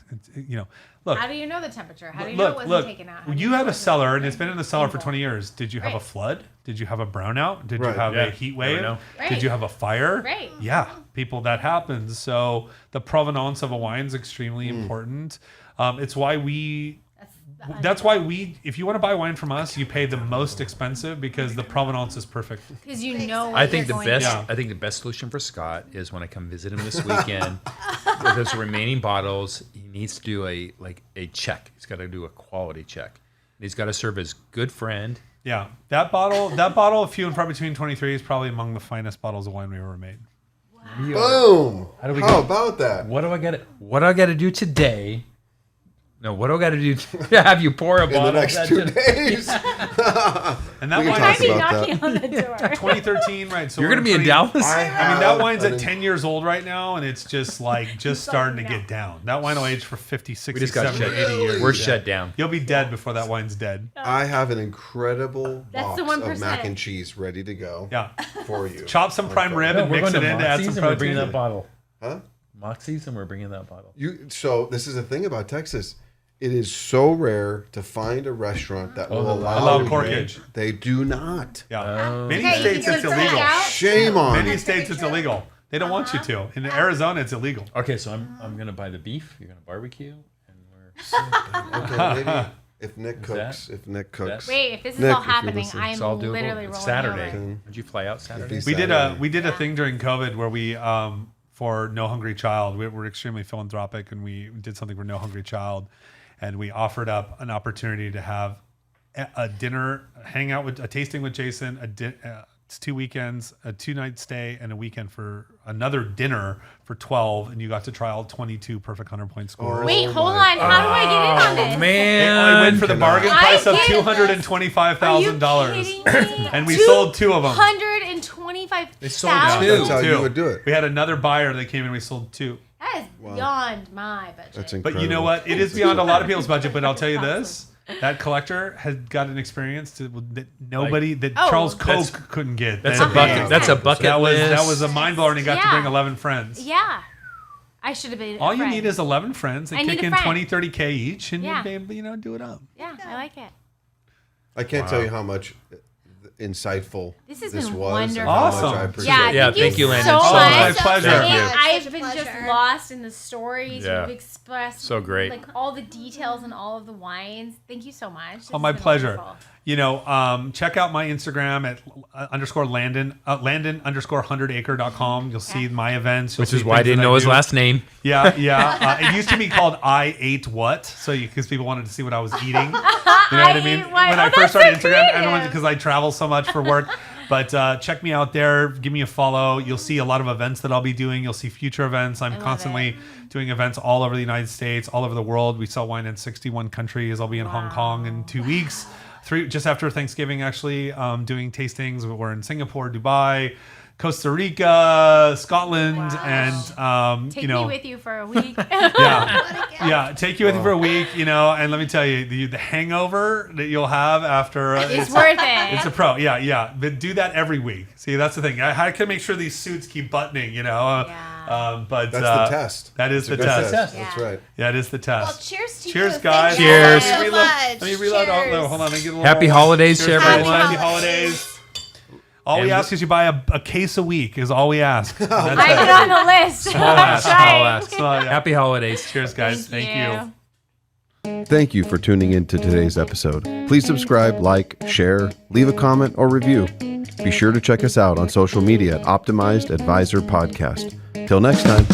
Speaker 3: Look.
Speaker 4: How do you know the temperature? How do you know it wasn't taken out?
Speaker 3: You had a cellar, and it's been in the cellar for 20 years. Did you have a flood? Did you have a brownout? Did you have a heat wave? Did you have a fire?
Speaker 4: Right.
Speaker 3: Yeah, people, that happens. So the provenance of a wine is extremely important. It's why that's why if you want to buy wine from us, you pay the most expensive because the provenance is perfect.
Speaker 4: Because you know.
Speaker 2: I think the best solution for Scott is when I come visit him this weekend. With those remaining bottles, he needs to do a check. He's got to do a quality check. And he's got to serve as good friend.
Speaker 3: Yeah, that bottle of Few and Far Between 23 is probably among the finest bottles of wine we ever made.
Speaker 1: Boom! How about that?
Speaker 2: What do I got to do today? No, what do I got to do to have you pour a bottle
Speaker 1: in the next 2 days?
Speaker 3: And that wine
Speaker 4: might be knocking on the door.
Speaker 3: 2013, right? So
Speaker 2: you're going to be in Dallas?
Speaker 3: That wine's at 10 years old right now, and it's just starting to get down. That wine will age for 50, 60, 70, 80 years.
Speaker 2: We're shut down.
Speaker 3: You'll be dead before that wine's dead.
Speaker 1: I have an incredible box
Speaker 4: the 1%.
Speaker 1: of mac and cheese ready to go for you.
Speaker 3: Chop some prime rib and mix it in to add some protein.
Speaker 2: We're bringing that bottle.
Speaker 1: Huh?
Speaker 2: Moxie's and we're bringing that bottle.
Speaker 1: So this is the thing about Texas. It is so rare to find a restaurant that will allow
Speaker 3: corkage.
Speaker 1: They do not.
Speaker 3: Yeah. Many states it's illegal.
Speaker 1: Shame on.
Speaker 3: Many states it's illegal. They don't want you to. In Arizona, it's illegal.
Speaker 2: Okay, so I'm gonna buy the beef. You're gonna barbecue, and
Speaker 1: okay, maybe if Nick cooks.
Speaker 4: Wait, if this is all happening, I'm literally rolling
Speaker 2: Saturday.
Speaker 4: over.
Speaker 2: Did you fly out Saturday?
Speaker 3: We did a thing during COVID where we for No Hungry Child. We were extremely philanthropic, and we did something for No Hungry Child. And we offered up an opportunity to have a dinner, hang out with a tasting with Jason, it's 2 weekends, a 2-night stay, and a weekend for another dinner for 12. And you got to try all 22 perfect 100-point scores.
Speaker 4: Wait, hold on. How do I get in on this?
Speaker 2: Man,
Speaker 3: I went for the bargain price of $225,000, and we sold 2 of them.
Speaker 4: $125,000.
Speaker 2: They sold 2.
Speaker 1: That's how you would do it.
Speaker 3: We had another buyer that came in. We sold 2.
Speaker 4: That is beyond my budget.
Speaker 1: That's incredible.
Speaker 3: But you know what? It is beyond a lot of people's budget. But I'll tell you this: that collector had got an experience that Charles Koch couldn't get.
Speaker 2: That's a bucket. That's a bucket list.
Speaker 3: That was a mind blower, and he got to bring 11 friends.
Speaker 4: Yeah, I should have been.
Speaker 3: All you need is 11 friends. They kick in 20, 30K each, and
Speaker 4: Yeah.
Speaker 3: you do it up.
Speaker 4: Yeah, I like it.
Speaker 1: I can't tell you how much insightful
Speaker 4: This has
Speaker 1: this
Speaker 4: been
Speaker 1: was.
Speaker 4: wonderful.
Speaker 1: And how much I
Speaker 3: Awesome.
Speaker 1: appreciate it.
Speaker 2: Yeah, thank you, Landon.
Speaker 4: so
Speaker 2: So
Speaker 4: much.
Speaker 3: My pleasure.
Speaker 2: Thank you.
Speaker 4: And I've
Speaker 5: Such a
Speaker 4: been just
Speaker 5: pleasure.
Speaker 4: lost in the stories
Speaker 2: Yeah.
Speaker 4: you've expressed.
Speaker 2: So great.
Speaker 4: Like all the details and all of the wines. Thank you so much. This
Speaker 3: Oh, my
Speaker 4: has been
Speaker 3: pleasure.
Speaker 4: wonderful.
Speaker 3: Check out my Instagram at Landon_100acre.com. You'll see my events.
Speaker 2: Which is why I didn't know his last name.
Speaker 3: Yeah. It used to be called I Ate What, because people wanted to see what I was eating. You know what I mean?
Speaker 4: Ate What.
Speaker 3: When I first started Instagram, because I travel so much for work. But check me out there. Give me a follow. You'll see a lot of events that I'll be doing. You'll see future events. I'm constantly doing events all over the United States, all over the world. We sell wine in 61 countries. I'll be in Hong Kong in 2 weeks. Just after Thanksgiving, actually, doing tastings. We're in Singapore, Dubai, Costa Rica, Scotland, and
Speaker 4: Take me with you for a week.
Speaker 3: take you with you for a week, and let me tell you, the hangover that you'll have after
Speaker 4: It's worth it.
Speaker 3: It's a pro, but do that every week. See, that's the thing. I can make sure these suits keep buttoning, but
Speaker 1: That's the test.
Speaker 3: That is the
Speaker 1: That's
Speaker 3: test.
Speaker 1: That's right.
Speaker 3: Yeah, it is the test.
Speaker 5: Well, cheers to you.
Speaker 3: Cheers, guys.
Speaker 5: Thank you
Speaker 2: Cheers.
Speaker 5: so
Speaker 3: Let
Speaker 5: much.
Speaker 3: me reload.
Speaker 5: Cheers.
Speaker 3: Oh, hold on. Let me get a little
Speaker 2: Happy
Speaker 3: more.
Speaker 2: holidays to
Speaker 3: Cheers,
Speaker 2: everyone.
Speaker 3: Happy holidays. All we ask is you buy a case a week is all we ask. That's
Speaker 4: I've been on the list. I'm trying.
Speaker 2: Happy holidays.
Speaker 3: Cheers, guys. Thank you.
Speaker 1: Thank you for tuning in to today's episode. Please subscribe, like, share, leave a comment, or review. Be sure to check us out on social media at Optimized Advisor Podcast. Till next time.